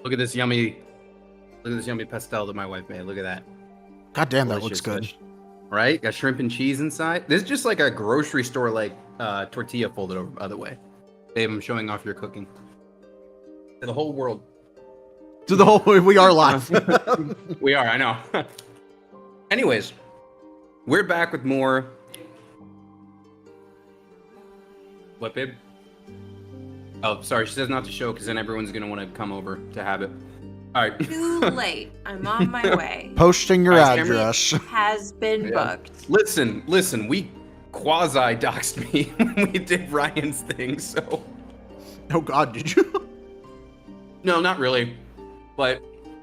Look at this yummy pastel that my wife made. Look at that. God damn, that looks Delicious. good. Right? Got shrimp and cheese inside. This is just like a grocery store like tortilla folded over, by the way. Babe, I'm showing off your cooking. To the whole world. To the whole we are live. We are, I know. Anyways, we're back with more. What, babe? Oh, sorry. She says not to show because then everyone's going to want to come over to have it. All right. Too late. I'm on my way. Posting your Guys, address. Has been booked. Listen. We quasi-doxed me when we did Ryan's thing, so. Oh, God, did you? No, not really. But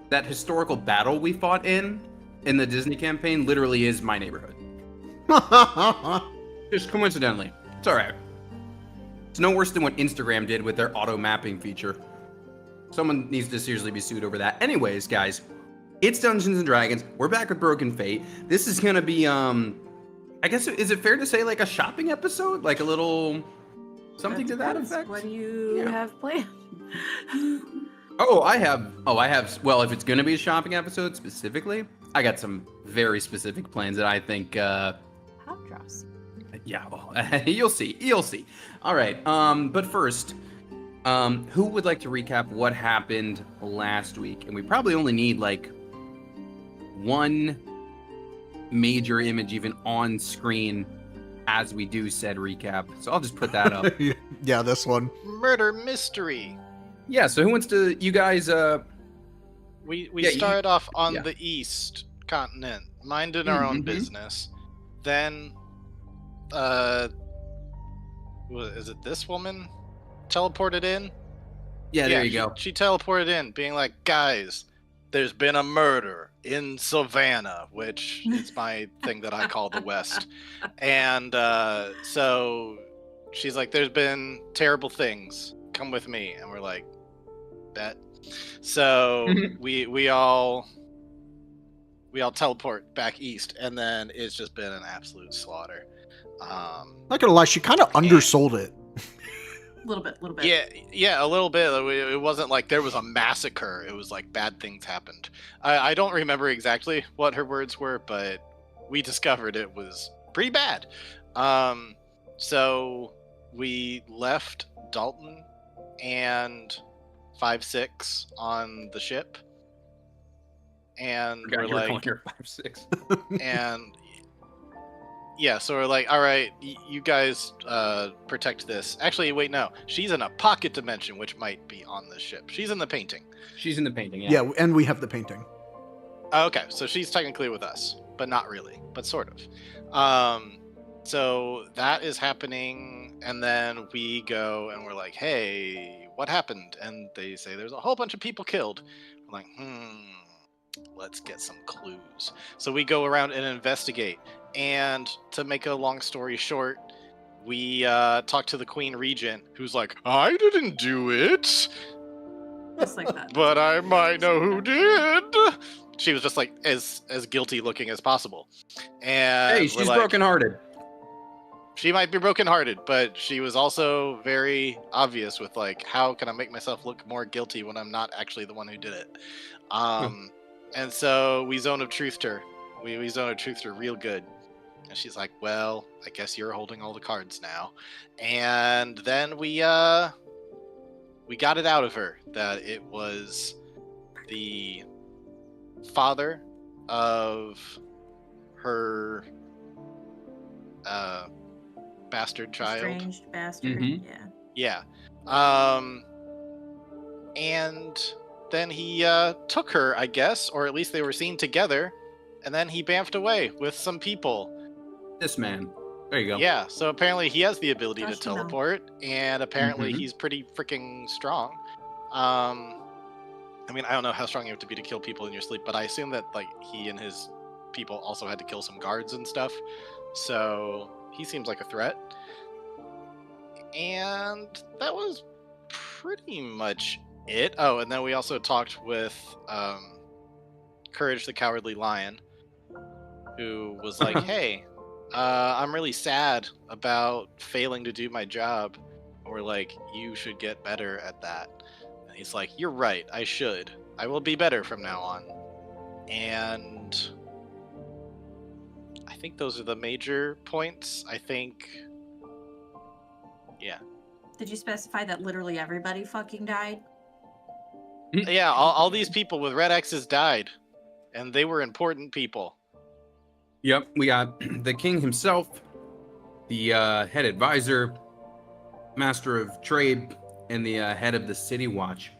that historical battle we fought in the Disney campaign literally is my neighborhood. Just coincidentally. It's all right. It's no worse than what Instagram did with their auto mapping feature. Someone needs to seriously be sued over that. Anyways, guys, it's Dungeons and Dragons. We're back with Broken Fate. This is gonna be, I guess, is it fair to say like a shopping episode? Like a little something to that effect? What do you have planned? I have. Well, if it's gonna be a shopping episode specifically, I got some very specific plans that I think. Hot drops. Yeah, well, you'll see. All right. But first, who would like to recap what happened last week? And we probably only need like one major image even on screen as we do said recap. So I'll just put that up. Yeah, this one. Murder mystery. Yeah. So who wants to? You guys. We Yeah, started off on yeah. the east continent, minding our own business. Then, is it this woman teleported in? Yeah, there you go. She teleported in, being like, guys, there's been a murder in Savannah, which is my thing that I call the West. And so she's like, there's been terrible things. Come with me. And we're like, bet. So we all teleport back east, and then it's just been an absolute slaughter. Not gonna lie, she kind of undersold it. A little bit. Yeah, a little bit. It wasn't like there was a massacre. It was like bad things happened. I don't remember exactly what her words were, but we discovered it was pretty bad. So we left Dalton and 5-6 on the ship, and we're like, 5-6. and yeah, so we're like, all right, you guys protect this. Actually, wait, no, she's in a pocket dimension, which might be on the ship. She's in the painting. She's in the painting. Yeah, and we have the painting. Okay, so she's technically with us, but not really, but sort of. So that is happening, and then we go and we're like, hey, what happened? And they say there's a whole bunch of people killed. I'm like, let's get some clues. So we go around and investigate. And to make a long story short, we talk to the Queen Regent, who's like, I didn't do it. Just like that. But I might know who did. She was just like as guilty looking as possible. And Hey, she's like, brokenhearted. She might be brokenhearted, but she was also very obvious with like, how can I make myself look more guilty when I'm not actually the one who did it? And so we zone of truthed her. We zone of truthed her real good. And she's like, well, I guess you're holding all the cards now. And then we got it out of her that it was the father of her bastard child. Estranged bastard. Mhm. Yeah. Yeah. And then he took her, I guess, or at least they were seen together, and then he bamfed away with some people. This man. There you go. Yeah, so apparently he has the ability to Gosh, you know. teleport, and apparently Mhm. he's pretty freaking strong. I mean, I don't know how strong you have to be to kill people in your sleep, but I assume that like he and his people also had to kill some guards and stuff. So he seems like a threat. And that was pretty much it. Oh, and then we also talked with Courage the Cowardly Lion, who was like, hey, I'm really sad about failing to do my job. Or like, you should get better at that. And And he's like, "You're right. I should. I will be better from now on." And I think those are the major points. I think, yeah. Did you specify that literally everybody fucking died? Yeah, all these people with red X's died, and they were important people. Yep, we got the king himself, the head advisor, master of trade, and the head of the city watch,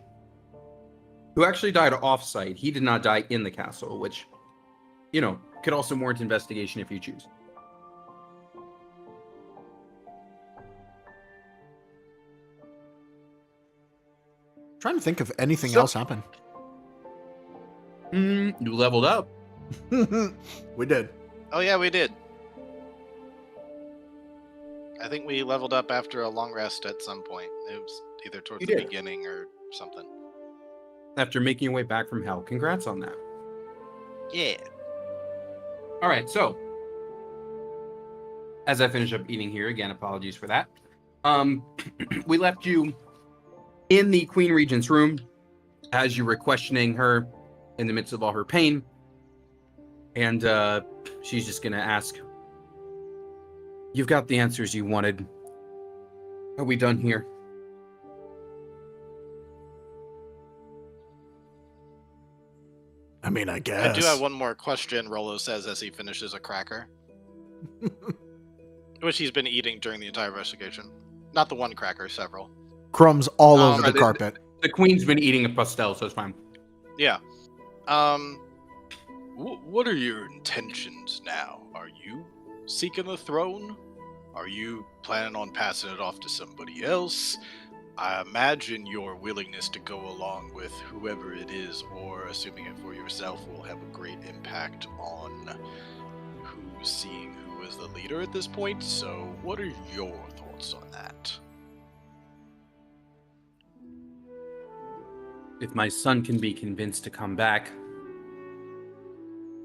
who actually died off-site. He did not die in the castle, which, you know, could also warrant investigation if you choose. Trying to think if anything else happened. You leveled up. We did. Oh yeah, we did. I think we leveled up after a long rest at some point. It was either towards You the did. beginning or something. After making your way back from hell. Congrats on that. Yeah. All right, so as I finish up eating here, again, apologies for that. We left you in the Queen Regent's room as you were questioning her in the midst of all her pain. And she's just going to ask, "You've got the answers you wanted. Are we done here?" I mean, I guess. I do have one more question, Rolo says as he finishes a cracker. Which he's been eating during the entire investigation. Not the one cracker, several. Crumbs all over the the- carpet. The Queen's been eating a pastel, so it's fine. Yeah. What are your intentions now? Are you seeking the throne? Are you planning on passing it off to somebody else? I imagine your willingness to go along with whoever it is, or assuming it for yourself, will have a great impact on who's seeing who is the leader at this point. So, what are your thoughts on that? If my son can be convinced to come back,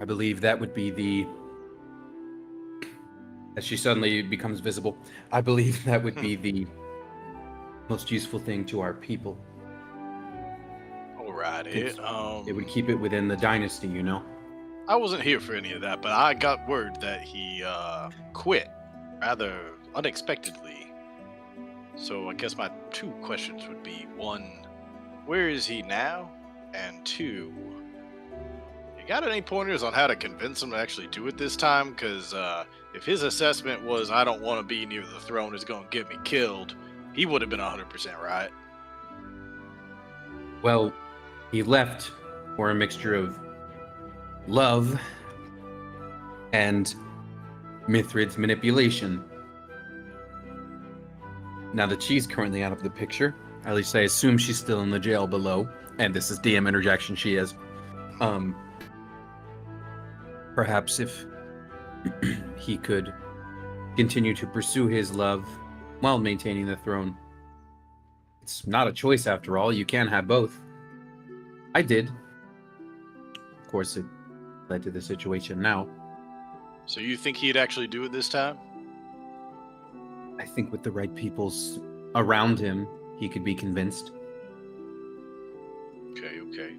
I believe that would be the... As she suddenly becomes visible, I believe that would be the most useful thing to our people. Alrighty. It would keep it within the dynasty, you know? I wasn't here for any of that, but I got word that he quit rather unexpectedly. So I guess my two questions would be, one, where is he now? And two, you got any pointers on how to convince him to actually do it this time? Because if his assessment was, "I don't want to be near the throne, it's going to get me killed," he would have been 100% right. Well, he left for a mixture of love and Mithrid's manipulation. Now that she's currently out of the picture, at least I assume she's still in the jail below, and this is DM interjection, she is. Perhaps if he could continue to pursue his love while maintaining the throne. It's not a choice after all, you can't have both. I did. Of course, it led to the situation now. So you think he'd actually do it this time? I think with the right peoples around him, he could be convinced. Okay.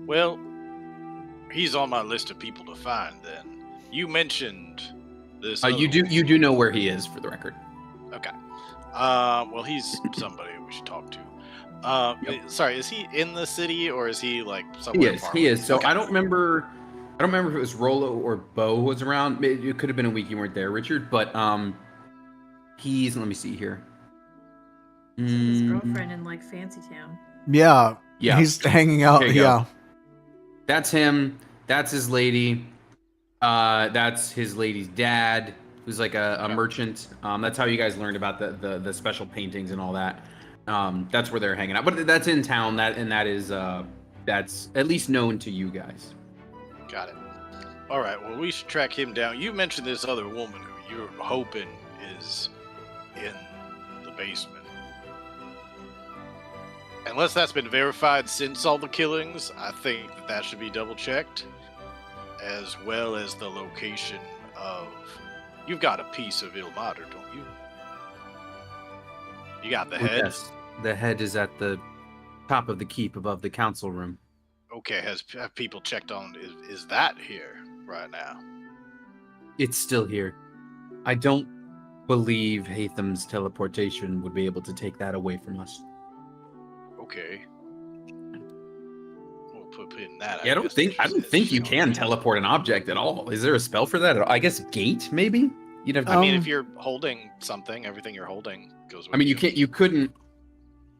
Well, he's on my list of people to find then. You mentioned this. You do know where he is, for the record. Okay. Well, he's somebody we should talk to. Yep. Sorry, is he in the city or is he like somewhere? He is. So Okay. I don't remember if it was Rolo or Bo who was around. It could have been a week you weren't there, Richard. But he's. Let me see here. His girlfriend in like Fancy Town. Yeah. Yeah. He's hanging out. There you go. Yeah. That's him. That's his lady. That's his lady's dad, who's like a merchant. That's how you guys learned about the special paintings and all that. That's where they're hanging out. But that's in town. That's at least known to you guys. Got it. All right. Well, we should track him down. You mentioned this other woman who you're hoping is in the basement. Unless that's been verified since all the killings, I think that should be double checked, as well as the location of. You've got a piece of Ilmater, don't you? You got the head. Yes, the head is at the top of the keep above the council room. Okay, have people checked on? Is that here right now? It's still here. I don't believe Hatham's teleportation would be able to take that away from us. Okay. We'll put in that. Yeah, I don't think you can teleport an object at all. Is there a spell for that? I guess gate, maybe? You'd have to, I mean, if you're holding something, everything you're holding goes with I mean, you couldn't.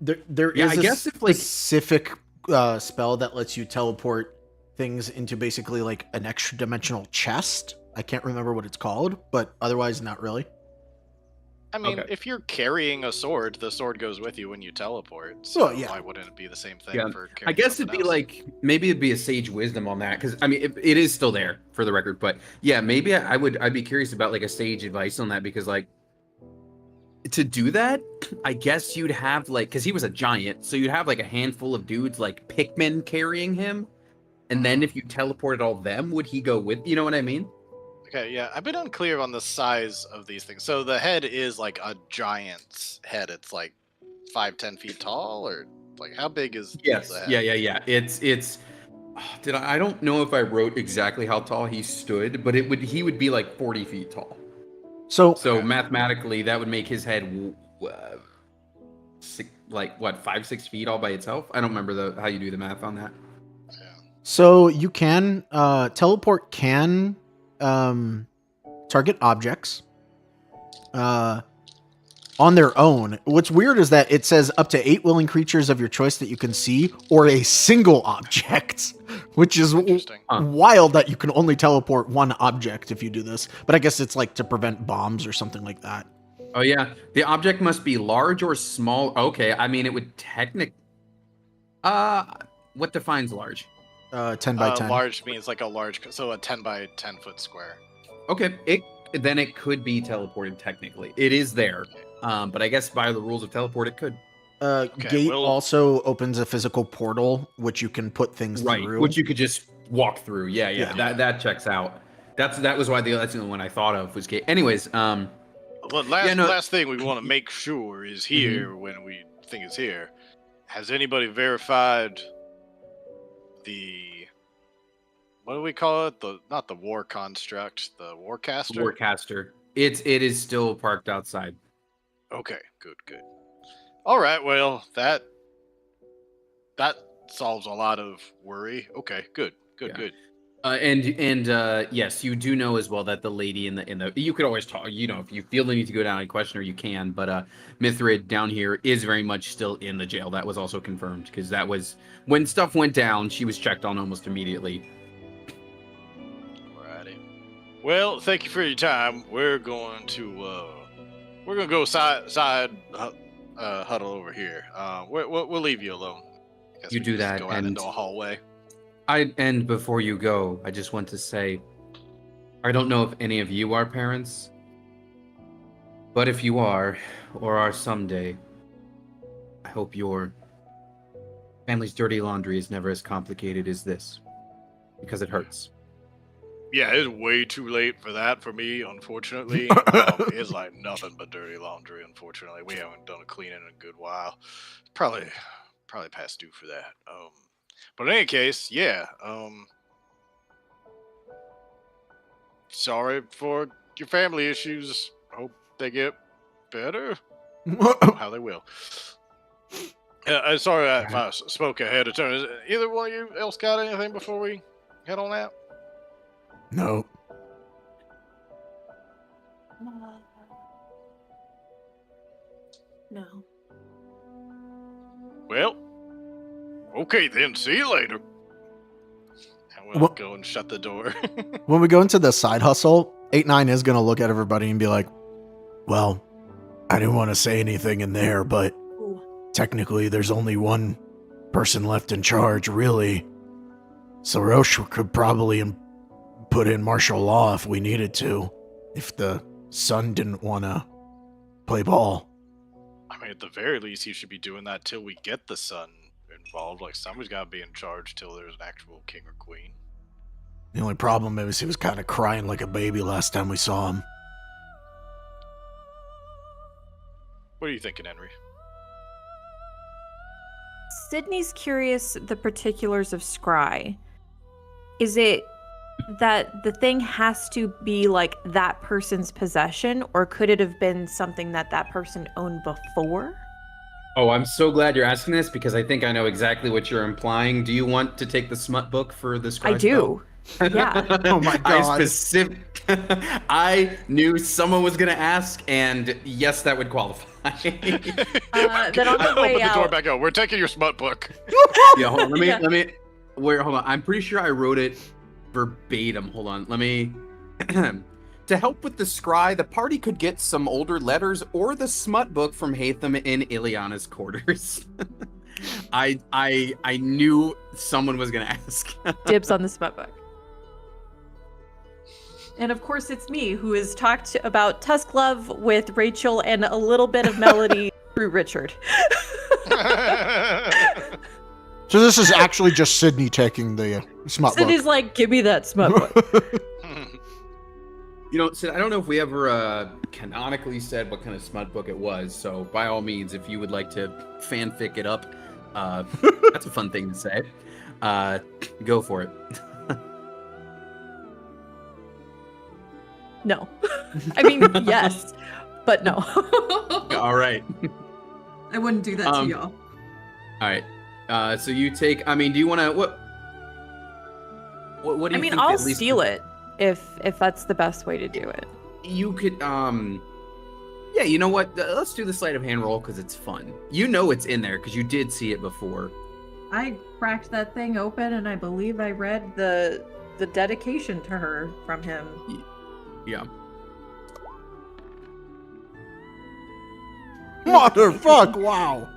There Yeah, is I a guess if, like- specific spell that lets you teleport things into basically like an extra dimensional chest. I can't remember what it's called, but otherwise not really. I mean, Okay. if you're carrying a sword, the sword goes with you when you teleport. So Well, yeah. why wouldn't it be the same thing Yeah, for carrying I guess it'd something be else? like, maybe it'd be a sage wisdom on that, because I mean it is still there for the record, but yeah, maybe I'd be curious about like a sage advice on that, because like to do that, I guess you'd have like, because he was a giant, so you'd have like a handful of dudes like Pikmin carrying him, and then if you teleported all them, would he go with? You know what I mean? Okay, yeah, I've been unclear on the size of these things. So the head is like a giant's head. It's like 5-10 feet tall, or like how big is Yes. the head? Yeah. It's. I don't know if I wrote exactly how tall he stood, but he would be like 40 feet tall. So So Okay. mathematically, that would make his head like what, 5-6 feet all by itself. I don't remember how you do the math on that. So you can teleport can target objects on their own. What's weird is that it says up to 8 willing creatures of your choice that you can see, or a single object, which is Interesting. wild that you can only teleport one object if you do this. But I guess it's like to prevent bombs or something like that. Oh yeah, the object must be large or small. Okay, I mean it would what defines large? 10 by 10. Large means like a large, so a 10 by 10 foot square. Okay, then it could be teleported technically. It is there. But I guess by the rules of teleport, it could. Gate well- also opens a physical portal, which you can put things through. Which you could just walk through. Yeah. Yeah. That checks out. That was why that's the only one I thought of was gate. Anyways, Well, last no- last thing we want to make sure is here when we think it's here. Has anybody verified the, what do we call it? Not the war construct, the warcaster. Warcaster. It is still parked outside. Okay, good. All right, well that solves a lot of worry. Okay, good. And yes, you do know as well that the lady in the you could always talk. You know, if you feel the need to go down and question her, you can. But Mithrid down here is very much still in the jail. That was also confirmed, because that was when stuff went down. She was checked on almost immediately. Alrighty. Well, thank you for your time. We're going to go side huddle over here. We'll leave you alone. Guess You we do can just that, Go out and- into a hallway. And before you go, I just want to say, I don't know if any of you are parents, but if you are, or are someday, I hope your family's dirty laundry is never as complicated as this, because it hurts. Yeah, it's way too late for that for me, unfortunately. It's like nothing but dirty laundry, unfortunately. We haven't done a cleaning in a good while. Probably past due for that. But in any case, yeah. Sorry for your family issues. Hope they get better. How they will. I'm sorry if I spoke ahead of turn. Is either one of you else got anything before we head on out? No. No. Well, okay then. See you later. And we'll What- go and shut the door. When we go into the side hustle, 8-9 is going to look at everybody and be like, well, I didn't want to say anything in there, but Ooh. technically there's only one person left in charge, really. So Roche could probably put in martial law if we needed to, if the son didn't want to play ball. I mean, at the very least, he should be doing that till we get the son involved. Like, somebody's got to be in charge till there's an actual king or queen. The only problem is he was kind of crying like a baby last time we saw him. What are you thinking, Henry? Sydney's curious the particulars of Scry. Is it that the thing has to be like that person's possession, or could it have been something that that person owned before? Oh, I'm so glad you're asking this because I think I know exactly what you're implying. Do you want to take the smut book for this? I do. Yeah. Oh my god. I knew someone was gonna ask, and yes, that would qualify. Then on the I way open the door out, back out. We're taking your smut book. Yeah, hold on. Yeah. Let me. Wait, hold on. I'm pretty sure I wrote it verbatim. Hold on. Let me. To help with the scry, the party could get some older letters or the smut book from Hatham in Ileana's quarters. I knew someone was gonna ask. dibs on the smut book. And of course, it's me who has talked about Tusk Love with Rachel and a little bit of Melody through Richard. So this is actually just Sydney taking the smut book. Sydney's like, give me that smut book. You know, Sid, I don't know if we ever canonically said what kind of smut book it was. So by all means, if you would like to fanfic it up, that's a fun thing to say. Go for it. No. I mean, yes, but no. All right. I wouldn't do that to y'all. All right. So you take. I mean, do you want to what? What do I you mean, think I'll at least steal it if that's the best way to do it. You could. Yeah. You know what? Let's do the sleight of hand roll because it's fun. You know it's in there because you did see it before. I cracked that thing open, and I believe I read the dedication to her from him. Yeah. Motherfuck! Wow.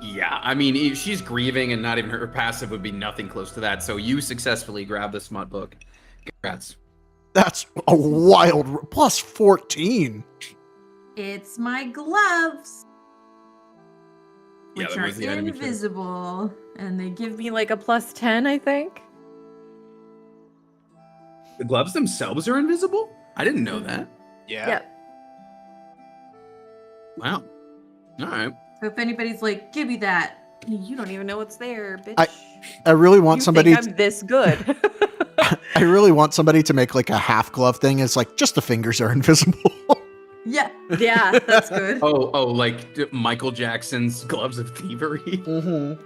Yeah. I mean, if she's grieving, and not even her passive would be nothing close to that. So you successfully grab the smut book. Congrats. That's a wild plus 14. It's my gloves, Yeah, which that are was the enemy too. invisible, and they give Give me like a plus 10, I think. The gloves themselves are invisible? I didn't know that. Yeah. Yep. Wow. All right. So if anybody's like, give me that, You don't even know what's there, bitch. I really want You somebody. think I'm this good. I really want somebody to make like a half glove thing. It's like just the fingers are invisible. yeah, yeah, that's good. Oh, like Michael Jackson's gloves of thievery. Mm-hmm.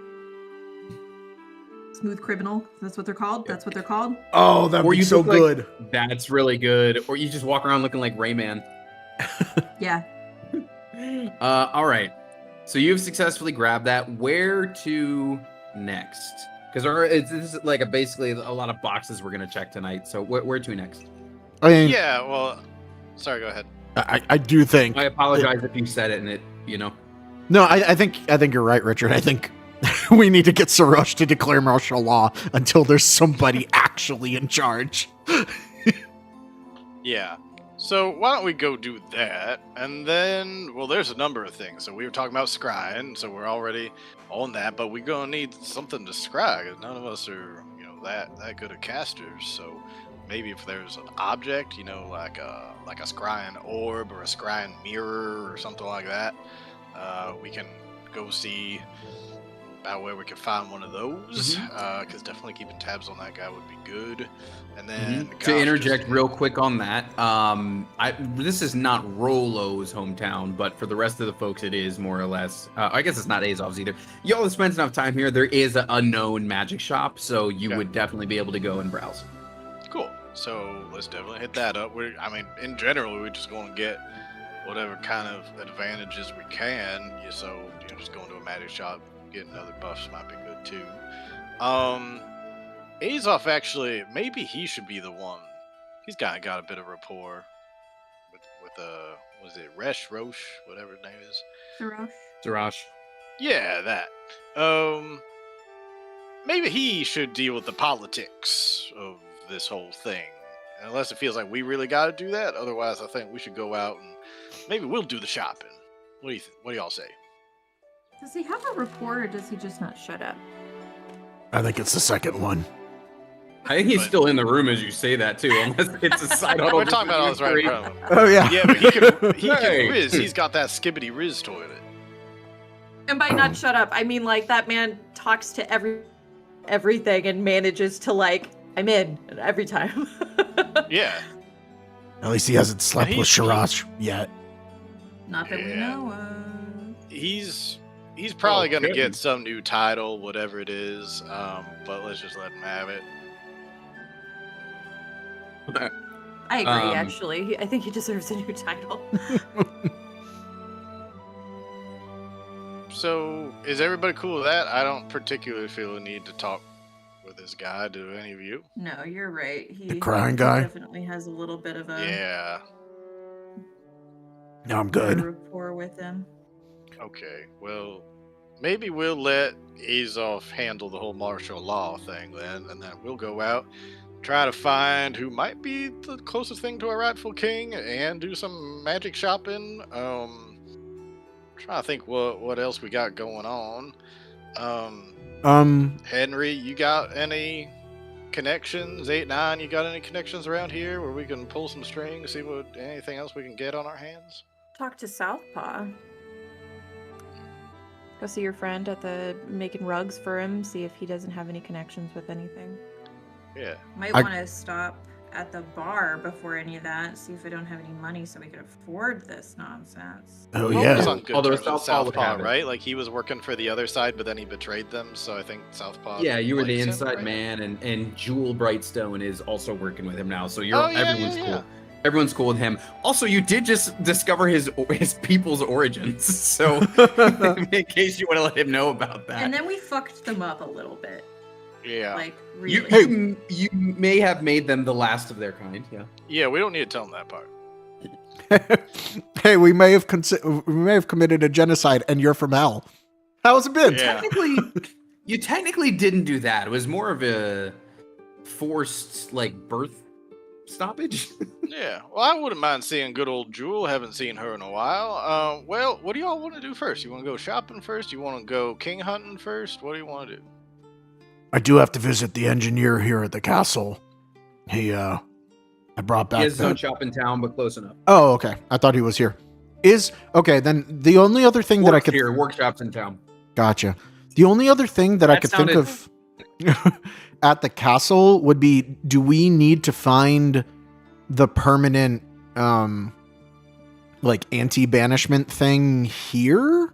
Smooth criminal. That's what they're called. That's what they're called. Oh, that'd Or be you so look like- good. That's really good. Or you just walk around looking like Rayman. Yeah. All right. So you've successfully grabbed that. Where to next? Because this is like basically a lot of boxes we're gonna check tonight. So where to next? I mean, Yeah. Well, sorry. Go ahead. I do think. I apologize if you said it and it, No, I think you're right, Richard. I think we need to get Sarosh to declare martial law until there's somebody actually in charge. Yeah. So why don't we go do that, and then, well, there's a number of things. So we were talking about scrying, so we're already on that, but we're gonna need something to scry, 'cause none of us are, that good at casters. So maybe if there's an object, like a scrying orb or a scrying mirror or something like that, we can go see about where we can find one of those. Because definitely keeping tabs on that guy would be good. And then to interject real quick on that, this is not Rolo's hometown, but for the rest of the folks, it is more or less. I guess it's not Azov's either. Y'all have spent enough time here. There is a known magic shop, so you would definitely be able to go and browse. Cool. So let's definitely hit that up. In general, we're just going to get whatever kind of advantages we can. So just going to a magic shop, getting other buffs might be good too. Azov actually, maybe he should be the one. He's got a bit of rapport with was it Roche, whatever his name is. Zarash. Yeah, that. Maybe he should deal with the politics of this whole thing. Unless it feels like we really got to do that. Otherwise, I think we should go out and maybe we'll do the shopping. What do you What do y'all say? Does he have a report, or does he just not shut up? I think it's the second one. I think he's still in the room as you say that too, unless it's a side huddle. We're talking about all this right in front of him. Oh yeah. Yeah, but he can Hey. Riz. He's got that skibbity Riz toilet. And by not shut up, I mean like that man talks to everything and manages to like, I'm in every time. Yeah. At least he hasn't slept with Shirash yet. Not that we know of. He's probably Oh, gonna good. get some new title, whatever it is. But let's just let him have it. I agree, Um, actually. I think he deserves a new title. So, is everybody cool with that? I don't particularly feel a need to talk with this guy. Do any of you? No, you're right. The crying guy? Definitely has a little bit of a Yeah. No, I'm good. rapport with him. Okay. Well, maybe we'll let Azov handle the whole martial law thing then, and then we'll go out, try to find who might be the closest thing to a rightful king, and do some magic shopping. Trying to think what else we got going on. Henry, you got any connections? 8-9, you got any connections around here where we can pull some strings, see what anything else we can get on our hands? Talk to Southpaw. Go see your friend at the making rugs for him. See if he doesn't have any connections with anything. Yeah. Might want to stop at the bar before any of that. See if I don't have any money so we could afford this nonsense. Oh, He was yeah. on good Although terms with Southpaw would Southpaw, have it. right? Like he was working for the other side, but then he betrayed them. So I think Southpaw. Yeah, you were the likes him, inside right? man, and Jewel Brightstone is also working with him now. So you're Oh, yeah, everyone's yeah, cool. yeah. Everyone's cool with him. Also, you did just discover his people's origins, so in case you want to let him know about that. And then we fucked them up a little bit. Yeah. Like, you, really. you may have made them the last of their kind. Yeah. Yeah, we don't need to tell him that part. Hey, we may have committed a genocide, and you're from hell. How's it been? Yeah. You technically didn't do that. It was more of a forced like birth stoppage. Yeah. Well, I wouldn't mind seeing good old Jewel. Haven't seen her in a while. Well, what do y'all want to do first? You want to go shopping first? You want to go king hunting first? What do you want to do? I do have to visit the engineer here at the castle. I brought back He has his own that. shop in town, but close enough. Oh, okay. I thought he was here. Then the only other thing that I Works could here, workshops in town. Gotcha. The only other thing that I That could think of at the castle would be, do we need to find the permanent like anti-banishment thing here?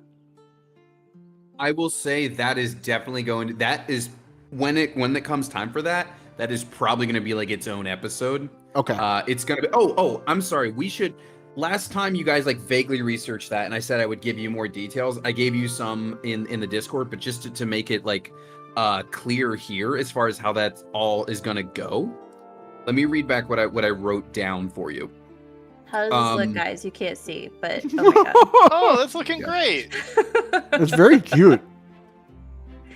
I will say that is definitely going to, that is when it comes time for that is probably going to be like its own episode. Okay. It's going to be I'm sorry. We should, last time you guys like vaguely researched that and I said I would give you more details. I gave you some in the Discord, but just to make it like clear here as far as how that all is going to go. Let me read back what I wrote down for you. How does this look, guys? You can't see, but oh my god. Oh, that's looking great. It's very cute.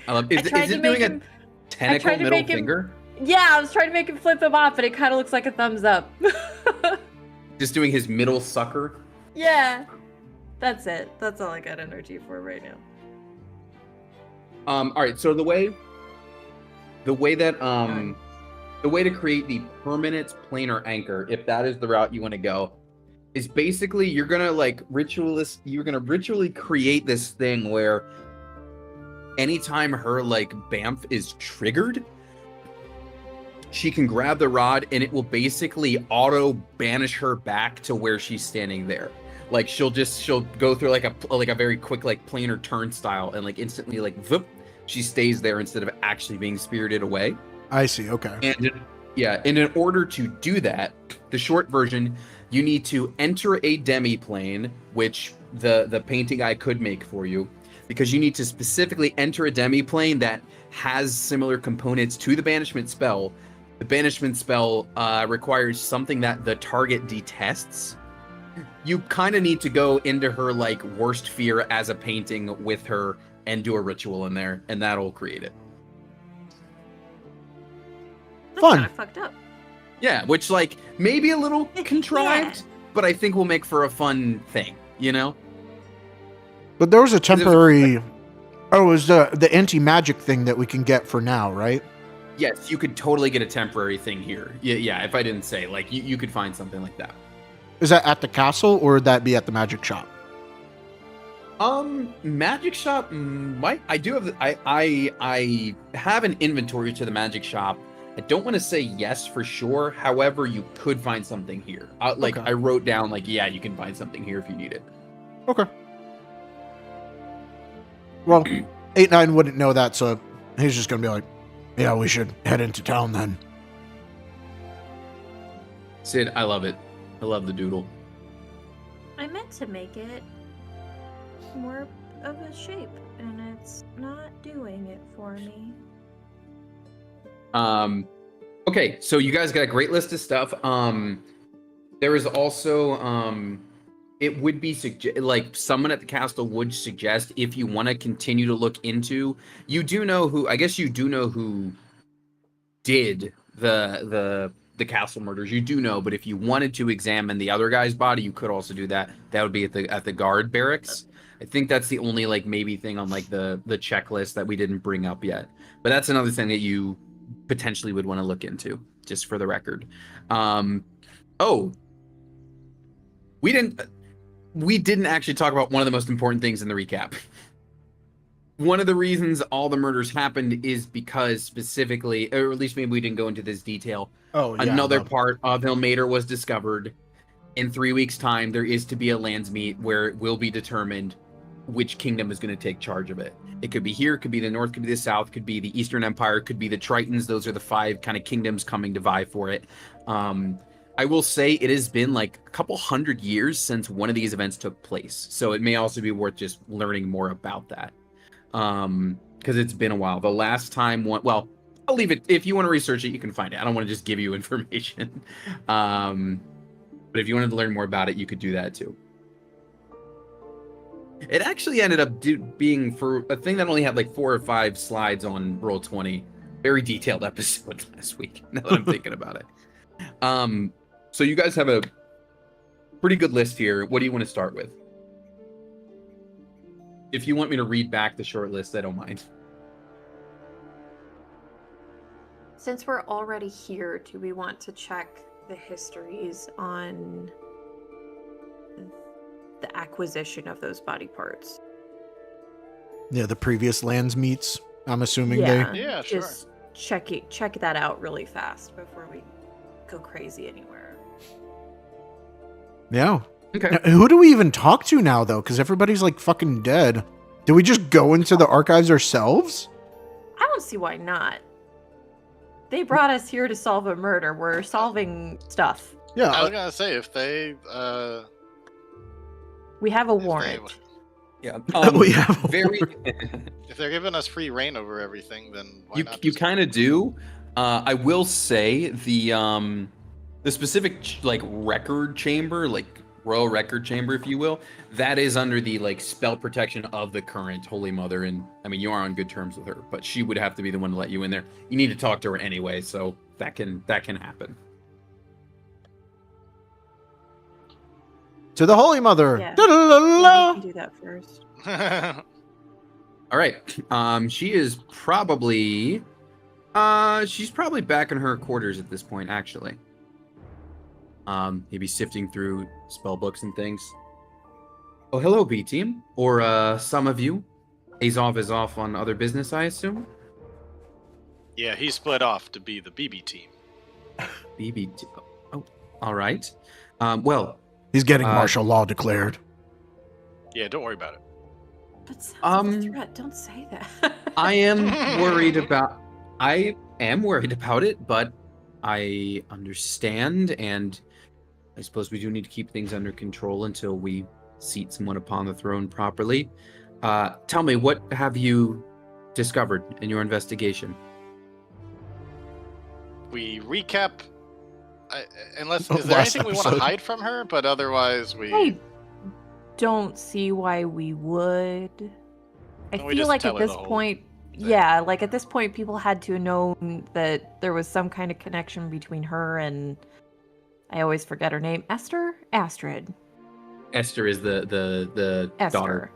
I love, I is tried it to make doing him- a tentacle tried to middle make him- finger? Yeah, I was trying to make him flip him off, but it kind of looks like a thumbs up. Just doing his middle sucker? Yeah. That's it. That's all I got energy for right now. All right, so the way that the way to create the permanent planar anchor, if that is the route you want to go, is basically you're gonna ritually create this thing where anytime her like Bamf is triggered, she can grab the rod and it will basically auto banish her back to where she's standing there. Like she'll go through like a very quick like planar turnstile and like instantly like voop, she stays there instead of actually being spirited away. I see. Okay. And in order to do that, the short version, you need to enter a demiplane, which the painting I could make for you, because you need to specifically enter a demiplane that has similar components to the banishment spell. The banishment spell requires something that the target detests. You kind of need to go into her like worst fear as a painting with her and do a ritual in there, and that'll create it. That's Fun. kind of fucked up. Yeah, which like maybe a little contrived, but I think will make for a fun thing, you know? But there was a temporary. Oh, it was the anti-magic thing that we can get for now, right? Yes, you could totally get a temporary thing here. Yeah, if I didn't say, like, you could find something like that. Is that at the castle or would that be at the magic shop? Magic shop might. I do have. I have an inventory to the magic shop. I don't want to say yes for sure. However, you could find something here. Like Okay. I wrote down, like, yeah, you can find something here if you need it. Okay. Well, 8-9 wouldn't know that, so he's just gonna be like, "Yeah, we should head into town then." Sid, I love it. I love the doodle. I meant to make it more of a shape, and it's not doing it for me. Okay, so you guys got a great list of stuff. There is also it would be like someone at the castle would suggest, if you want to continue to look into, you do know who, I guess you do know who did the castle murders. You do know, but if you wanted to examine the other guy's body, you could also do that. That would be at the guard barracks. I think that's the only like maybe thing on like the checklist that we didn't bring up yet. But that's another thing that you potentially would want to look into, just for the record. Oh, we didn't actually talk about one of the most important things in the recap. One of the reasons all the murders happened is because specifically, or at least maybe we didn't go into this detail, Oh, yeah. another part of Hilmater was discovered. In 3 weeks' time, there is to be a lands meet where it will be determined which kingdom is going to take charge of it. It could be here, could be the north, could be the south, could be the Eastern Empire, could be the Tritons. Those are the 5 kind of kingdoms coming to vie for it. I will say it has been like a couple hundred years since one of these events took place. So it may also be worth just learning more about that. Because it's been a while. The last time well, I'll leave it. If you want to research it, you can find it. I don't want to just give you information. But if you wanted to learn more about it, you could do that too. It actually ended up being, for a thing that only had like 4 or 5 slides on Roll20, very detailed episode last week, now that I'm thinking about it. So you guys have a pretty good list here. What do you want to start with? If you want me to read back the short list, I don't mind. Since we're already here, do we want to check the histories on the acquisition of those body parts? Yeah, the previous lands meets. I'm assuming Yeah, sure. Just check that out really fast before we go crazy anywhere. Yeah. Okay. Now, who do we even talk to now, though? Because everybody's like fucking dead. Do we just go into the archives ourselves? I don't see why not. They brought us here to solve a murder. We're solving stuff. Yeah. I was gonna say if they We have a if warrant. Yeah. We have very. if they're giving us free reign over everything, then why not? You just- kind of do. I will say the specific like record chamber, like royal record chamber, if you will, that is under the like spell protection of the current Holy Mother, and I mean you are on good terms with her, but she would have to be the one to let you in there. You need to talk to her anyway, so that can happen. To the Holy Mother. Yeah. Da-da-da-da-da. Yeah, we can do that first. All right. She is probably she's probably back in her quarters at this point, actually. Maybe sifting through spell books and things. Oh, hello, B team, or some of you. Azov is off on other business, I assume. Yeah, he split off to be the BB team. BB. Oh, all right. Well, He's getting martial law declared. Yeah, don't worry about it. That sounds like a Um, threat. Don't say that. I am worried about it, but I understand, and I suppose we do need to keep things under control until we seat someone upon the throne properly. Tell me, what have you discovered in your investigation? We recap. Unless Oh, is there last anything we want to episode. hide from her? But otherwise, we. I don't see why we would. I We feel just like tell at her this the whole point, thing. yeah, like at this point, people had to have known that there was some kind of connection between her and I always forget her name. Astrid. Esther is the daughter.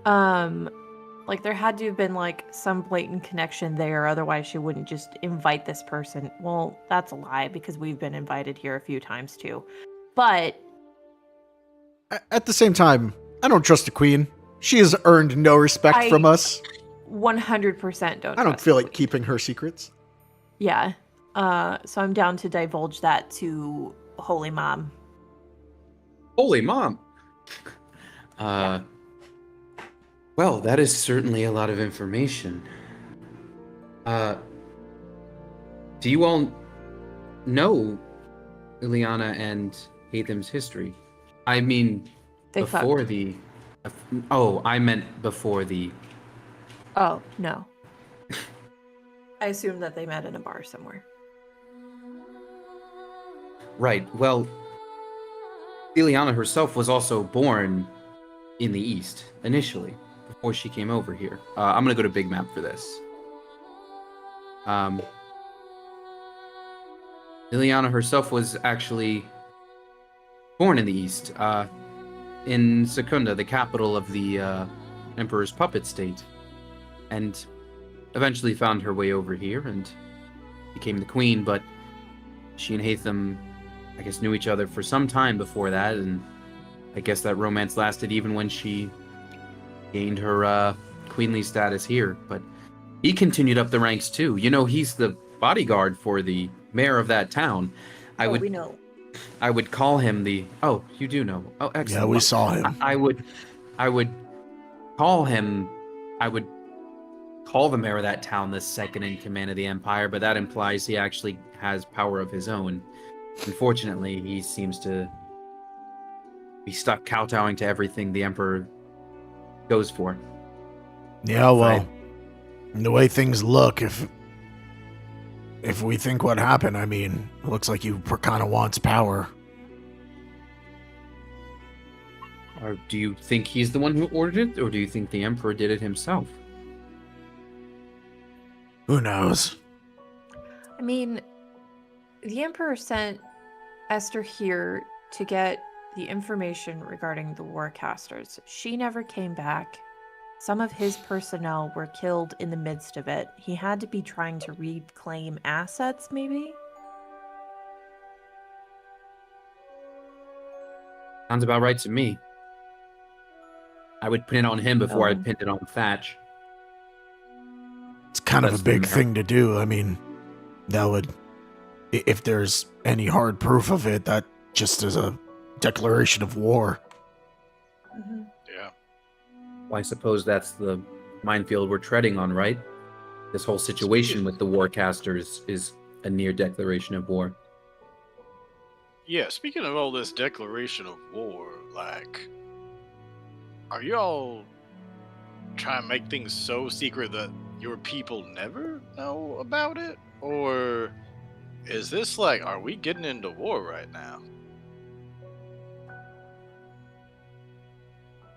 Esther. Like there had to have been like some blatant connection there, otherwise she wouldn't just invite this person. Well, that's a lie because we've been invited here a few times too. But At the same time, I don't trust the queen. She has earned no respect I- from us. 100% don't. I don't trust feel like Queen. keeping her secrets. Yeah. So I'm down to divulge that to Holy Mom. Holy mom. Yeah. Well, that is certainly a lot of information. Do you all know Ileana and Hatham's history? I mean, They before fucked. the... Oh, I meant before the... Oh, no. I assumed that they met in a bar somewhere. Right, well, Ileana herself was also born in the East, initially, before she came over here. I'm gonna go to Big Map for this. Ileana herself was actually born in the East, in Secunda, the capital of the Emperor's puppet state, and eventually found her way over here and became the queen, but she and Hatham, I guess, knew each other for some time before that, and I guess that romance lasted even when she gained her queenly status here. But he continued up the ranks too. You know, he's the bodyguard for the mayor of that town. We know. I would call him the... Oh, you do know. Oh, excellent. Yeah, we saw him. I would call him... I would call the mayor of that town the second in command of the Empire, but that implies he actually has power of his own. Unfortunately, he seems to be stuck kowtowing to everything the Emperor goes for. Yeah, well, Right. the way things look, if we think what happened, I mean, it looks like he kind of wants power. Or do you think he's the one who ordered it, or do you think the Emperor did it himself? Who knows? I mean, the Emperor sent Esther here to get the information regarding the Warcasters. She never came back. Some of his personnel were killed in the midst of it. He had to be trying to reclaim assets, maybe? Sounds about right to me. I would pin it on him before I'd Oh. pin it on Thatch. It's kind of That's a the big mayor. thing to do. I mean, that would, if there's any hard proof of it, that just is a declaration of war. Mm-hmm. Yeah. Well, I suppose that's the minefield we're treading on, right? This whole situation with the Warcasters is a near declaration of war. Yeah, speaking of all this declaration of war, like, are y'all trying to make things so secret that your people never know about it? Or is this like, are we getting into war right now?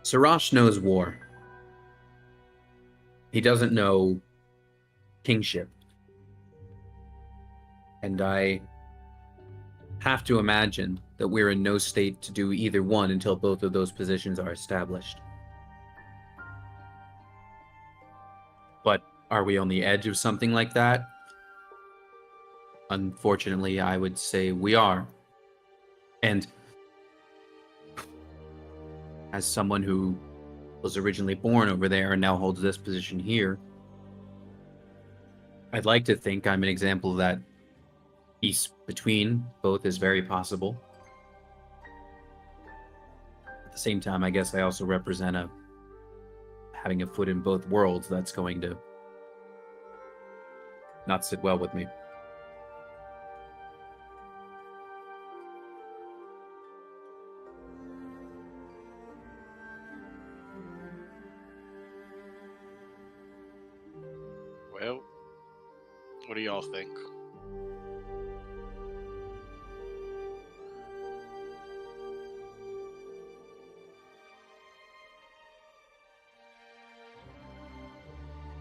Sarash knows war. He doesn't know kingship. And I have to imagine that we're in no state to do either one until both of those positions are established. But are we on the edge of something like that? Unfortunately, I would say we are. And as someone who was originally born over there and now holds this position here, I'd like to think I'm an example that peace between both is very possible. At the same time, I guess I also represent having a foot in both worlds that's going to not sit well with me. Well, what do y'all think?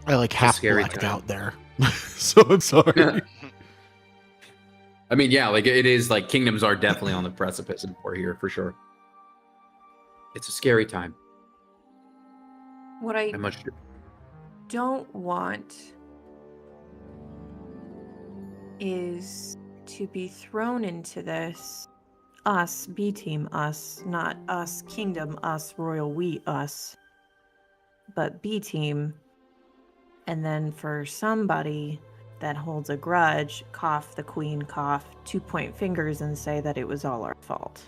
I like a half scary blacked time. out there. So I'm sorry. I mean, yeah, like it is like kingdoms are definitely on the precipice of war here for sure. It's a scary time. What I I'm much don't want is to be thrown into this. Us, B team us, not us, kingdom us, royal we us. but B team. And then for somebody that holds a grudge, cough the queen, cough, 2-point fingers and say that it was all our fault.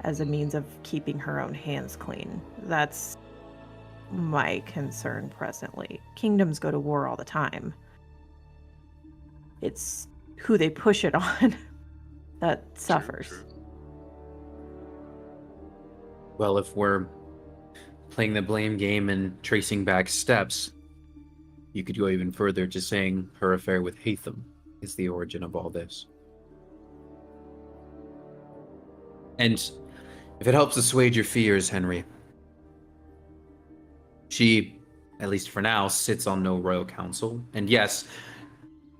As a means of keeping her own hands clean. That's my concern presently. Kingdoms go to war all the time. It's who they push it on that suffers. True. Well, if we're playing the blame game and tracing back steps, you could go even further to saying her affair with Hatham is the origin of all this. And if it helps assuage your fears, Henry, she, at least for now, sits on no royal council. And yes,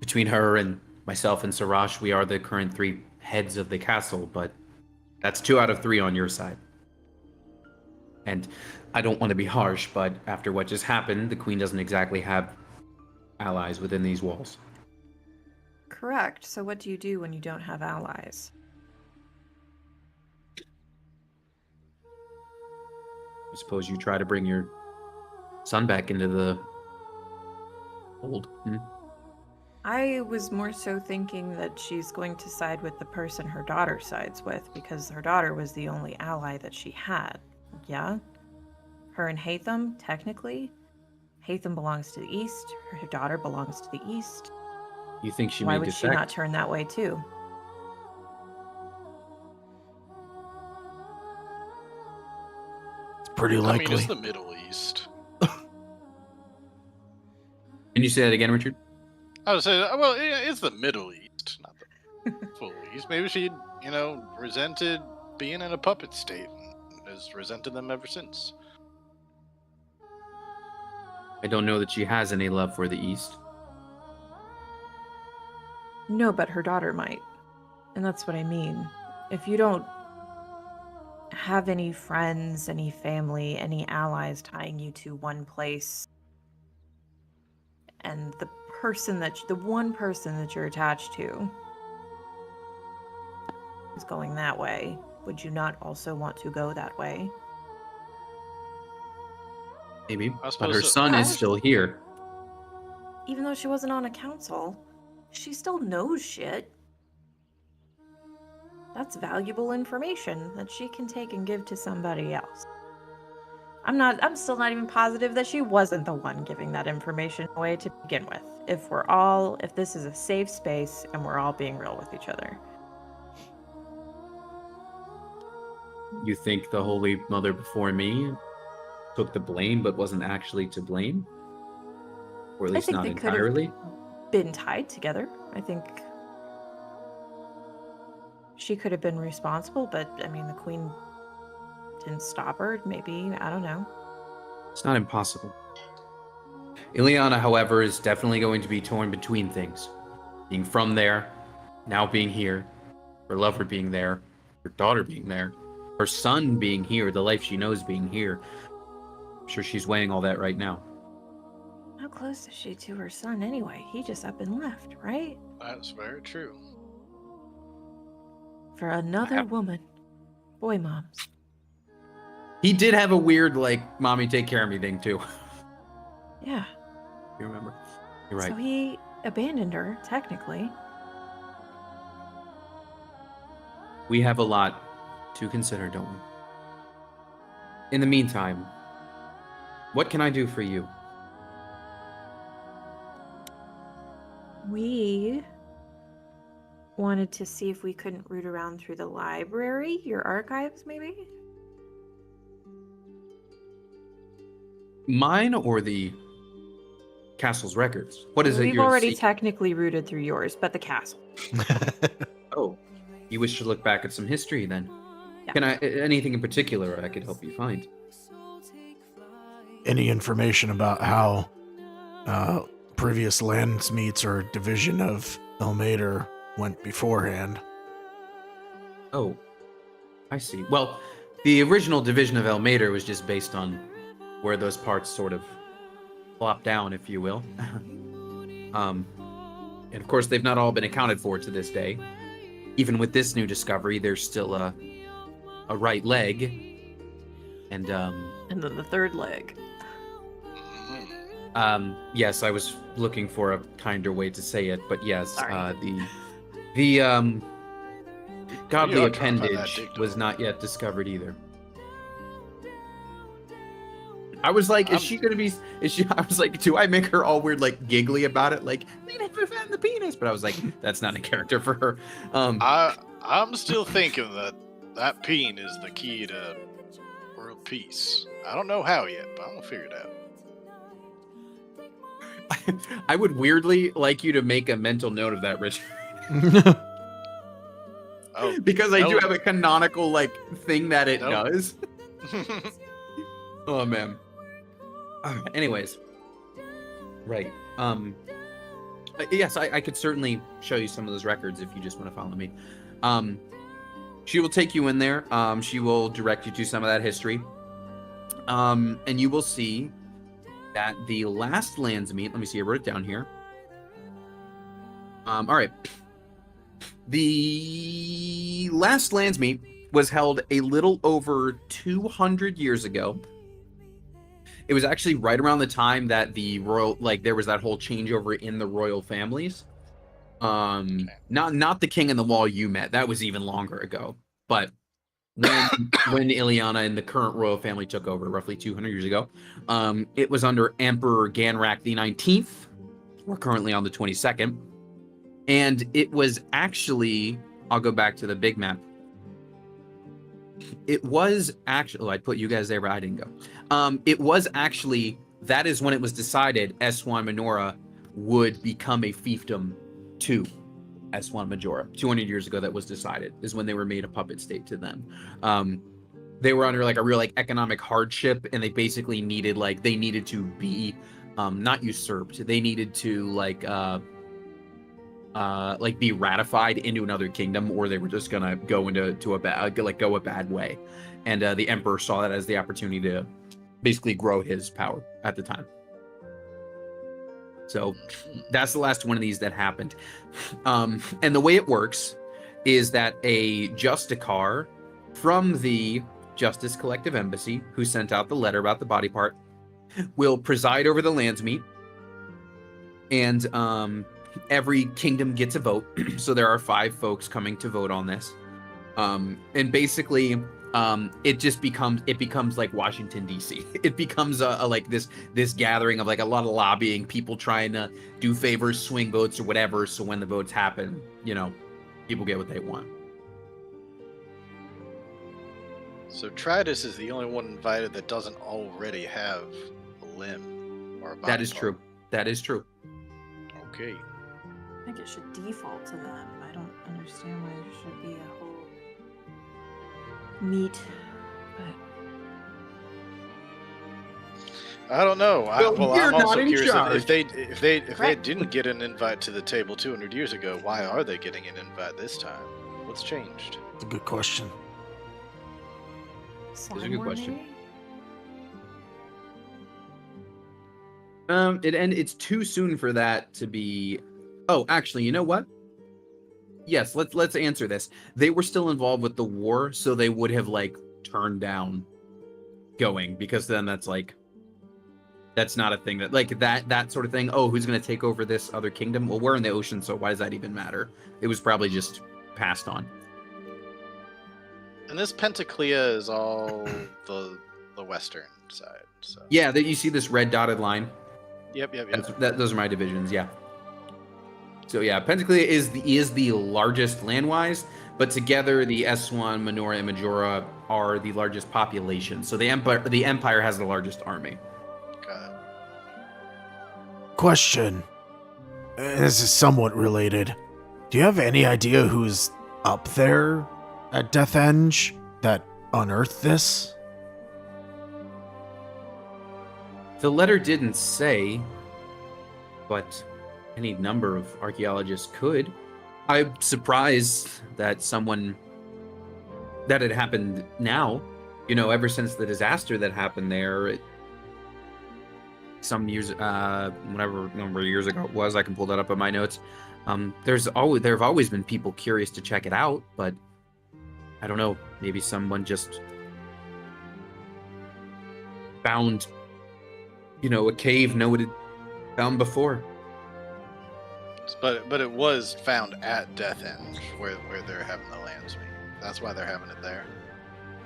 between her and myself and Sarash, we are the current 3 heads of the castle, but that's 2 out of 3 on your side. And I don't want to be harsh, but after what just happened, the queen doesn't exactly have allies within these walls. Correct. So what do you do when you don't have allies? I suppose you try to bring your son back into the fold. I was more so thinking that she's going to side with the person her daughter sides with, because her daughter was the only ally that she had. Yeah? Her and Hatham, technically. Hatham belongs to the east. Her daughter belongs to the east. You think she Why may would she defect? not turn that way too? It's pretty I mean, likely. it's the Middle East. Can you say that again, Richard? I would say, well, yeah, it's the Middle East, not the full East. Maybe she, resented being in a puppet state and has resented them ever since. I don't know that she has any love for the East. No, but her daughter might. And that's what I mean. If you don't have any friends, any family, any allies tying you to one place, and the one person that you're attached to is going that way, would you not also want to go that way? Maybe. I But suppose her so. son is still here. Even though she wasn't on a council, she still knows shit. That's valuable information that she can take and give to somebody else. I'm still not even positive that she wasn't the one giving that information away to begin with. If this is a safe space and we're all being real with each other. You think the Holy Mother before me took the blame but wasn't actually to blame? Or at least think not they could have entirely? Been tied together. I think she could have been responsible, but I mean, the queen didn't stop her. Maybe, I don't know. It's not impossible. Ileana, however, is definitely going to be torn between things. Being from there, now being here, her lover being there, her daughter being there, her son being here, the life she knows being here. I'm sure she's weighing all that right now. How close is she to her son anyway? He just up and left, right? That's very true. For another woman. Boy moms. He did have a weird, mommy take care of me thing, too. Yeah. You remember? You're right. So he abandoned her, technically. We have a lot to consider, don't we? In the meantime, what can I do for you? We wanted to see if we couldn't root around through the library, your archives, maybe? Mine or the castle's records? What is it We've you're already seeking? technically rooted through yours, but the castle. Oh, you wish to look back at some history then? Yeah. Can I anything in particular I could help you find? Any information about how previous landsmeets or division of Elmater went beforehand? Oh, I see. Well, the original division of Elmater was just based on where those parts sort of flop down, if you will. And of course, they've not all been accounted for to this day. Even with this new discovery, there's still a right leg, and And then the third leg. Yes, I was looking for a kinder way to say it, but yes, Sorry. the godly You are trying to find that appendage dick was dog. not yet discovered either. I was like, is she gonna be? Is she? I was like, do I make her all weird, like giggly about it, like we never found the penis? But I was like, that's not a character for her. I'm still thinking that peen is the key to world peace. I don't know how yet, but I'm gonna figure it out. I would weirdly like you to make a mental note of that, Richard, Oh, because I do no. have a canonical like thing that it Nope. does. Oh man. Anyways, right. Yes, I could certainly show you some of those records if you just want to follow me. She will take you in there. She will direct you to some of that history. And you will see that the last lands meet. Let me see. I wrote it down here. All right. The last lands meet was held a little over 200 years ago. It was actually right around the time that the royal, like there was that whole changeover in the royal families. Not the king and the wall you met. That was even longer ago. But when Ileana and the current royal family took over roughly 200 years ago, it was under Emperor Ganrak the 19th. We're currently on the 22nd. And it was actually, I'll go back to the big map. It was actually, I put you guys there, but I didn't go. It was actually, that is when it was decided Eswan Menorah would become a fiefdom to Eswan Majora. 200 years ago, that was decided, is when they were made a puppet state to them. They were under like a real like economic hardship, and they basically needed to be not usurped. They needed to like be ratified into another kingdom, or they were just gonna go into a bad way. And the emperor saw that as the opportunity to basically grow his power at the time. So that's the last one of these that happened. And the way it works is that a Justicar from the Justice Collective Embassy, who sent out the letter about the body part, will preside over the lands meet. And every kingdom gets a vote. So there are 5 folks coming to vote on this. And basically, it becomes like Washington D.C. It becomes a like this gathering of like a lot of lobbying, people trying to do favors, swing votes, or whatever. So when the votes happen, people get what they want. So Tridus is the only one invited that doesn't already have a limb or a body That is part. true. That is true. Okay. I think it should default to them. I don't understand why there should be a whole meet, but I don't know. Well, you're I'm also not in curious charge. if they Correct. didn't get an invite to the table 200 years ago, why are they getting an invite this time? What's changed? That's a good question. a good question. maybe? It's too soon for that to be. Oh, actually, you know what? Yes, let's answer this. They were still involved with the war, so they would have like turned down going, because then that's not a thing that sort of thing. Oh, who's gonna take over this other kingdom? Well, we're in the ocean, so why does that even matter? It was probably just passed on. And this Pentaclea is all the western side. So Yeah, that you see this red dotted line. Yep. Those are my divisions. Yeah. So yeah, Pentaclea is the largest land-wise, but together the Eswan, Menorah, and Majora are the largest population. So the empire has the largest army. Got it. Question. This is somewhat related. Do you have any idea who's up there at Deathenge that unearthed this? The letter didn't say, but any number of archaeologists could. I'm surprised that it happened now. Ever since the disaster that happened there, some years, whatever number of years ago it was, I can pull that up in my notes. There have always been people curious to check it out, but I don't know. Maybe someone just found, a cave Found before. But it was found at Death End, where they're having the lands meet. That's why they're having it there.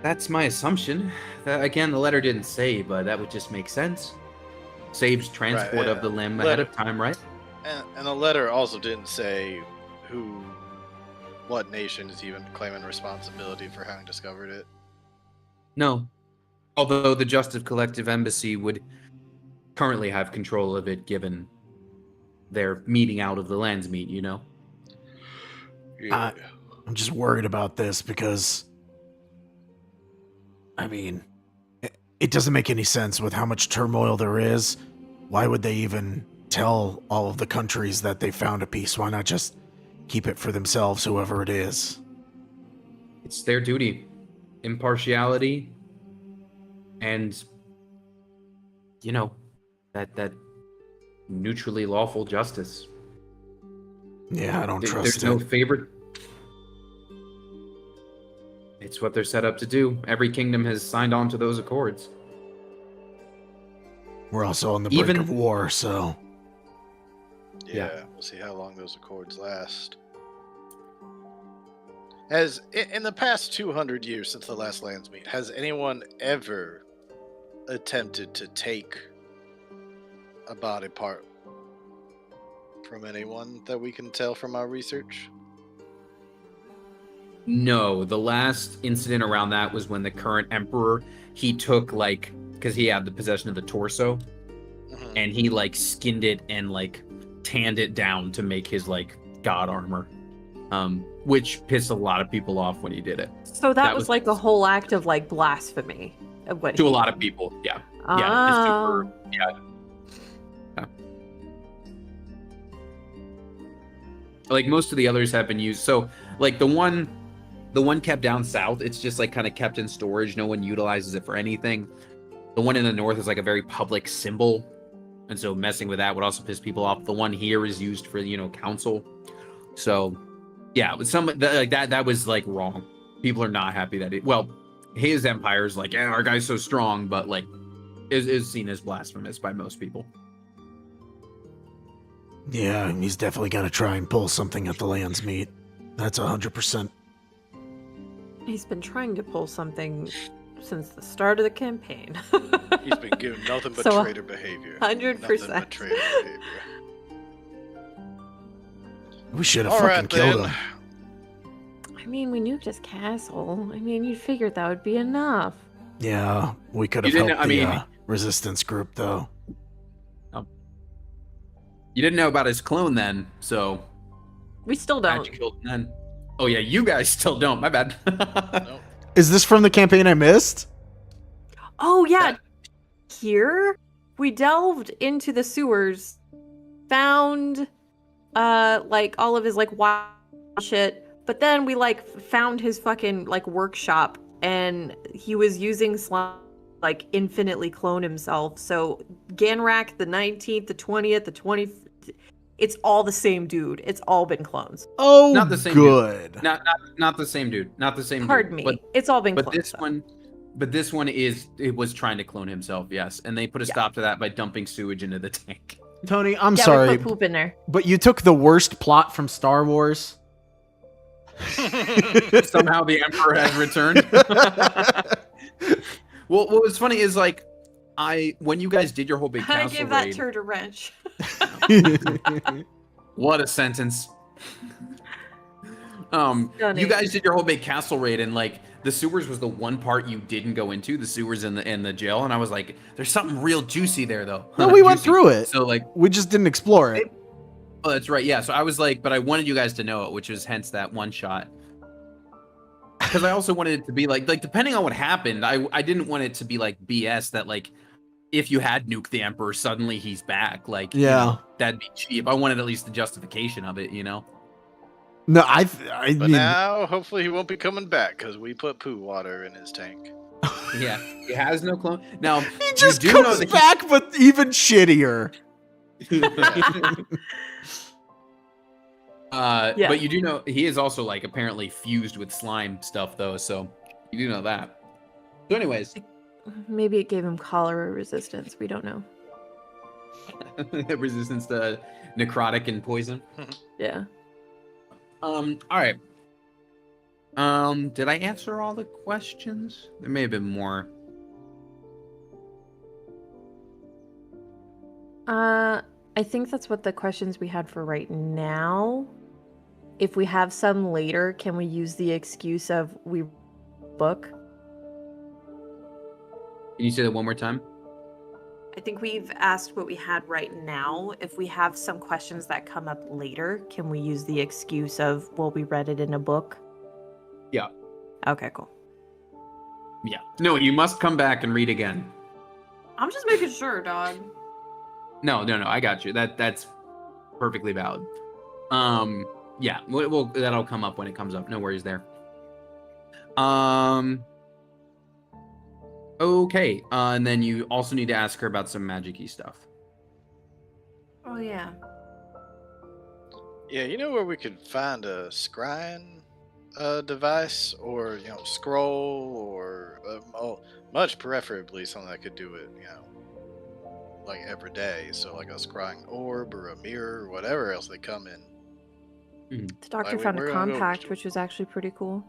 That's my assumption. Again, the letter didn't say, but that would just make sense. Saves transport of the limb ahead of time, right? And the letter also didn't say what nation is even claiming responsibility for having discovered it. No. Although the Justice Collective Embassy would currently have control of it, given their meeting out of the lands meet, you know? Yeah. I'm just worried about this because, I mean, it doesn't make any sense with how much turmoil there is. Why would they even tell all of the countries that they found a piece? Why not just keep it for themselves, whoever it is? It's their duty. Impartiality and, you know, that neutrally lawful justice. Yeah, I don't trust There's it. no favorite. It's what they're set up to do. Every kingdom has signed on to those accords. We're also on the brink of war, so... Yeah, we'll see how long those accords last. As in the past 200 years since the last lands meet, has anyone ever attempted to take a body part from anyone that we can tell from our research? No, the last incident around that was when the current emperor, he took because he had the possession of the torso, and he skinned it and tanned it down to make his god armor, which pissed a lot of people off when he did it. So that was a whole act of blasphemy. To a lot of people, yeah. Oh. Yeah. Most of the others have been used. So the one kept down south, it's just kind of kept in storage. No one utilizes it for anything. The one in the north is a very public symbol, and so messing with that would also piss people off. The one here is used for council. So yeah, with some that was wrong. People are not happy that his empire is our guy's so strong, but is seen as blasphemous by most people. Yeah, he's definitely gonna try and pull something at the lands meet. That's 100%. He's been trying to pull something since the start of the campaign. He's been given nothing but traitor behavior. 100%. Nothing but traitor behavior. We should have All fucking right, killed then. him. I mean, we nuked his castle. I mean, you'd figured that would be enough. Yeah, we could have You didn't helped know- the resistance group, though. You didn't know about his clone then, so We still how'd don't. you kill him then? Oh yeah, you guys still don't. My bad. Nope. Is this from the campaign I missed? Oh yeah. Here, we delved into the sewers, found, all of his, wild shit, but then we, found his fucking, workshop, and he was using slime, infinitely clone himself. So, Ganrak, the 19th, the 20th, the 20th, it's all the same dude. It's all been clones. Oh, Not the same good. Dude. Not the same dude. Not the same Pardon dude. me. It's all been But clones. this one was trying to clone himself, yes. And they put a stop to that by dumping sewage into the tank. Tony, I'm We sorry, put poop in there. but you took the worst plot from Star Wars. Somehow the Emperor has returned. Well, what was funny is when you guys did your whole big I castle gave that raid, turd a wrench. what a sentence. Stunning. You guys did your whole big castle raid, and the sewers was the one part you didn't go into, the sewers in the jail, and I was like, there's something real juicy there though. No, we went Juicy. through it. So We just didn't explore it. oh, that's right, yeah. So I was but I wanted you guys to know it, which was hence that one shot. Because I also wanted it to be depending on what happened, I didn't want it to be BS that if you had nuked the Emperor, suddenly he's back. Yeah. That'd be cheap. I wanted at least the justification of it, No, I But mean, now, hopefully, he won't be coming back because we put poo water in his tank. Yeah, he has no clone. Now, he just you do know comes that back, but even shittier. Yeah. But you do know he is also apparently fused with slime stuff though, so you do know that. So anyways, Maybe it gave him cholera resistance. We don't know. Resistance to necrotic and poison. Yeah. All right. Did I answer all the questions? There may have been more. I think that's what the questions we had for right now. If we have some later, can we use the excuse of we book? Can you say that one more time? I think we've asked what we had right now. If we have some questions that come up later, can we use the excuse of, well, we read it in a book? Yeah. Okay, cool. Yeah. No, you must come back and read again. I'm just making sure, dog. No, I got you. That's perfectly valid. Yeah, we'll that'll come up when it comes up. No worries there. Okay. And then you also need to ask her about some magic-y stuff. Oh, yeah. Yeah, you know where we could find a scrying device, or scroll, or much preferably something that could do it, like every day. So like a scrying orb or a mirror or whatever else they come in. The doctor Like, found we're a gonna go- compact, which was actually pretty cool.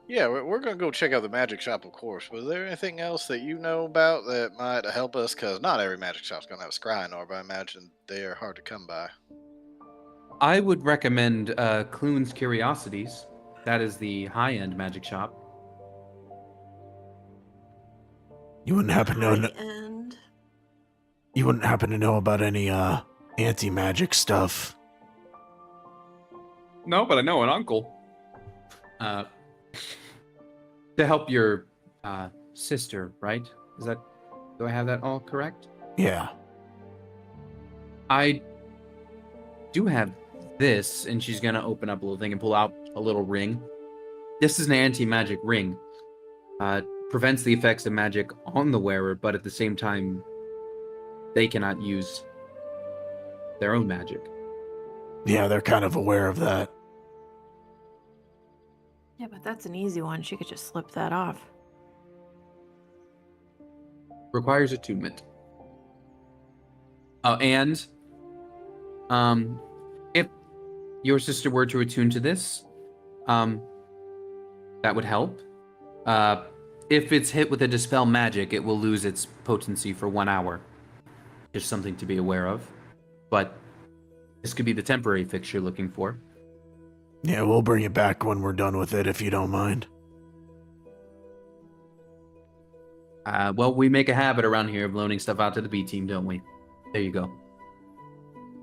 Yeah, we're gonna go check out the magic shop, of course. Was there anything else that you know about that might help us? Because not every magic shop's gonna have a scrying orb. I imagine they are hard to come by. I would recommend Clune's Curiosities. That is the high-end magic shop. You wouldn't happen to know. And You wouldn't happen to know about any anti-magic stuff? No, but I know an uncle. To help your sister, right? Do I have that all correct? Yeah. I do have this, and she's gonna open up a little thing and pull out a little ring. This is an anti-magic ring. Prevents the effects of magic on the wearer, but at the same time, they cannot use their own magic. Yeah, they're kind of aware of that. Yeah, but that's an easy one. She could just slip that off. Requires attunement. And if your sister were to attune to this, that would help. If it's hit with a dispel magic, it will lose its potency for 1 hour. Just something to be aware of. But this could be the temporary fix you're looking for. Yeah, we'll bring it back when we're done with it, if you don't mind. Well, we make a habit around here of loaning stuff out to the B team, don't we? There you go.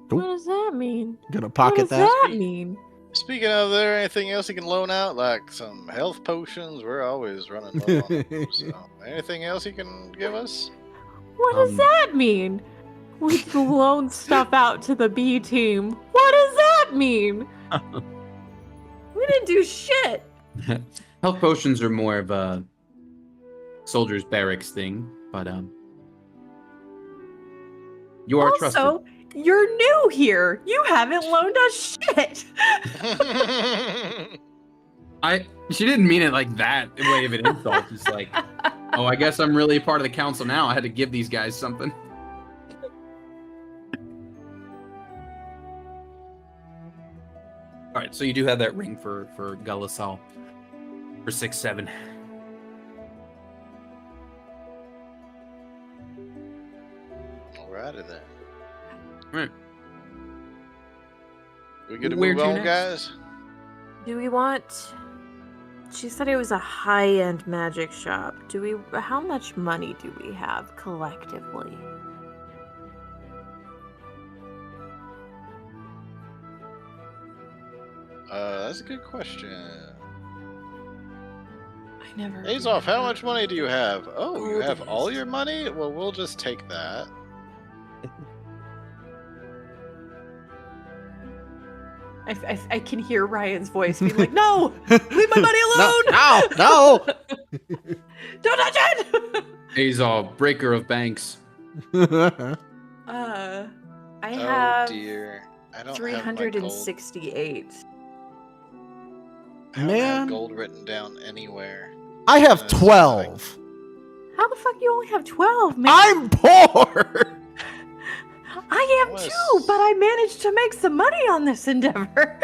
Cool. What does that mean? Gonna What pocket does that? that mean? Speaking of, there anything else you can loan out, like some health potions? We're always running low on them. So, anything else you can give us? What does that mean? We loan stuff out to the B team. What does that mean? we didn't do shit. Health potions are more of a soldier's barracks thing, but you are trusted. Also, you're new here. You haven't loaned us shit. She didn't mean it like that way of an insult. It's like, oh, I guess I'm really a part of the council now. I had to give these guys something. All right, so you do have that ring for Galasal for 6-7. Alrighty then. All right. We good to Where'd move you on, next? guys? Do we want... She said it was a high-end magic shop. How much money do we have collectively? That's a good question. I never... Azov, how much money do you have? Oh, you have Gold all dust. your money? Well, we'll just take that. I can hear Ryan's voice being like, "No, leave my money alone! No! Don't touch it!" He's a breaker of banks. I Oh have dear. I don't have my gold. 368. I don't Man. have gold written down anywhere. I have That's 12. How the fuck you only have 12, man? I'm poor! I am Unless- too, but I managed to make some money on this endeavor.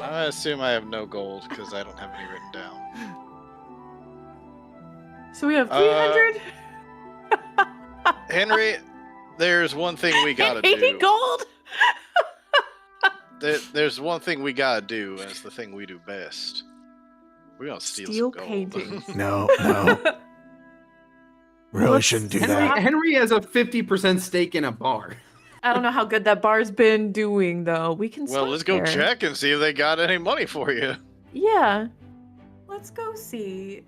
I assume I have no gold because I don't have any written down. So we have 300 Henry, there's one thing we gotta and 80 do. gold. There's one thing we gotta do, and it's the thing we do best. We're gonna steal Steal some gold. paintings. No. Really Let's shouldn't do stop. that. Henry has a 50% stake in a bar. I don't know how good that bar's been doing, though. We can Well, stop let's go there. check and see if they got any money for you. Yeah. Let's go see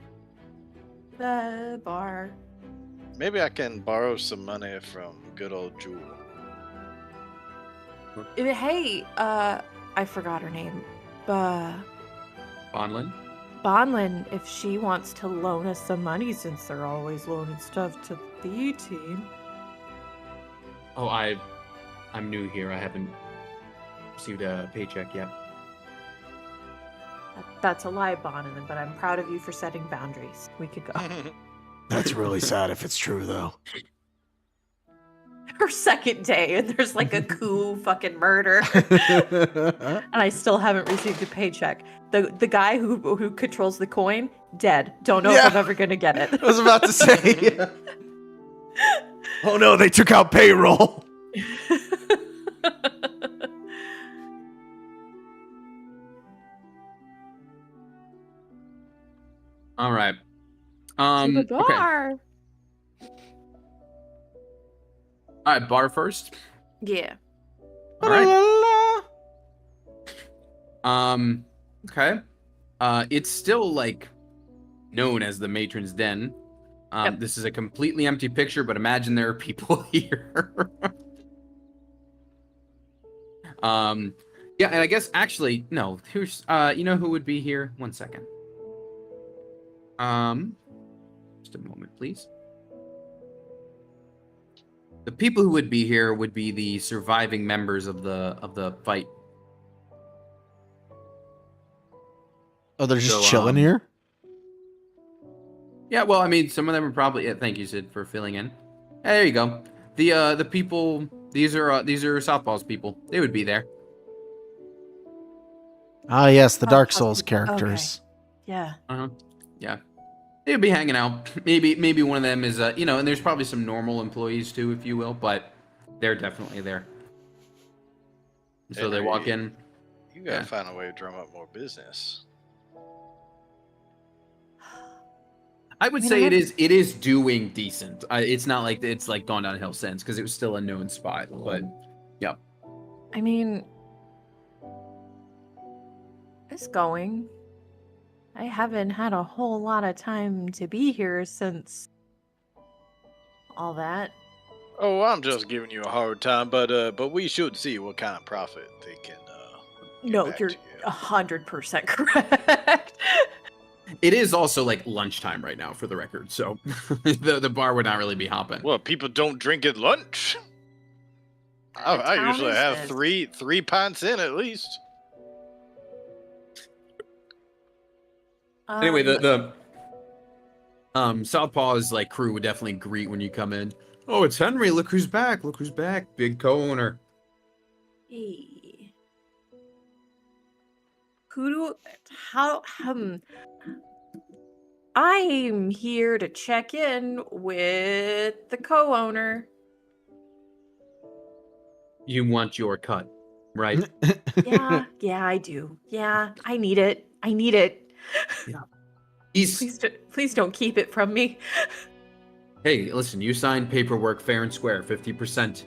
the bar. Maybe I can borrow some money from good old Jewel. Hey, I forgot her name. Bonlin? Bonlin, if she wants to loan us some money since they're always loaning stuff to the team. Oh, I'm new here. I haven't received a paycheck yet. That's a lie, Bonlin, but I'm proud of you for setting boundaries. We could go. That's really sad if it's true, though. Her second day, and there's like a coup fucking murder. And I still haven't received a paycheck. The guy who controls the coin, dead. Don't know if Yeah. I'm ever gonna get it. I was about to say. Oh no, they took out payroll. All right. To the Okay. bar. All right, bar first. Yeah. All right. Okay. It's still like known as the Matron's Den. Yep. This is a completely empty picture, but imagine there are people here. Yeah, and I guess actually, no, who's you know who would be here? One second. Just a moment, please. The people who would be here would be the surviving members of the fight. Oh, they're just So, chilling here? Yeah, well, I mean, some of them are probably. Yeah, thank you, Sid, for filling in. There you go. The people. These are Southpaw's people. They would be there. Ah, yes, the Oh, Dark okay. Souls characters. Yeah. Yeah, they would be hanging out. Maybe one of them is you know, and there's probably some normal employees too, if you will, but they're definitely there. So they walk in. You gotta Yeah. find a way to drum up more business. I would I mean, say I it is doing decent. It's not like it's like gone downhill since because it was still a known spot, but yeah. I mean, it's going. I haven't had a whole lot of time to be here since all that. Oh, I'm just giving you a hard time, but we should see what kind of profit they can. No, back you're to you. 100% correct. It is also like lunchtime right now, for the record, so the bar would not really be hopping. Well, people don't drink at lunch. I town usually is have this? three pints in at least. Anyway, the Southpaw's like crew would definitely greet when you come in. Oh, it's Henry! Look who's back! Look who's back! Big co-owner. Hey. Who do how I'm here to check in with the co-owner. You want your cut, right? Yeah, I do. Yeah, I need it. I need it. He's Please don't keep it from me. hey, listen, you signed paperwork fair and square, 50%.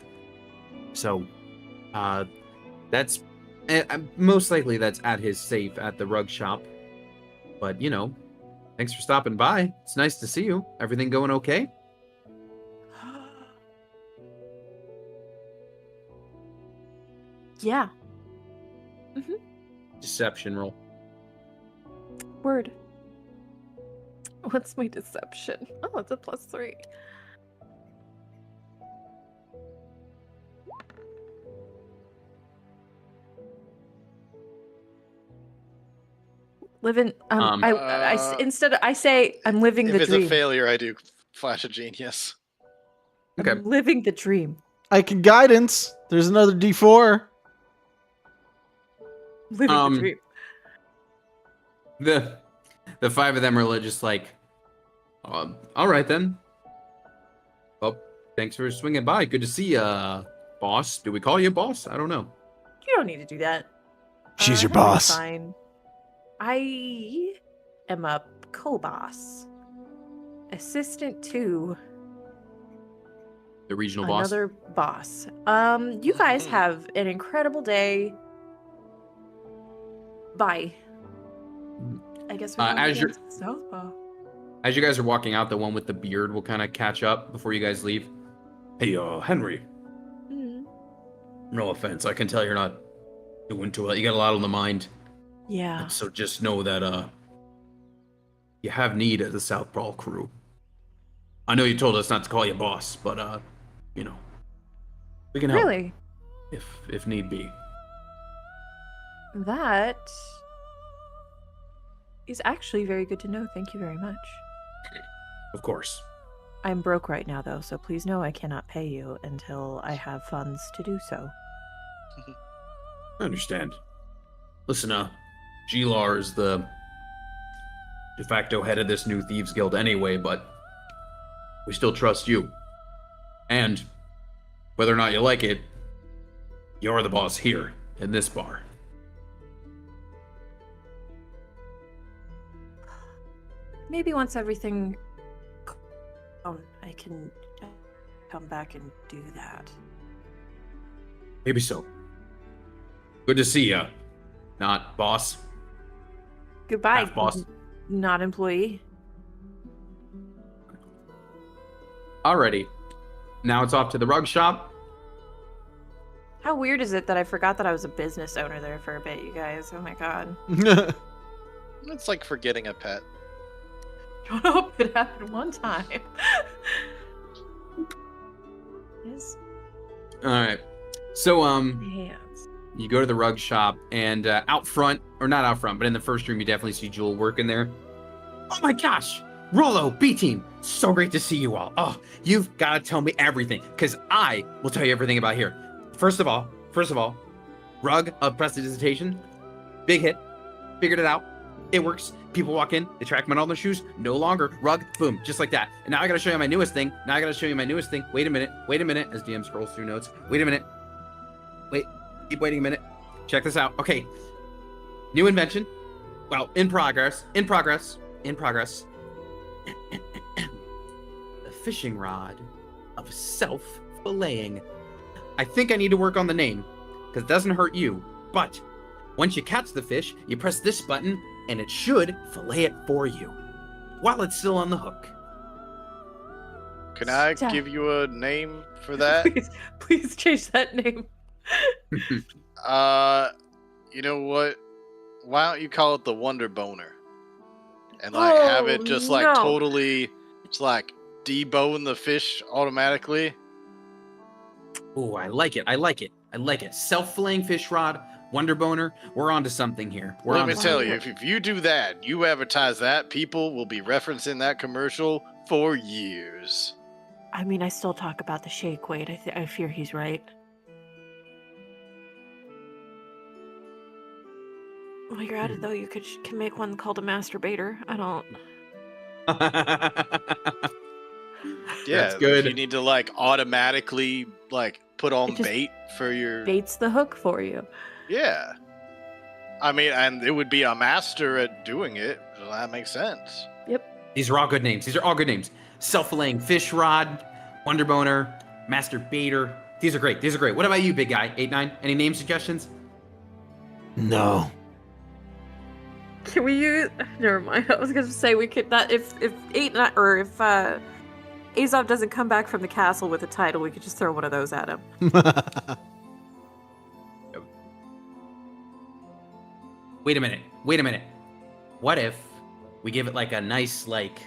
So, that's most likely that's at his safe at the rug shop. But you know, thanks for stopping by. It's nice to see you. Everything going okay? Yeah. Deception roll. Word. What's my deception? Oh, it's a +3. Living. Instead, I say I'm living If the it's dream. a failure, I do flash a genius. Okay. I'm living the dream. I can guidance. There's another D4. Living the dream. The five of them are just like, all right then. Well, thanks for swinging by. Good to see you, boss. Do we call you boss? I don't know. You don't need to do that. She's your Henry's boss. Fine. I am a co-boss, assistant to The regional boss. another boss. You guys have an incredible day. Bye. I guess we're as you're- Southpaw. As you guys are walking out, the one with the beard will kind of catch up before you guys leave. Hey, Henry. Mm. No offense. I can tell you're not doing too well. You got a lot on the mind. Yeah. So just know that you have need of the South Brawl crew. I know you told us not to call you boss, but you know, we can help Really? if need be. That is actually very good to know. Thank you very much. Of course. I'm broke right now, though, so please know I cannot pay you until I have funds to do so. I understand. Listen, G-Lar is the de facto head of this new Thieves Guild anyway, but we still trust you. And whether or not you like it, you're the boss here in this bar. Maybe once everything I can come back and do that. Maybe so. Good to see ya. Not boss. Goodbye, Half boss. not employee. Alrighty. Now it's off to the rug shop. How weird is it that I forgot that I was a business owner there for a bit, you guys? Oh my god. It's like forgetting a pet. Shut up, it happened one time. Yes. Alright. So, Hands. you go to the rug shop, and out front, or not out front, but in the first room, you definitely see Jewel working there. Oh my gosh! Rollo, B-Team, so great to see you all. Oh, you've got to tell me everything, because I will tell you everything about here. First of all, rug of prestidigitation, big hit, figured it out, it works. People walk in, they track them on all their shoes, no longer, rug, boom, just like that. And now I gotta show you my newest thing. Wait a minute, as DM scrolls through notes. Wait a minute. Keep waiting a minute. Check this out. Okay. New invention. Well, in progress. The fishing rod of self-filleting. I think I need to work on the name, because it doesn't hurt you. But once you catch the fish, you press this button, and it should fillet it for you, while it's still on the hook. Can I Stop. give you a name for that? Please change that name. You know what? Why don't you call it the Wonder Boner? And like have it just like no. totally just like debone the fish automatically. Ooh, I like it. Self-filleting fish rod, Wonder Boner. We're onto something here. Let me tell you, if you do that, you advertise that, people will be referencing that commercial for years. I mean, I still talk about the shake weight. I fear he's right. While you're at it, though, you can make one called a masturbator. I don't. Yeah, That's good. if you need to like automatically like put on It just bait for your Baits the hook for you. yeah. I mean, and it would be a master at doing it. So that makes sense. These are all good names. Self-filleting fish rod, Wonder Boner, Master Baiter. These are great. What about you, big guy? 8-9? Any name suggestions? No. Can we use? Never mind. I was gonna say we could not if Azov doesn't come back from the castle with a title, we could just throw one of those at him. Wait a minute. What if we give it like a nice, like,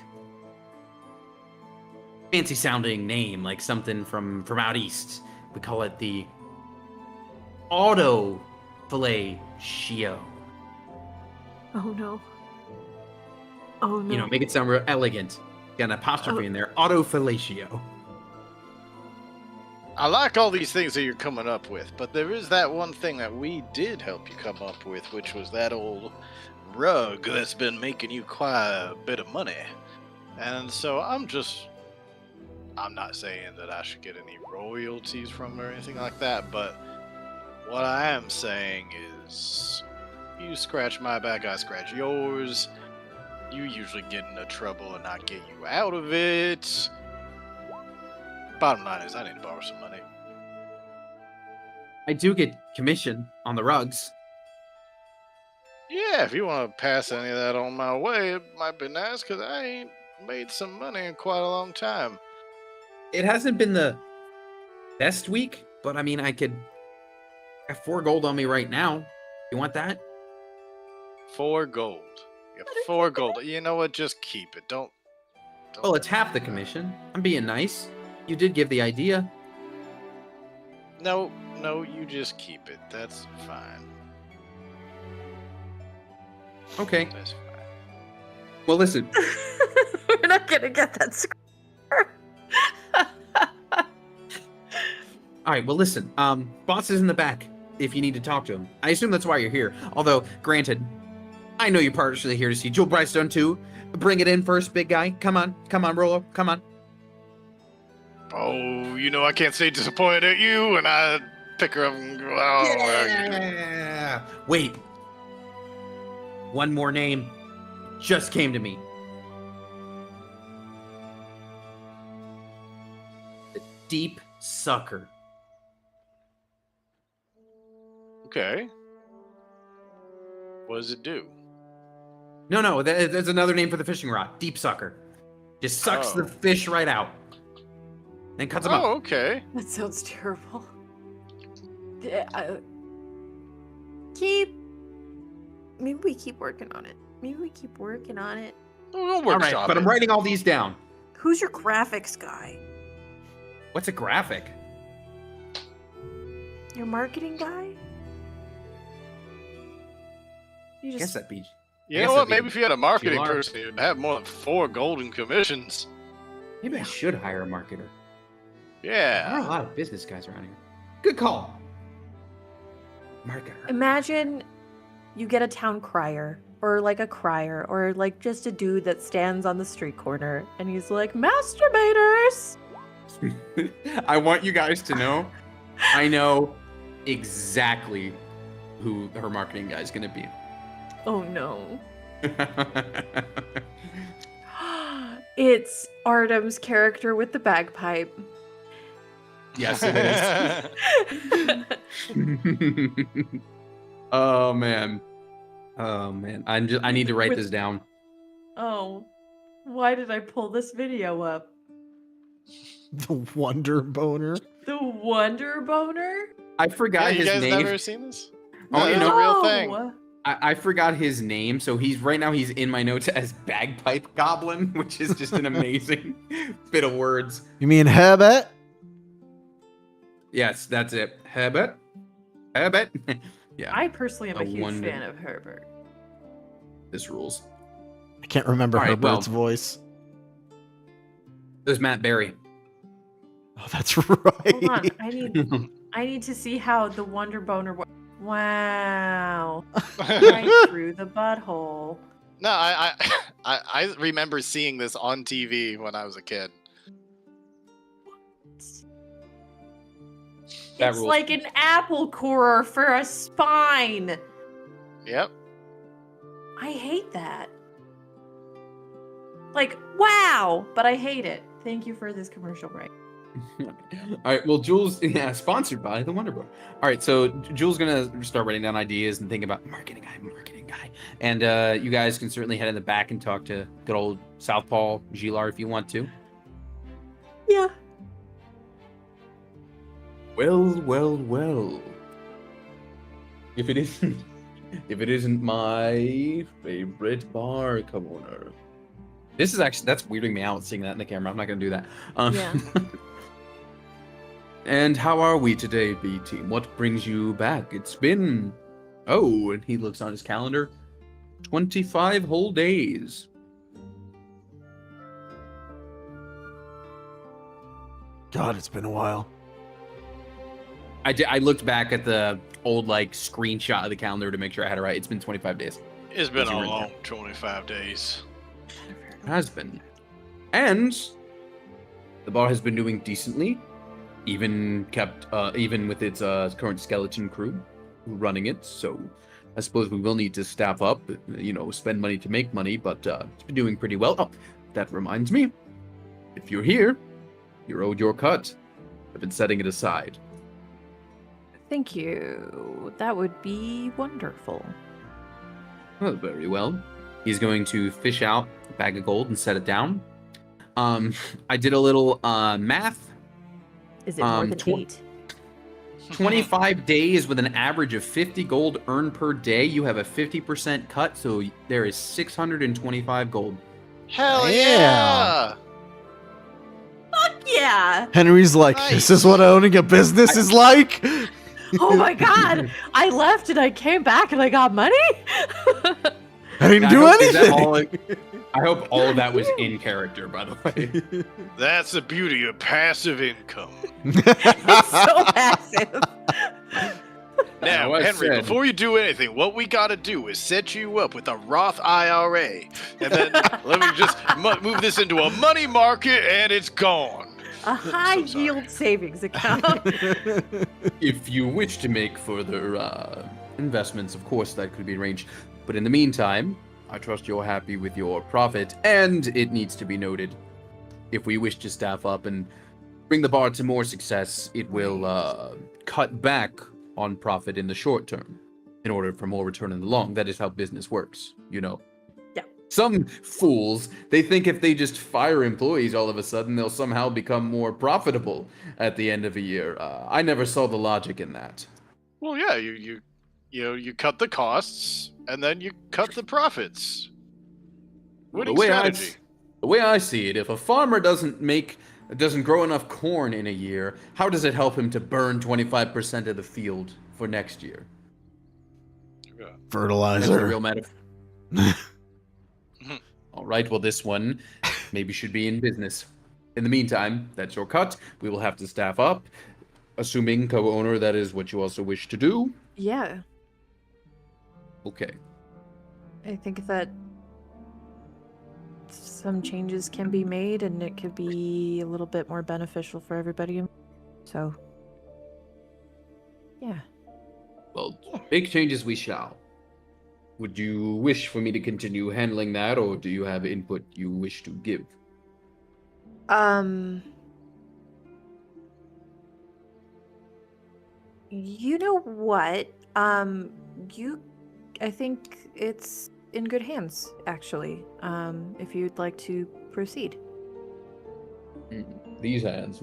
fancy sounding name, like something from out east? We call it the Auto Fellatio. Oh no. Oh no. You know, make it sound real elegant. Got an apostrophe in there. Auto Fellatio. I like all these things that you're coming up with, but there is that one thing that we did help you come up with, which was that old rug that's been making you quite a bit of money. And so I'm not saying that I should get any royalties from it or anything like that, but what I am saying is you scratch my back, I scratch yours. You usually get into trouble and I get you out of it. Bottom line is I need to borrow some money. I do get commission on the rugs. Yeah, if you want to pass any of that on my way, it might be nice, because I ain't made some money in quite a long time. It hasn't been the best week, but I mean, I have 4 gold on me right now. You want that? 4 gold. You got 4 gold. You know what? Just keep it. Don't. Well, it's half the commission. I'm being nice. You did give the idea. No, you just keep it. That's fine. Okay. That's fine. Well, listen. We're not gonna get that score. All right. Well, listen. Boss is in the back. If you need to talk to him, I assume that's why you're here. Although, granted, I know you're partially here to see Jewel Brightstone too. Bring it in first, big guy. Come on, Rolo. Come on. Oh, you know I can't stay disappointed at you, and I pick her up and go, oh, Yeah. Wait. One more name just came to me. The Deep Sucker. Okay. What does it do? No, there's another name for the fishing rod. Deep Sucker. Just sucks the fish right out. Then cuts them up. Oh, okay. That sounds terrible. Maybe we keep working on it. We'll All workshop right, but it. I'm writing all these down. Who's your graphics guy? What's a graphic? Your marketing guy? You I guess just that'd be. You I know guess what? that'd be Maybe if you had a marketing are. person, you'd have more than 4 golden commissions. Maybe I should hire a marketer. There are Yeah. a lot of business guys around here. Good call. Marketer. imagine you get a town crier or like a crier or like just a dude that stands on the street corner and he's like, masturbators. I want you guys to know, I know exactly who her marketing guy is going to be. Oh no. It's Artem's character with the bagpipe. Yes, it is. Oh man. I need to write this down. Oh, why did I pull this video up? The Wonder Boner. The Wonder Boner? I Yeah, forgot you his guys name. never seen this? Oh, you it's know- a real thing. No! I forgot his name, so he's in my notes as Bagpipe Goblin, which is just an amazing bit of words. You mean Herbert? Yes, that's it. Herbert. Yeah, I personally am a A huge wonder- fan of Herbert. this rules. I can't remember All right, Herbert's well- voice. There's Matt Berry. Oh, that's right. Hold on, I need to see how the Wonder Boner. Wow, right through the butthole. No, I remember seeing this on TV when I was a kid. That It's rules. like an apple corer for a spine. Yep. I hate that. Like, wow, but I hate it. Thank you for this commercial break. All right. Well, Jules, sponsored by the Wonder Boy. All right. So Jules gonna start writing down ideas and think about marketing guy, and you guys can certainly head in the back and talk to good old Southpaw Gilar if you want to. Yeah. Well. If it isn't my favorite bar corner. That's weirding me out seeing that in the camera. I'm not gonna do that. Yeah. And how are we today, B team? What brings you back? It's been and he looks on his calendar. 25 whole days. God, it's been a while. I looked back at the old like screenshot of the calendar to make sure I had it right. It's been 25 days. It's been As you a were in long 25 days. It has been. And the bar has been doing decently, even with its current skeleton crew running it. So I suppose we will need to staff up, spend money to make money, but it's been doing pretty well. Oh, that reminds me. If you're here, you're owed your cut. I've been setting it aside. Thank you. That would be wonderful. Oh, very well. He's going to fish out a bag of gold and set it down. I did a little math. Is it more than 8? 25 days with an average of 50 gold earned per day. You have a 50% cut, so there is 625 gold. Hell Yeah. yeah! Fuck yeah! Henry's like, Nice. this is what owning a business is like? Oh my god! I left and I came back and I got money? I didn't I do hope- is that anything. I hope all of that was in character, by the way. That's the beauty of passive income. It's so passive. Now, I Henry, said- before you do anything, what we gotta do is set you up with a Roth IRA. And then let me just move this into a money market and it's gone. A high sorry. yield savings account. If you wish to make further investments, of course, that could be arranged. But in the meantime, I trust you're happy with your profit. And it needs to be noted, if we wish to staff up and bring the bar to more success, it will cut back on profit in the short term in order for more return in the long. That is how business works, Yeah. Some fools, they think if they just fire employees all of a sudden, they'll somehow become more profitable at the end of a year. I never saw the logic in that. Well, yeah, you cut the costs and then you cut the profits. Winning strategy. The way I see it, if a farmer doesn't grow enough corn in a year, how does it help him to burn 25% of the field for next year? Yeah. That's the Fertilizer. real metaphor. All right, well, this one maybe should be in business. In the meantime, that's your cut. We will have to staff up. Assuming co-owner, that is what you also wish to do. Yeah, Okay. I think that some changes can be made and it could be a little bit more beneficial for everybody. So, yeah. Well, big changes we shall. Would you wish for me to continue handling that, or do you have input you wish to give? You know what? I think it's in good hands, actually. If you'd like to proceed. These hands.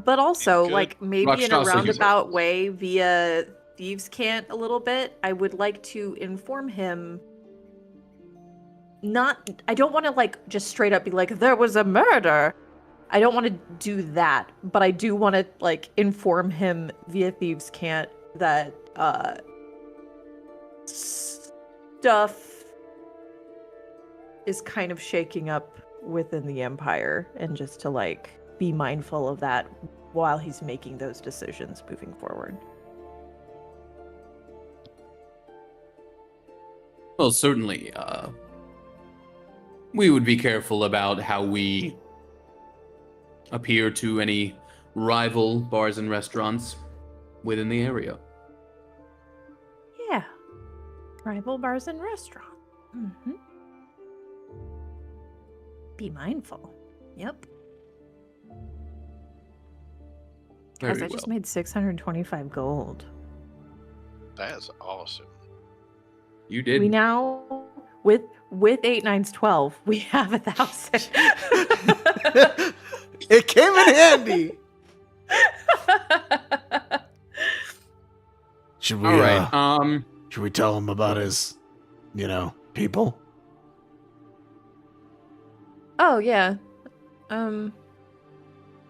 But also, Good. like, maybe in a Rakshasa user. roundabout way via Thieves' Cant a little bit, I would like to inform him. I don't want to, like, just straight up be like, there was a murder. I don't want to do that, but I do want to, like, inform him via Thieves' Cant that, stuff is kind of shaking up within the Empire, and just to, like, be mindful of that while he's making those decisions moving forward. Well, certainly, we would be careful about how we appear to any rival bars and restaurants within the area. Yeah. Rival bars and restaurants. Mm-hmm. Be mindful. Yep. Guys, Very I just well. made 625 gold. That is awesome. You did. We now, with 8 9s 12, we have 1,000. It came in handy. Should we? All right. Should we tell him about his, people? Oh, yeah.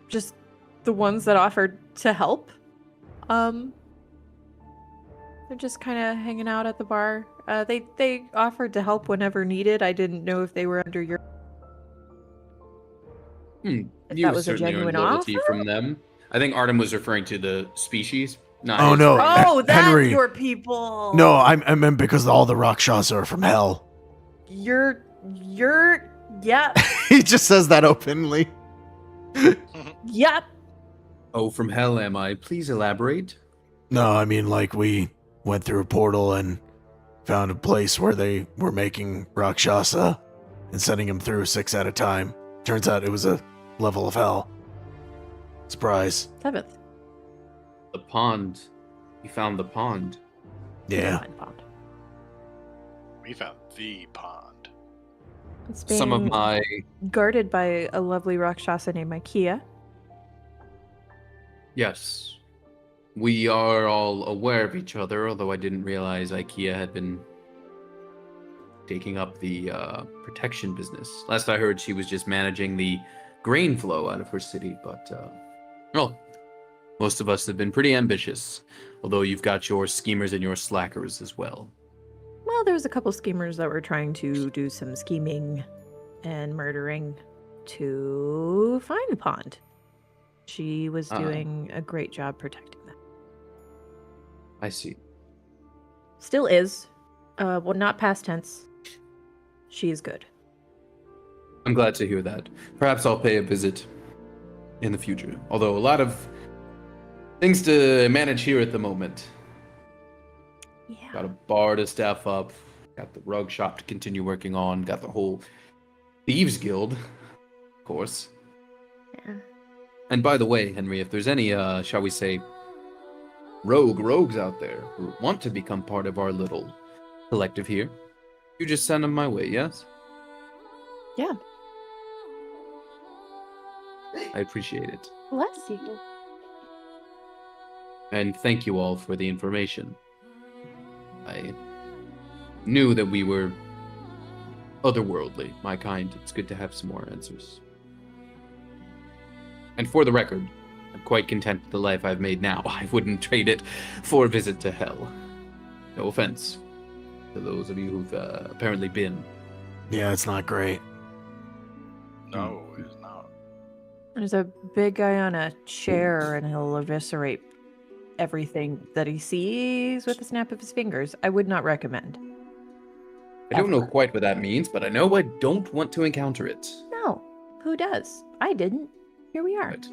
Just the ones that offered to help. They're just kind of hanging out at the bar. They offered to help whenever needed. I didn't know if they were under your... If You that was a certainly earned genuine loyalty offer? from them. I think Artem was referring to the species. Not Oh, his no. race. Oh, that's Henry. your people. No, I meant because all the Rakshasa are from hell. You're, yep, He just says that openly. yep. Oh, from hell am I? Please elaborate. No, I mean, like, we went through a portal and found a place where they were making Rakshasa and sending them through 6 at a time. Turns out it was a level of hell. Surprise. 7th. The pond. You found the pond. Yeah. Fine pond. We found the pond. It's Some of being my guarded by a lovely Rakshasa named Ikea. yes. We are all aware of each other, although I didn't realize IKEA had been taking up the protection business. Last I heard, she was just managing the grain flow out of her city, but well, most of us have been pretty ambitious, although you've got your schemers and your slackers as well. Well, there was a couple schemers that were trying to do some scheming and murdering to find the pond. She was doing a great job protecting that. I see. Still is. Well, not past tense. She is good. I'm glad to hear that. Perhaps I'll pay a visit in the future, although a lot of things to manage here at the moment. Yeah. Got a bar to staff up, got the rug shop to continue working on, got the whole Thieves Guild, of course. Yeah. And by the way, Henry, if there's any, shall we say, rogues out there who want to become part of our little collective here, you just send them my way, yes? Yeah. I appreciate it. Bless you. And thank you all for the information. I knew that we were otherworldly, my kind. It's good to have some more answers. And for the record, I'm quite content with the life I've made now. I wouldn't trade it for a visit to hell. No offense to those of you who've apparently been. Yeah, it's not great. No, it's not. There's a big guy on a chair, and he'll eviscerate everything that he sees with a snap of his fingers. I would not recommend. I don't know Ever. quite what that means, but I know I don't want to encounter it. No. Who does? I didn't. Here we are. Right.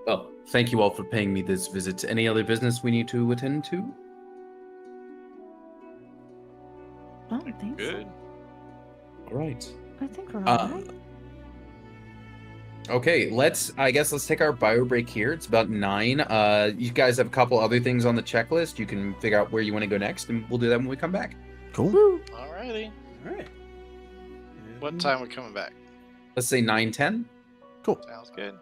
Well, thank you all for paying me this visit. Any other business we need to attend to? I don't think so. Good. All right. I think we're all right. Okay, let's take our bio break here. It's about 9. You guys have a couple other things on the checklist. You can figure out where you want to go next, and we'll do that when we come back. Cool. Woo. Alrighty. All right. What time we coming back? Let's say 9:10. Sounds good.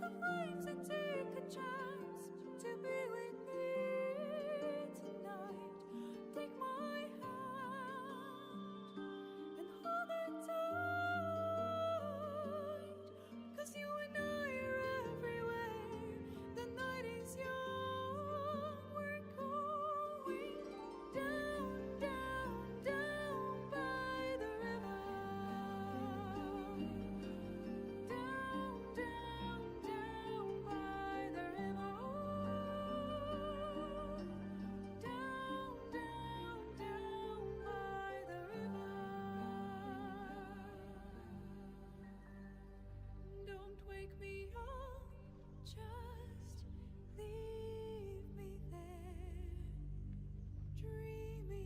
the waves and take a chance to be with me tonight. Take my hand and hold it tight, 'cause you and I are everywhere. The night is young, we're going down, down, down by the river. Down, down, down by the river. Down, down, down by the river. Don't wake me up, just leave me there, dreaming.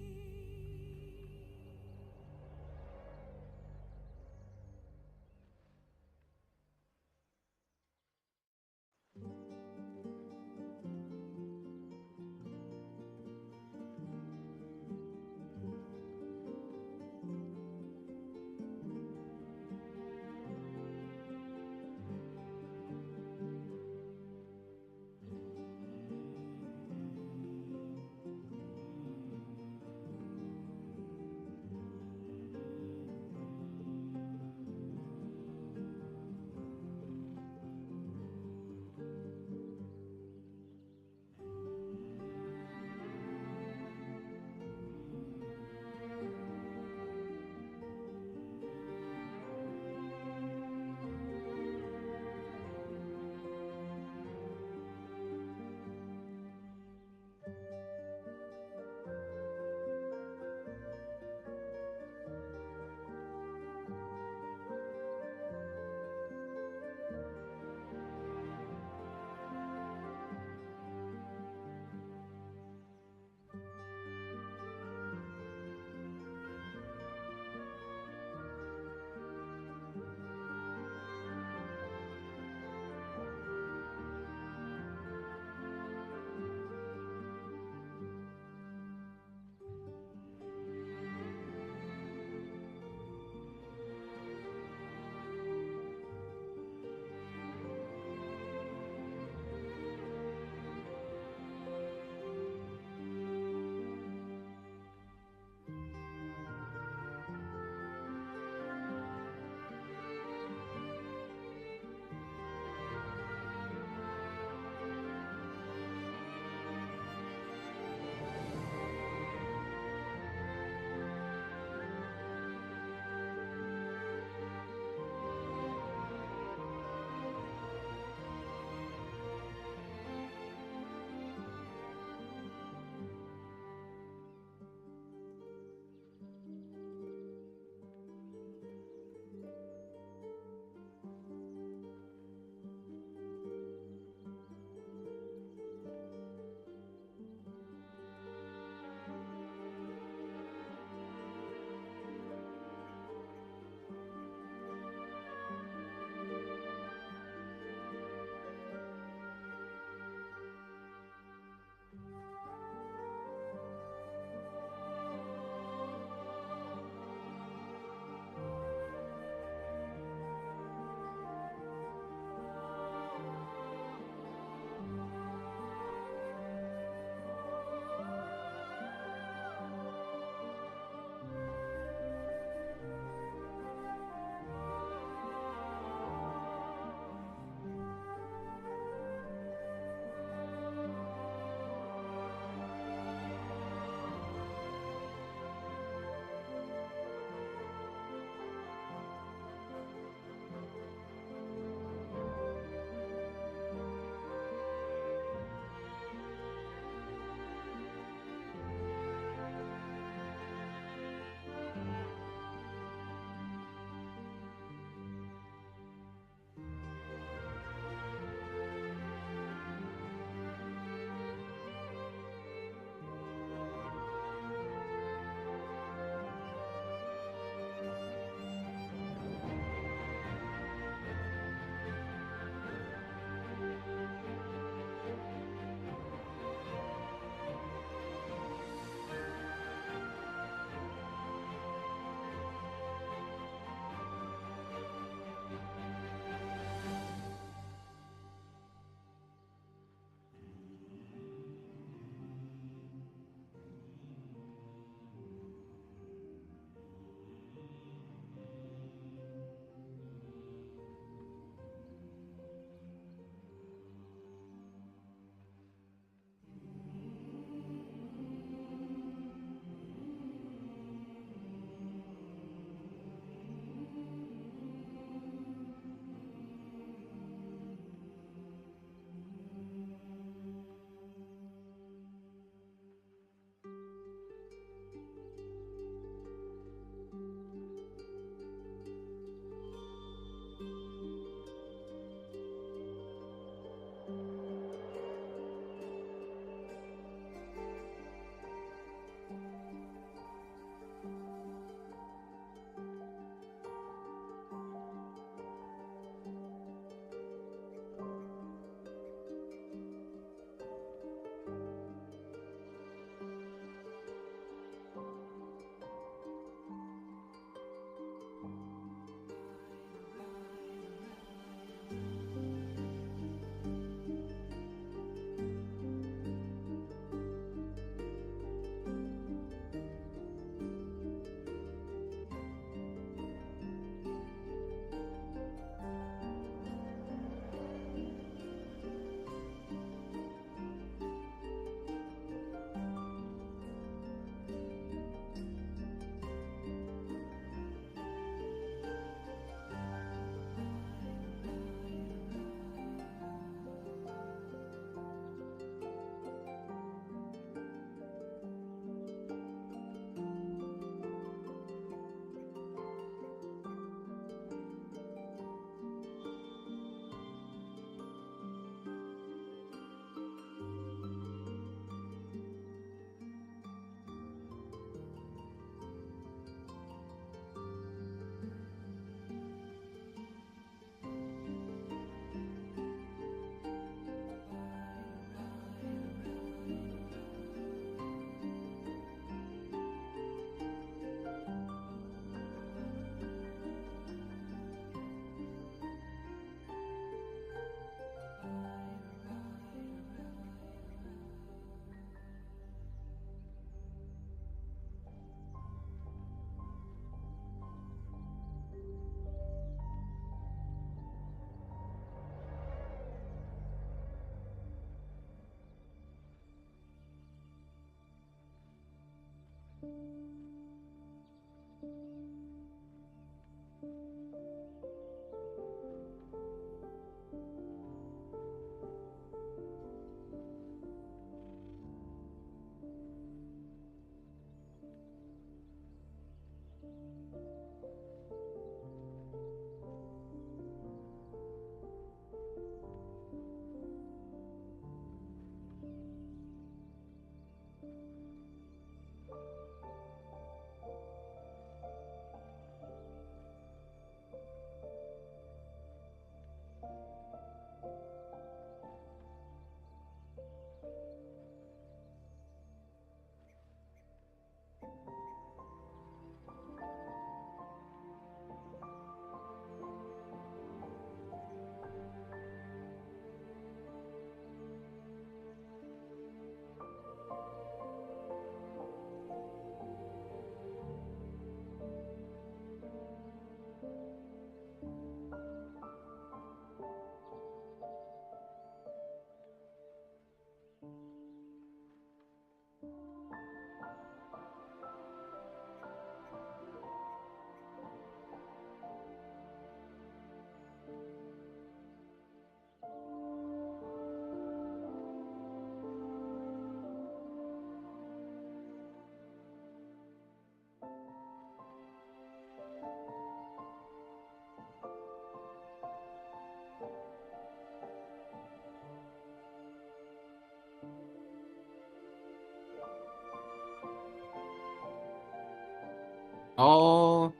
All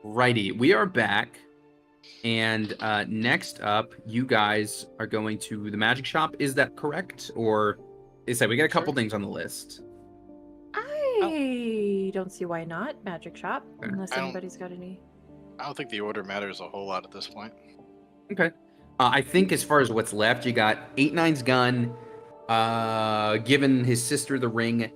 righty, we are back. And next up, you guys are going to the magic shop. Is that correct? Or is that we got a couple things on the list? I don't see why not. Magic shop, Okay. unless I don't- anybody's got any. I don't think the order matters a whole lot at this point. Okay. I think as far as what's left, you got 8-9's gun, giving his sister the ring.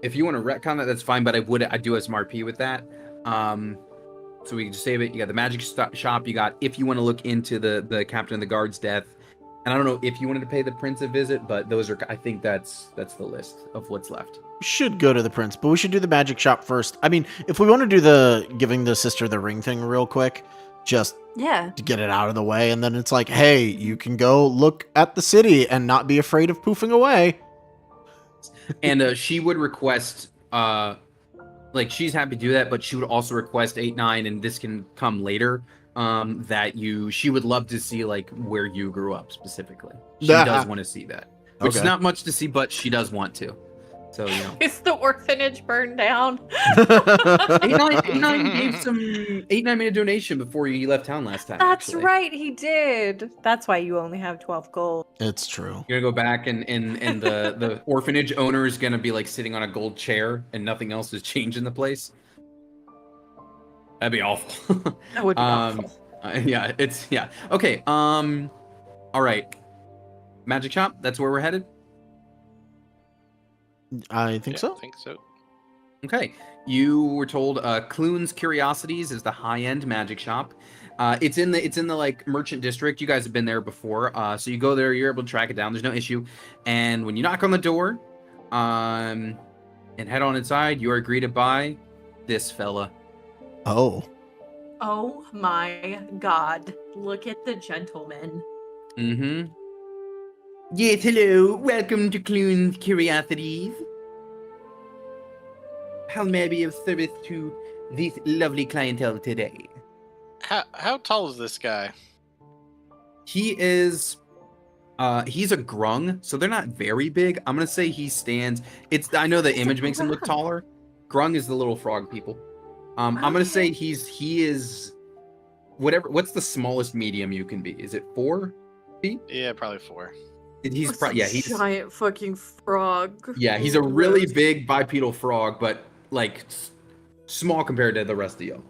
If you want to retcon that, that's fine, but I'd do a some RP with that. So we can just save it. You got the magic shop. You got if you want to look into the captain of the guard's death. And I don't know if you wanted to pay the prince a visit, but those are, I think that's the list of what's left. We should go to the prince, but we should do the magic shop first. I mean, if we want to do the giving the sister the ring thing real quick, just Yeah. to get it out of the way, and then it's like, hey, you can go look at the city and not be afraid of poofing away. And she would request, like she's happy to do that, but she would also request 8-9, and this can come later. She would love to see like where you grew up specifically. She does want to see that, which is Okay. not much to see, but she does want to. So you know, Is the orphanage burned down? 8-9 gave some 8-9 made a donation before he left town last time. That's actually. right, he did. That's why you only have 12 gold. It's true. You're gonna go back and the orphanage owner is gonna be like sitting on a gold chair and nothing else has changed in the place. That'd be awful. That would be awful. Yeah. Okay. All right. Magic shop. That's where we're headed. I think so. I think so. Okay. You were told Clune's Curiosities is the high-end magic shop. It's in the like merchant district. You guys have been there before. So you go there, you're able to track it down. There's no issue. And when you knock on the door, and head on inside, you are greeted by this fella. Oh. Oh my god. Look at the gentleman. Mm-hmm. Yes, hello. Welcome to Clune's Curiosities. How may I be of service to this lovely clientele today? How tall is this guy? He is he's a grung, so they're not very big. I'm gonna say he stands. I know the He's a image makes him look grung. taller. Grung is the little frog people. I'm gonna say he is what's the smallest medium you can be? Is it 4 feet? Yeah, probably 4. He's he's giant fucking frog. yeah, he's a really big bipedal frog, but like small compared to the rest of you.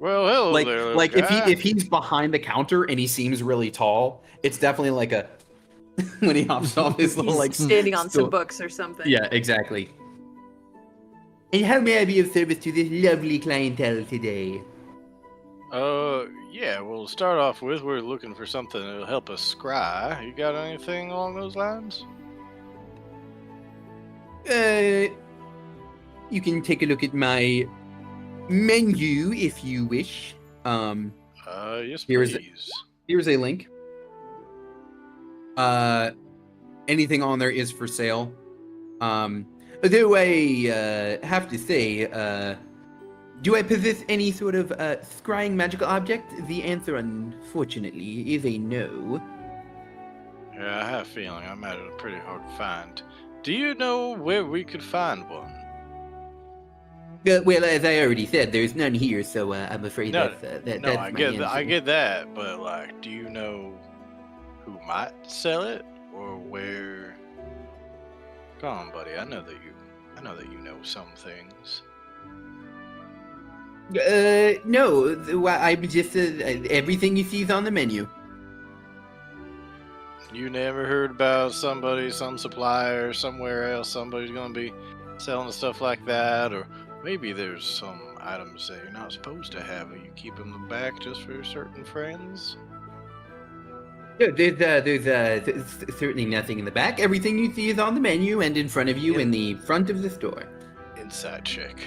Well, hello Like there, little like guy. if he's behind the counter and he seems really tall, it's definitely like a when he hops off his little He's like standing on stool. some books or something. Yeah, exactly. And how may I be of service to this lovely clientele today? Yeah, we'll start off with we're looking for something that'll help us scry. You got anything along those lines? you can take a look at my menu if you wish. Yes, Here's please. Here's a link. Anything on there is for sale. Though I have to say, do I possess any sort of scrying magical object? The answer, unfortunately, is a no. Yeah, I have a feeling I imagine it pretty hard to find. Do you know where we could find one? Well, as I already said, there's none here, so I'm afraid No, that's no, my I get answer. I get that, but like, do you know who might sell it or where? Come on, buddy. I know that you know some things. No, I'm just everything you see is on the menu. You never heard about somebody, some supplier somewhere else, somebody's gonna be selling stuff like that, or maybe there's some items that you're not supposed to have, and you keep them in the back just for certain friends. No, there's certainly nothing in the back. Everything you see is on the menu and in front of you in the front of the store. Inside check.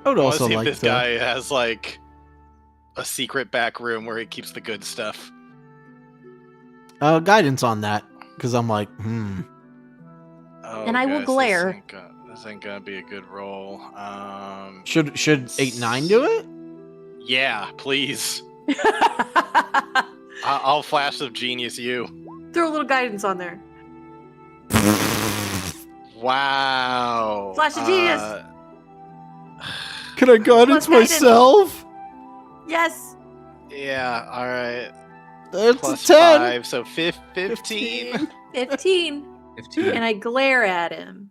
I would I want to also see like if this to. guy has like a secret back room where he keeps the good stuff. Guidance on that, because I'm like, Oh, And I will guys, glare. This ain't gonna be a good roll. should 8-9 do it? Yeah, please. I'll flash of genius you. Throw a little guidance on there. Wow. Flash of genius. Can I guidance Plus guidance. myself? Yes. Yeah. All right. That's Plus a 10. 5, so 15. 15. 15. And I glare at him.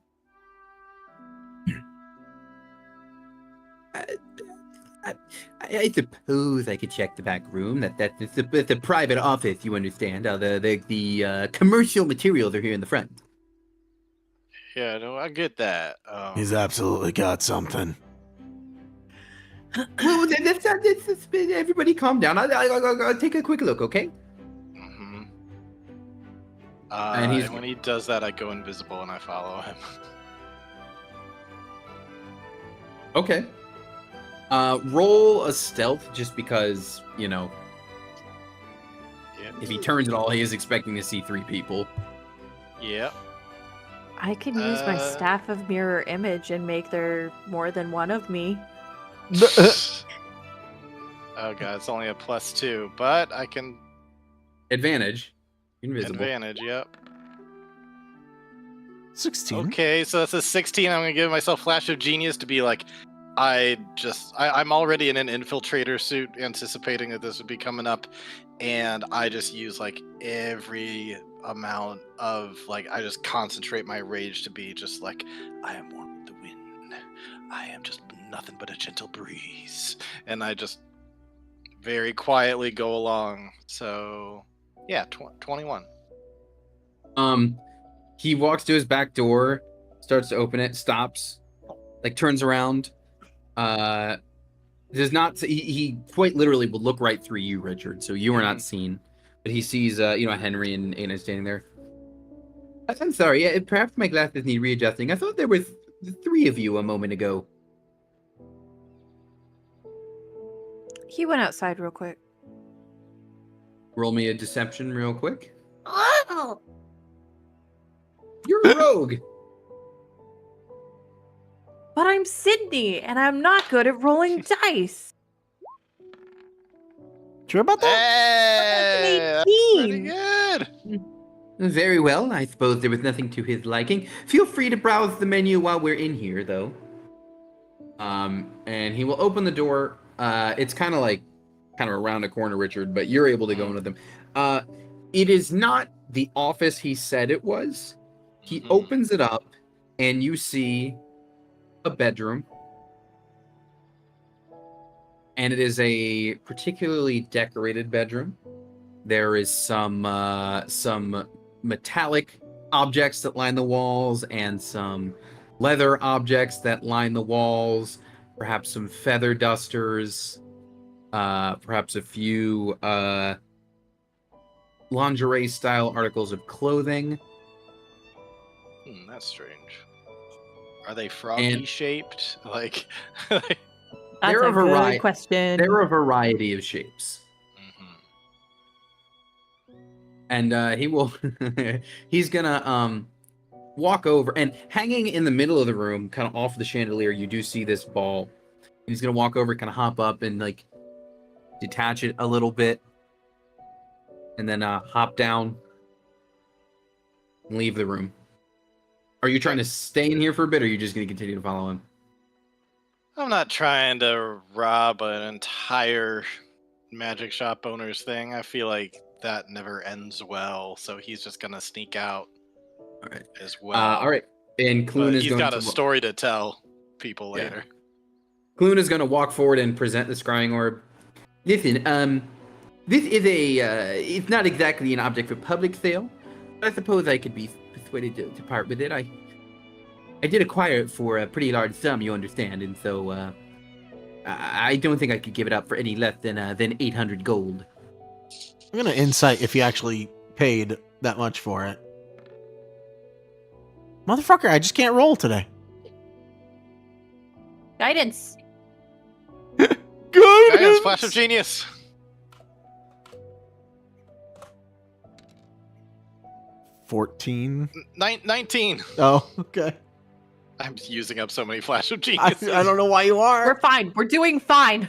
I suppose I could check the back room. It's a private office, you understand. The commercial materials are here in the front. Yeah, no, I get that. He's absolutely got something. Well, that's everybody calm down. I'll take a quick look, okay? mhm. And he's- And when he does that, I go invisible and I follow him. Okay. Roll a stealth just because, you know, Yep. if he turns at all, he is expecting to see 3 people. Yep. I can use my Uh, staff of mirror image and make there more than one of me. Oh god, it's only a +2, but I can Advantage. Invisible. advantage. Yep. 16. Okay, so that's a 16. I'm gonna give myself flash of genius to be like, I'm already in an infiltrator suit, anticipating that this would be coming up, and I just use like every amount of like I just concentrate my rage to be just like I am warm with the wind. I am just nothing but a gentle breeze, and I just very quietly go along. So yeah, 21. He walks to his back door, starts to open it, stops, like turns around. Does not. He quite literally will look right through you, Richard. So you are not seen, but he sees, Henry and Anna standing there. I'm sorry. Yeah, perhaps my glasses need readjusting. I thought there was 3 of you a moment ago. He went outside real quick. Roll me a deception real quick. Oh! You're a rogue. But I'm Sydney, and I'm not good at rolling dice. Sure about that? Hey, that's pretty 18. good. Very well. I suppose there was nothing to his liking. Feel free to browse the menu while we're in here, though. And he will open the door. It's kind of around a corner, Richard, but you're able to go into them. It is not the office he said it was. He opens it up, and you see a bedroom. And it is a particularly decorated bedroom. There is some metallic objects that line the walls and some leather objects that line the walls, perhaps some feather dusters, perhaps a few lingerie style articles of clothing. That's strange. Are they froggy And- shaped? Like, That's They're a a variety. good question. There are a variety of shapes. And he will he's gonna walk over, and hanging in the middle of the room, kind of off the chandelier, you do see this ball. He's gonna walk over, kind of hop up and like detach it a little bit, and then hop down and leave the room. Are you trying to stay in here for a bit, or are you just gonna continue to follow him? I'm not trying to rob an entire magic shop owner's thing. I feel like that never ends well, so he's just gonna sneak out All right. as well. All right. And But Clune is he's going got to a story to tell people Yeah. later. Clune is going to walk forward and present the scrying orb. Listen, this is it's not exactly an object for public sale, but I suppose I could be persuaded to part with it. I did acquire it for a pretty large sum, you understand, and so I don't think I could give it up for any less than 800 gold. I'm gonna insight if he actually paid that much for it. Motherfucker, I just can't roll today. Guidance. Guidance, flash of genius. 14. 19. Oh, okay. I'm using up so many flash of I genius. don't know why you are. We're fine. We're doing fine.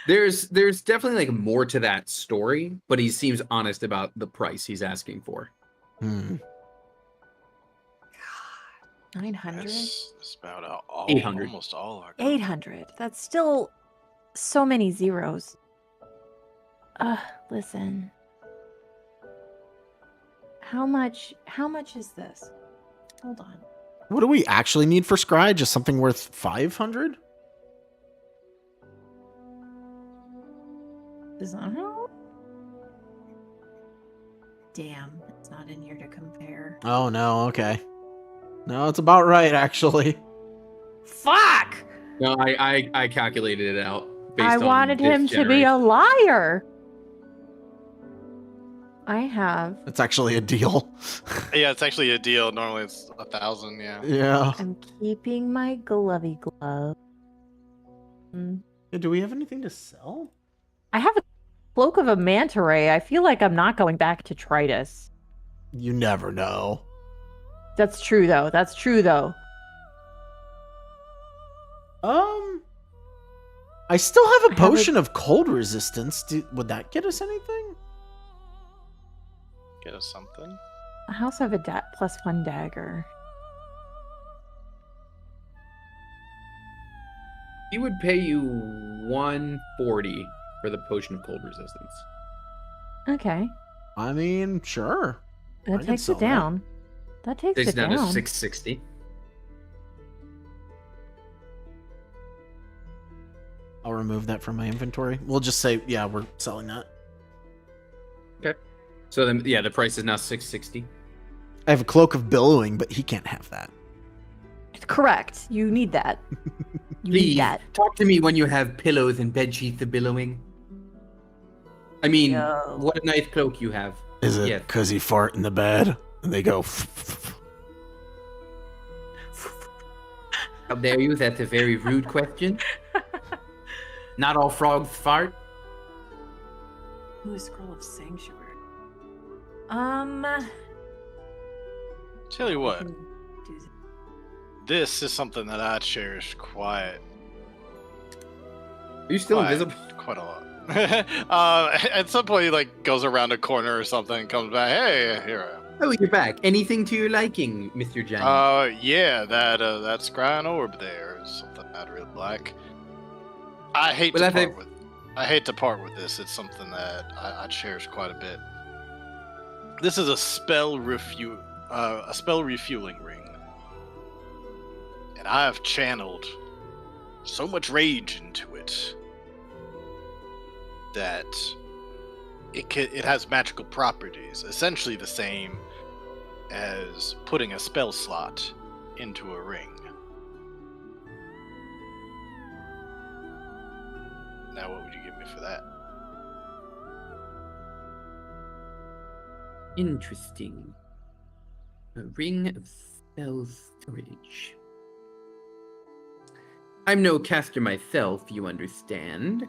There's definitely like more to that story, but he seems honest about the price he's asking for. 900. That's about all. 800. Almost all our. 800. That's still so many zeros. Listen. How much is this? Hold on. What do we actually need for Scry? Just something worth 500? Is that how? Damn, it's not in here to compare. Oh, no, okay. No, it's about right, actually. Fuck! No, I calculated it out. Based I on wanted this him to be a generation. liar. I have. It's actually a deal. Yeah, it's actually a deal. Normally it's 1,000. Yeah. Yeah. I'm keeping my glovey glove. Yeah, do we have anything to sell? I have a cloak of a manta ray. I feel like I'm not going back to Tritus. You never know. That's true, though. That's true, though. I still have a I have potion of cold resistance. Would that get us anything? Get us something. I also have a +1 dagger. He would pay you 140 for the potion of cold resistance. Okay. I mean, sure. I That can takes sell it that. down. That takes Takes it down to down. 660. I'll remove that from my inventory. We'll just say, yeah, we're selling that. Okay. So then, yeah, the price is now 660. I have a cloak of billowing, but he can't have that. Correct. You need that. You Please need that. talk to me when you have pillows and bed sheets of billowing. I mean, Yo. what a nice cloak you have. Is it Yeah. because he fart in the bed and they go? How dare you? That's a very rude question. Not all frogs fart. Ooh, scroll of sanctuary. Tell you what, do that. this is something that I cherish quite. Are you still quite, invisible? Quite a lot. At some point, he like goes around a corner or something, and comes back. Hey, here I am. Oh, you're back. Anything to your liking, Mr. Johnny? Yeah, that scrying orb there is something I'd really like. I hate Well, I hate to part with this. It's something that I cherish quite a bit. This is a spell refueling ring, and I have channeled so much rage into it that it has magical properties, essentially the same as putting a spell slot into a ring. Now, what would you give me for that? Interesting. A ring of spell storage. I'm no caster myself, you understand.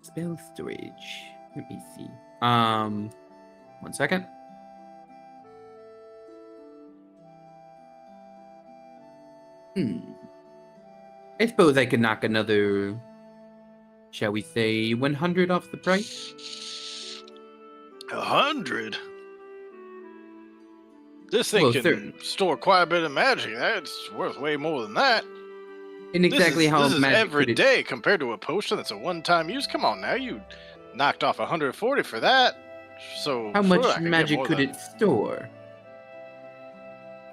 Spell storage. Let me see. 1 second. I suppose I could knock another, shall we say, 100 off the price? 100? This thing Well, can store quite a bit of magic. That's worth way more than that. And exactly how this is magic every could it- day compared to a potion that's a one-time use. Come on now, you knocked off 140 for that. So How sure, much I can get magic more could than- it store?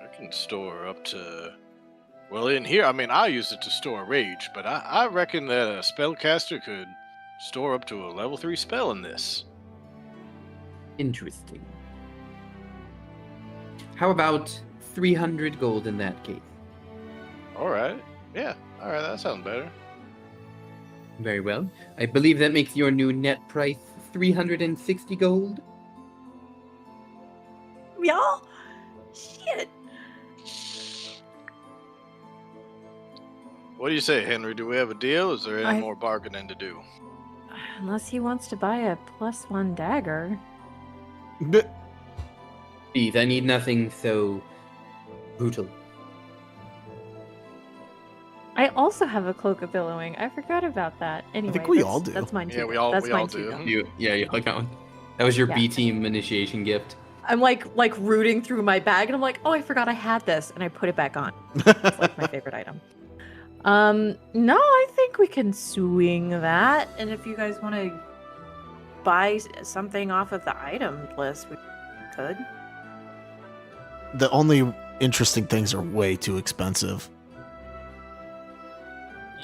I can store up to. Well, in here, I mean, I use it to store rage, but I reckon that a spellcaster could store up to a level 3 spell in this. Interesting. How about 300 gold in that case? Alright. Yeah, alright, that sounds better. Very well. I believe that makes your new net price 360 gold. Y'all? Shit. What do you say, Henry? Do we have a deal? Is there any I- more bargaining to do? Unless he wants to buy a +1 dagger. Please, I need nothing so brutal. I also have a cloak of billowing. I forgot about that. Anyway, we that's- all do. That's mine too. Yeah, we all- that's we mine all too, do. though. You like that one? That was your Yeah. B team initiation gift. I'm like rooting through my bag, and I'm like, oh, I forgot I had this, and I put it back on. It's like my favorite item. No, I think we can swing that, and if you guys want to buy something off of the item list, we could. The only interesting things are way too expensive.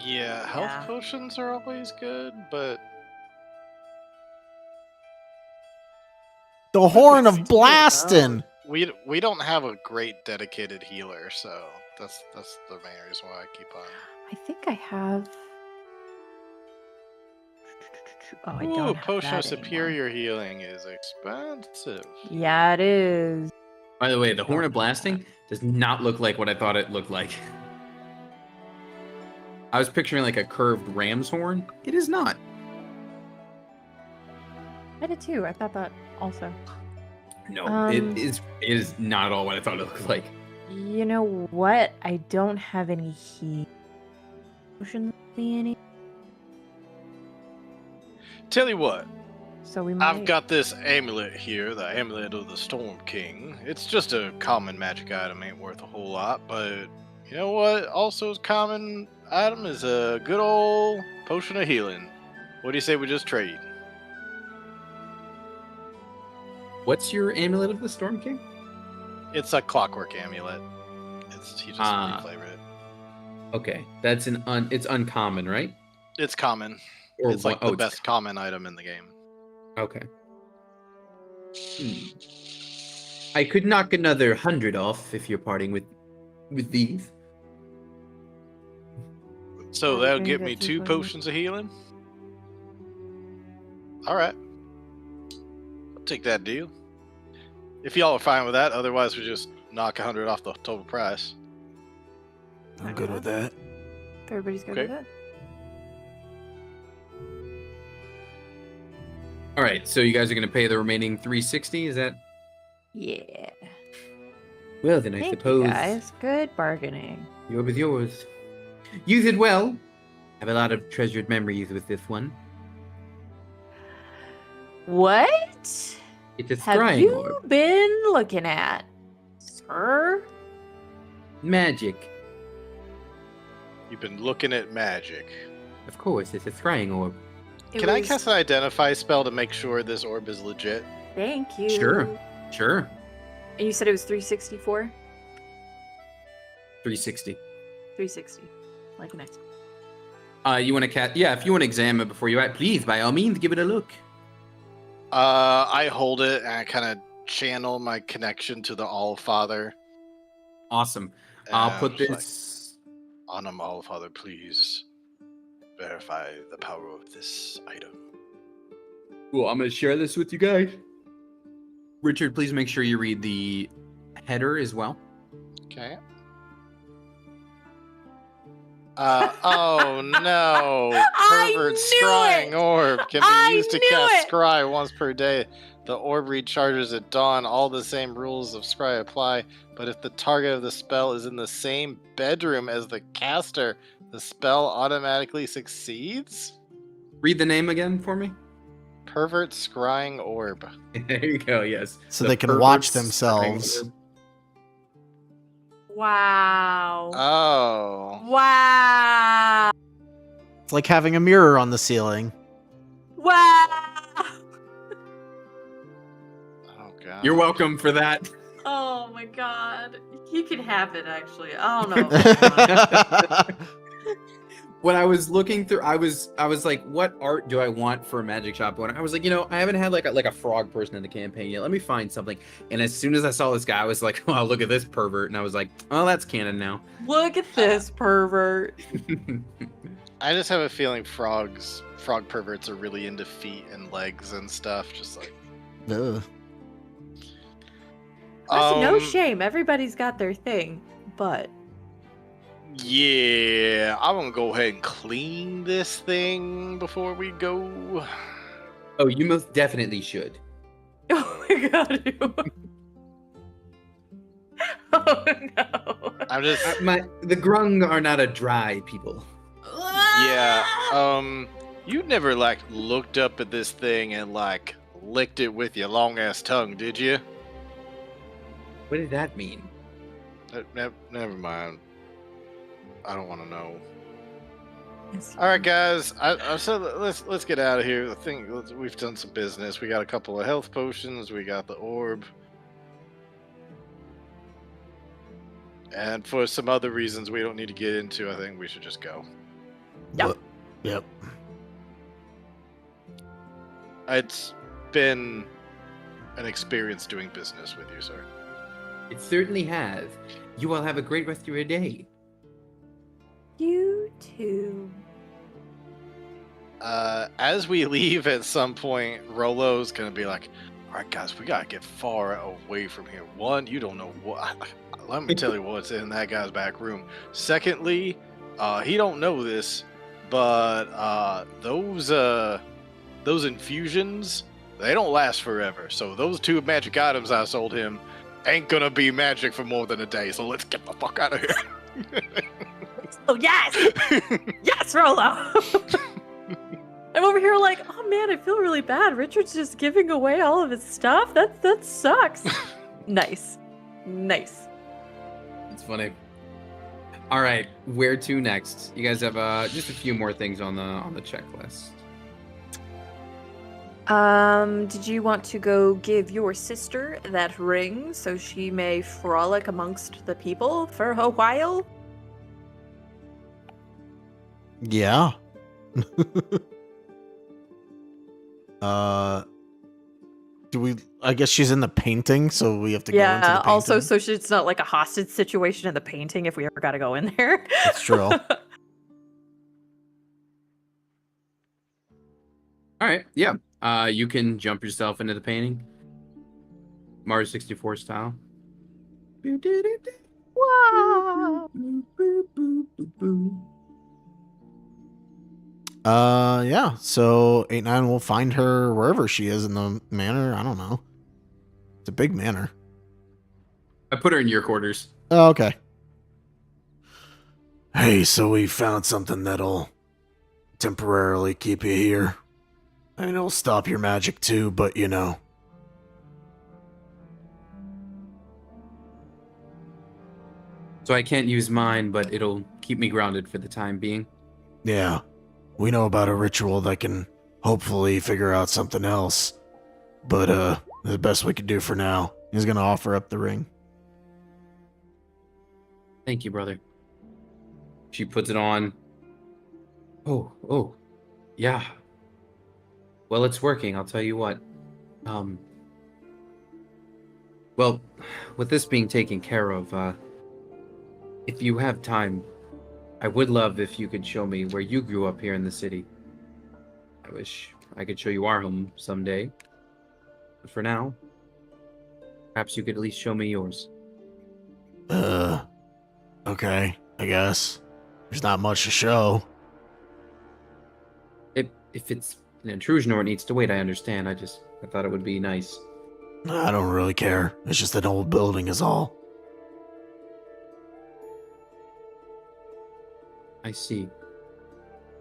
Yeah, health Yeah. potions are always good, but The Horn of Still Blastin'! we don't have a great dedicated healer, so that's the main reason why I keep on. I think I have. Oh, I Ooh, don't have potion of that anymore. superior healing is expensive. Yeah, it is. By the way, the Horn of Don't have Blasting does not look like what I thought it looked like. I was picturing like a curved ram's horn. It is not. I did too. I thought that also. No, it is not at all what I thought it looked like. You know what? I don't have any heat potions with me any, Tell you what, so we might. I've got this amulet here, the amulet of the Storm King. It's just a common magic item, ain't worth a whole lot, but you know what? Also, a common item is a good old potion of healing. What do you say we just trade? What's your amulet of the Storm King? It's a clockwork amulet. He just reflavored it. Okay, that's it's uncommon, right? It's common. Or It's like what- the it's best common item in the game. Okay. I could knock another 100 off if you're parting with these. So I'll that'll bring get that me to 2 you. potions of healing. All right, I'll take that deal. If y'all are fine with that, otherwise we just knock 100 off the total price. I'm good with that. If everybody's good Okay. with it. All right, so you guys are going to pay the remaining 360, is that? Yeah. Well, then I Thank suppose you guys. Good bargaining. yours is yours. Use it well. Have a lot of treasured memories with this one. What It's a have scrying you orb. been looking at, sir? Magic. You've been looking at magic. Of course, it's a scrying orb. It Can I was- cast an identify spell to make sure this orb is legit? Thank you. Sure. Sure. And you said it was 364? 360. 360. Like an X. You want to cast? Yeah, if you want to examine before you act, please, by all means, give it a look. I hold it and I kind of channel my connection to the All Father. Awesome. and I'll I'm put just this. like, All Father, please verify the power of this item. Cool. I'm gonna share this with you guys. Richard, please make sure you read the header as well. Okay. Oh no! I Pervert's knew scrying it! orb can I be used to knew cast it! scry once per day. The orb recharges at dawn. All the same rules of scry apply, but if the target of the spell is in the same bedroom as the caster, the spell automatically succeeds? Read the name again for me. Pervert's scrying orb. There you go. Yes. So The they can watch pervert's themselves. scrying orb. Wow. Oh. Wow. It's like having a mirror on the ceiling. Wow. Oh god. You're welcome for that. Oh my god. You can have it actually. I don't know. If I want it. When I was looking through, I was like, what art do I want for a magic shop? And I was like, I haven't had like a frog person in the campaign yet. Let me find something. And as soon as I saw this guy, I was like, wow, look at this pervert. And I was like, oh, that's canon now. Look at this pervert. I just have a feeling frog perverts are really into feet and legs and stuff. Just like Ugh. That's no Um, shame. Everybody's got their thing. But Yeah, I'm gonna go ahead and clean this thing before we go. Oh, you most definitely should. oh my god. oh no. I'm just The grung are not a dry people. yeah. You never like looked up at this thing and like licked it with your long ass tongue, did you? What did that mean? Never mind. I don't want to know. All right, guys. So let's get out of here. I think we've done some business. We got a couple of health potions. We got the orb, and for some other reasons we don't need to get into, I think we should just go. Yep. Yep. It's been an experience doing business with you, sir. It certainly has. You all have a great rest of your day. You too. As we leave at some point, Rolo's gonna be like, all right, guys, we gotta get far away from here. One, you don't know what. Let me tell you what's in that guy's back room. Secondly, he don't know this, but those infusions, they don't last forever. So those 2 magic items I sold him ain't gonna be magic for more than a day. So let's get the fuck out of here. Oh yes! yes, Rolo! I'm over here like, oh man, I feel really bad. Richard's just giving away all of his stuff. That sucks. Nice. It's funny. All right, where to next? You guys have just a few more things on the checklist. Did you want to go give your sister that ring so she may frolic amongst the people for a while? Yeah. Do we? I guess she's in the painting, so we have to go into the Yeah, painting. also so it's not like a hostage situation in the painting if we ever gotta go in there. That's true. All right, yeah. You can jump yourself into the painting, Mario 64 style. Wow. Yeah. So 8-9 will find her wherever she is in the manor. I don't know. It's a big manor. I put her in your quarters. Oh, okay. Hey, so we found something that'll temporarily keep you here. I mean, it'll stop your magic too, but you know. So I can't use mine, but it'll keep me grounded for the time being. Yeah. We know about a ritual that can hopefully figure out something else. But, the best we can do for now. He's gonna offer up the ring. Thank you, brother. She puts it on. Oh, yeah. Well, it's working, I'll tell you what. Well, with this being taken care of, if you have time, I would love if you could show me where you grew up here in the city. I wish I could show you our home someday. But for now, perhaps you could at least show me yours. Okay, I guess. There's not much to show. If it's an intrusion or it needs to wait, I understand. I thought it would be nice. I don't really care. It's just an old building is all. I see.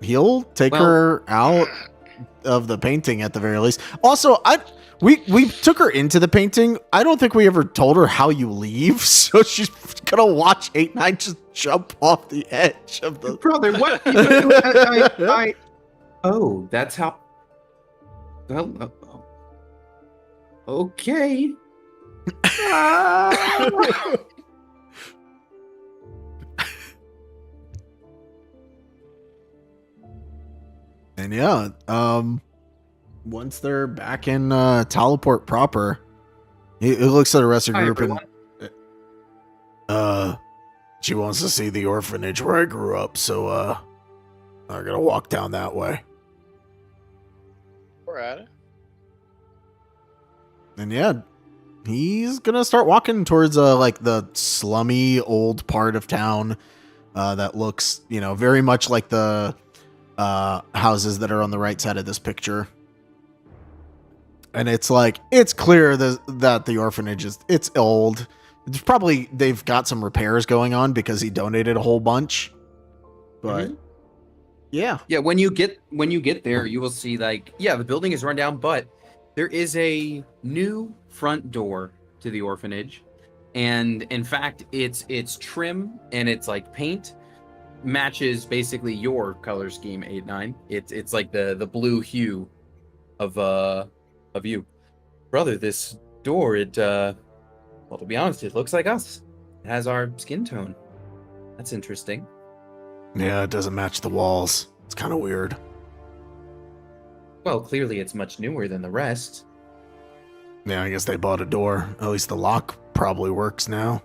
He'll take Well- her out of the painting at the very least. Also, we took her into the painting. I don't think we ever told her how you leave, so she's gonna watch 8-9 just jump off the edge of the. Brother, what? Oh, that's how. Well, okay. And yeah, once they're back in Teleport proper, it looks at the rest of the Hi, group everyone. and she wants to see the orphanage where I grew up, so I'm gonna walk down that way. We're at it. And yeah, he's gonna start walking towards like the slummy old part of town that looks, very much like the houses that are on the right side of this picture. And it's like, it's clear that the orphanage it's old. It's probably, they've got some repairs going on because he donated a whole bunch. But yeah. Yeah, when you get there, you will see the building is run down, but there is a new front door to the orphanage, and in fact, it's trim and it's like paint matches basically your color scheme 8-9. It's like the blue hue of you, brother. This door, well, to be honest, it looks like us. It has our skin tone. That's interesting. Yeah, it doesn't match the walls. It's kind of weird. Well, clearly it's much newer than the rest. Yeah, I guess they bought a door. At least the lock probably works now.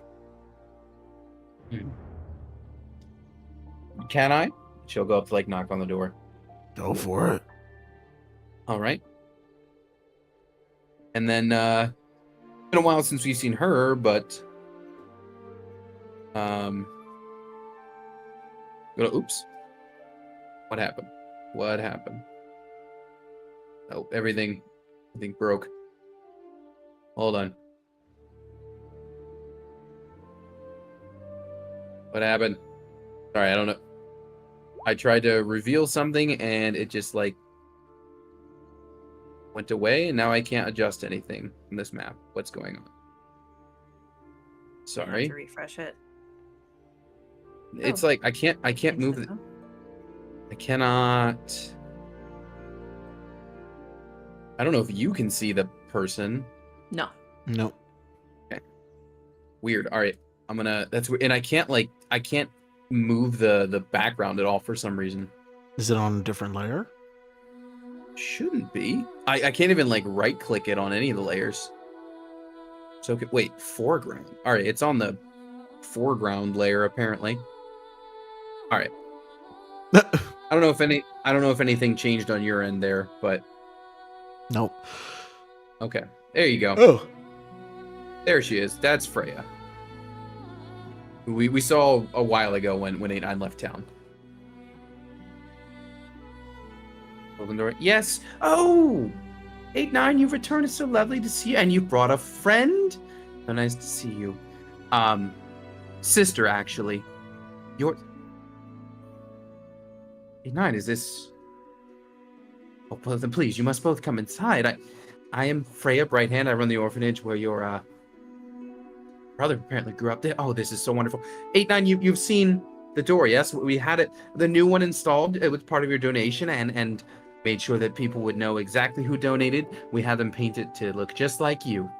Can I? She'll go up to knock on the door. Go for it. All right. And then it's been a while since we've seen her, but oops. What happened? What happened? Oh, everything broke. Hold on. What happened? Sorry, I don't know. I tried to reveal something and it just went away, and now I can't adjust anything in this map. What's going on? Sorry. To refresh it. It's Oh. I can't move it. I cannot. I don't know if you can see the person. No. Nope. Weird. All right. That's weird. And I can't move the background at all for some reason. Is it on a different layer? Shouldn't be. I can't even right click it on any of the layers. So wait, foreground. All right, it's on the foreground layer apparently. All right. I don't know if anything changed on your end there, but Nope. okay. There you go. Oh. There she is. That's Freya. We saw a while ago when 8-9 left town. Open door. Yes. Oh, 8-9, you've returned. It's so lovely to see you. And you brought a friend. So nice to see you. Sister, actually. Your 8-9, is this? Oh, well, then please, you must both come inside. I am Freya Brighthand. I run the orphanage where your brother apparently grew up there. Oh, this is so wonderful. 8-9, you've seen the door, yes? We had it, the new one installed. It was part of your donation, and made sure that people would know exactly who donated. We had them paint it to look just like you.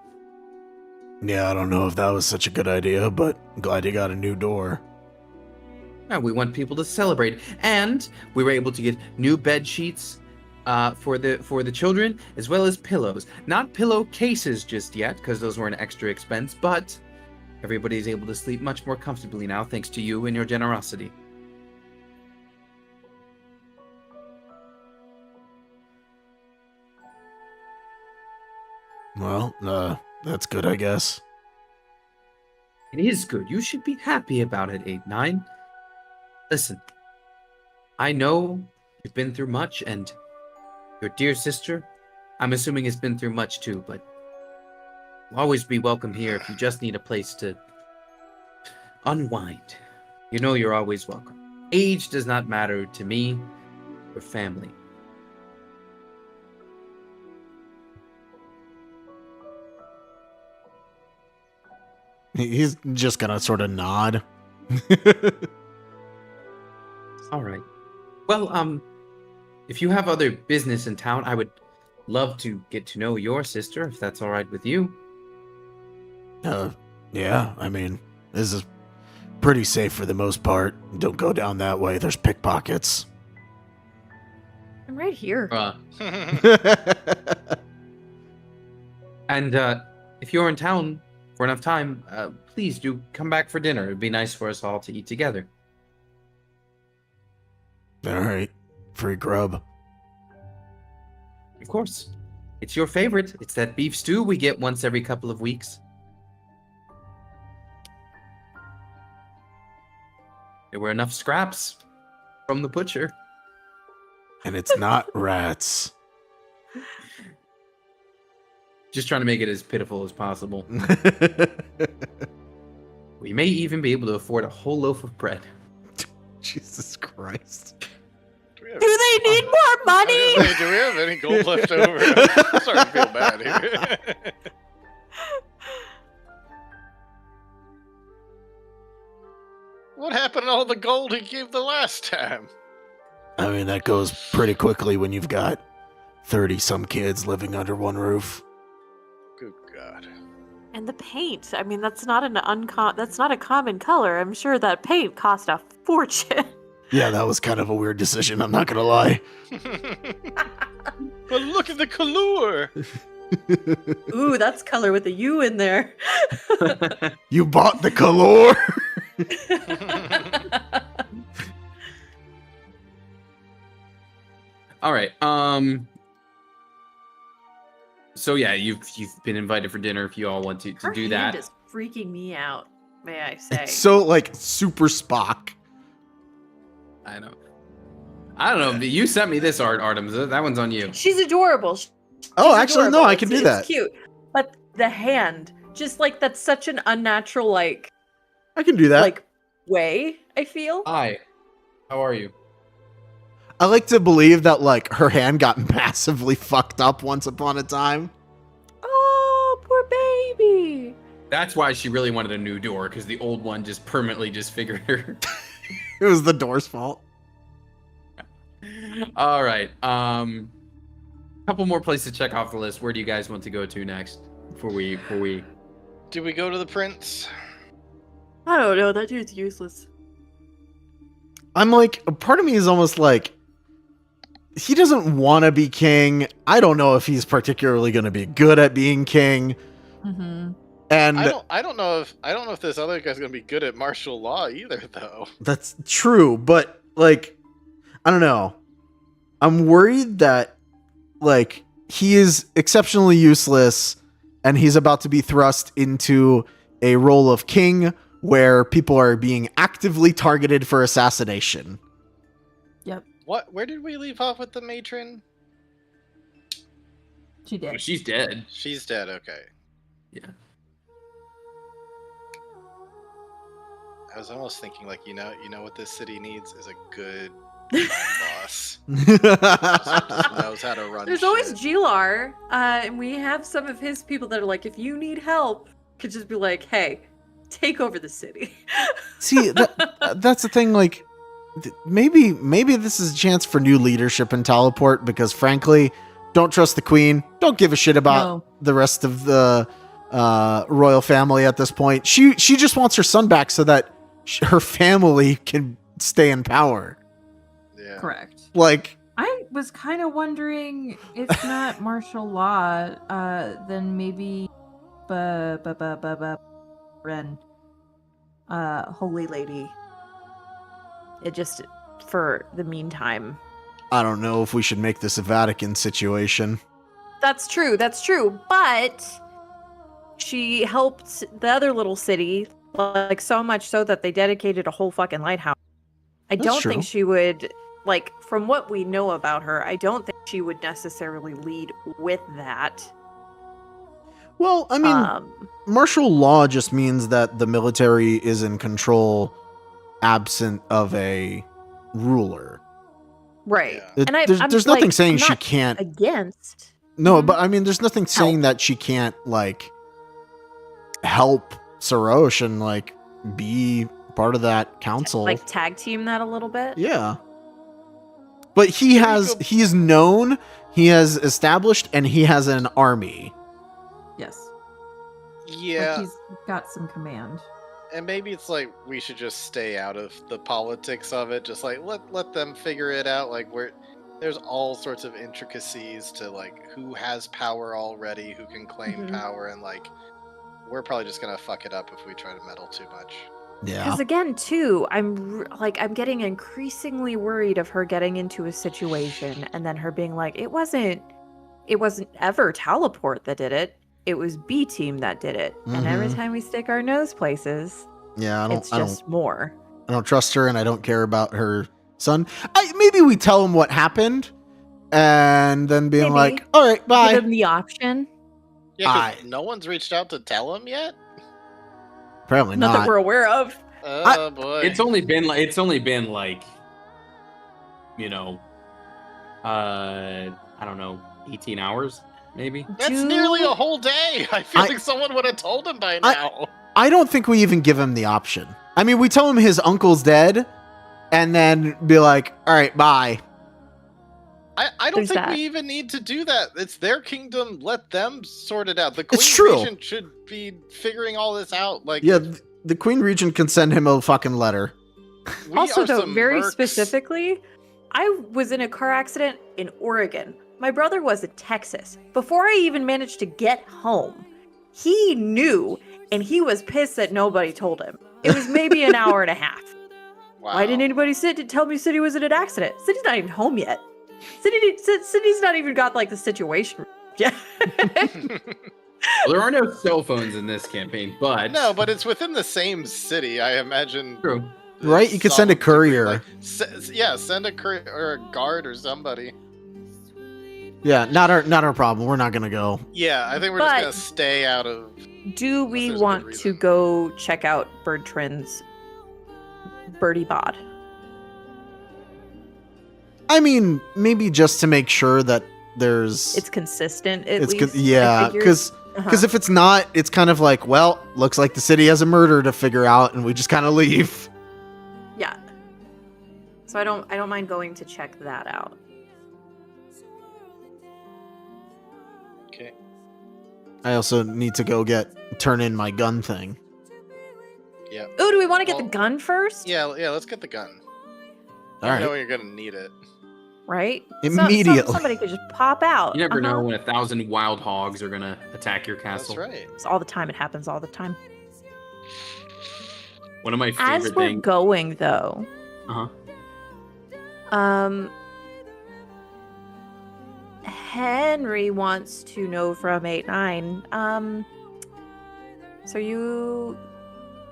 Yeah, I don't know if that was such a good idea, but I'm glad you got a new door. And we want people to celebrate, and we were able to get new bed sheets for the children, as well as pillows. Not pillow cases just yet, because those were an extra expense, but everybody's able to sleep much more comfortably now, thanks to you and your generosity. Well, that's good, I guess. It is good. You should be happy about it, 8-9. Listen, I know you've been through much, and your dear sister, I'm assuming, has been through much too, but you'll always be welcome here if you just need a place to unwind. You know you're always welcome. Age does not matter to me or family. He's just gonna sort of nod. All right. Well, if you have other business in town, I would love to get to know your sister, if that's all right with you. Yeah, I mean, this is pretty safe for the most part. Don't go down that way. There's pickpockets. I'm right here. And if you're in town for enough time, please do come back for dinner. It'd be nice for us all to eat together. All right. Free grub. Of course. It's your favorite. It's that beef stew we get once every couple of weeks. There were enough scraps from the butcher. And it's not rats. Just trying to make it as pitiful as possible. We may even be able to afford a whole loaf of bread. Jesus Christ. Do they need more money? Do we have any gold left over? I'm starting to feel bad here. What happened to all the gold he gave the last time? I mean, that goes pretty quickly when you've got 30-some kids living under one roof. Good God. And the paint. I mean, that's not that's not a common color. I'm sure that paint cost a fortune. Yeah, that was kind of a weird decision, I'm not gonna lie. But look at the color. Ooh, that's color with a U in there. You bought the color? All right. So yeah, you've been invited for dinner if you all want to Her do hand that. is freaking me out, may I say. It's so, like, super Spock. I know. I don't know. But you sent me this art, Artemis. That one's on you. She's adorable. Oh, actually, no, I can do that. It's cute. But the hand, just like that's such an unnatural, like, I can do that. like way, I feel. Hi. How are you? I like to believe that, like, her hand got massively fucked up once upon a time. Oh, poor baby. That's why she really wanted a new door, because the old one just permanently disfigured her. It was the door's fault. All right. Couple more places to check off the list. Where do you guys want to go to next? Before we Do we go to the prince? I don't know. That dude's useless. I'm like, a part of me is almost like, he doesn't want to be king. I don't know if he's particularly going to be good at being king. Mm-hmm. And I don't know if this other guy's gonna be good at martial law either, though. that's true, but, like, I don't know. I'm worried that, like, he is exceptionally useless and he's about to be thrust into a role of king where people are being actively targeted for assassination. What? Where did we leave off with the matron? She did. She's dead. She's dead. Okay. Yeah. I was almost thinking, like, you know what this city needs is a good boss. Just knows how to run. There's shit. always Gilar, and we have some of his people that are like, if you need help, could just be like, hey, take over the city. See, that's the thing, like, maybe this is a chance for new leadership in Teleport, because frankly, don't trust the queen, don't give a shit about the rest of the royal family at this point. She just wants her son back so that her family can stay in power. Yeah. Correct. Like, I was kind of wondering if not martial law, then maybe Ren, Holy Lady. It just, for the meantime. I don't know if we should make this a Vatican situation. That's true. That's true. But she helped the other little city, like so much so that they dedicated a whole fucking lighthouse. I That's don't true. think she would, like, from what we know about her, I don't think she would necessarily lead with that. Well, I mean, martial law just means that the military is in control absent of a ruler. right. It- And there's nothing saying I'm she not can't. against. No, Mhm. but I mean, there's nothing saying that she can't, like, help Sarosh and, like, be part of that council. Like tag team that a little bit. Yeah. But he's known, he has established, and he has an army. Yes. Yeah, Like he's got some command. and maybe it's like we should just stay out of the politics of it. Just like let them figure it out. Like there's all sorts of intricacies to like who has power already, who can claim Mhm. power, and like we're probably just gonna fuck it up if we try to meddle too much. Yeah. Because again, too, I'm getting increasingly worried of her getting into a situation and then her being like, it wasn't ever Teleport that did it. It was B Team that did it. And every Mhm. time we stick our nose places, Yeah, it's just more. I don't trust her, and I don't care about her son. Maybe we tell him what happened, and then being Maybe. like, "All right, bye." Give them the option. Yeah, 'cause I- no one's reached out to tell him yet. Apparently Not not. that we're aware of. Oh boy, It's only been like, you know, I don't know, 18 hours maybe. that's Do- nearly a whole day. I feel I- like someone would have told him by now. I don't think we even give him the option. I mean, we tell him his uncle's dead, and then be like, "All right, bye." I don't There's think that. we even need to do that. It's their kingdom. Let them sort it out. The Queen It's true. Regent should be figuring all this out. Like, Yeah, the Queen Regent can send him a fucking letter. we Also, are though, some very mercs. specifically, I was in a car accident in Oregon. My brother was in Texas. Before I even managed to get home, he knew, and he was pissed that nobody told him. It was maybe an hour and a half. Wow. Why didn't anybody tell me City was in an accident? City's not even home yet. City's not even got like the situation yet. Well, there are no cell phones in this campaign, but No, but it's within the same city. I imagine. true. Right? You could send a some degree, courier. like, yeah, send a courier or a guard or somebody. Yeah, not our problem. We're not gonna go. Yeah, I think we're But- just gonna stay out of. Do we there's a good want to reason. go check out Bertrand's birdie bod? I mean, maybe just to make sure that there's. It's consistent, at It's least. I yeah, figured. because Uh-huh. if it's not, it's kind of like, well, looks like the city has a murder to figure out, and we just kind of leave. Yeah. So I don't mind going to check that out. Okay. I also need to go turn in my gun thing. Yeah. Oh, do we want to get Well, the gun first? Yeah. Let's get the gun. All I know right, you're gonna need it. Right? Immediately. Somebody could just pop out. You never know Uh-huh. when 1,000 wild hogs are gonna attack your castle. That's right. It's all the time. It happens all the time. One of my As favorite we're things. going, though, Uh-huh. Henry wants to know from 8-9. So you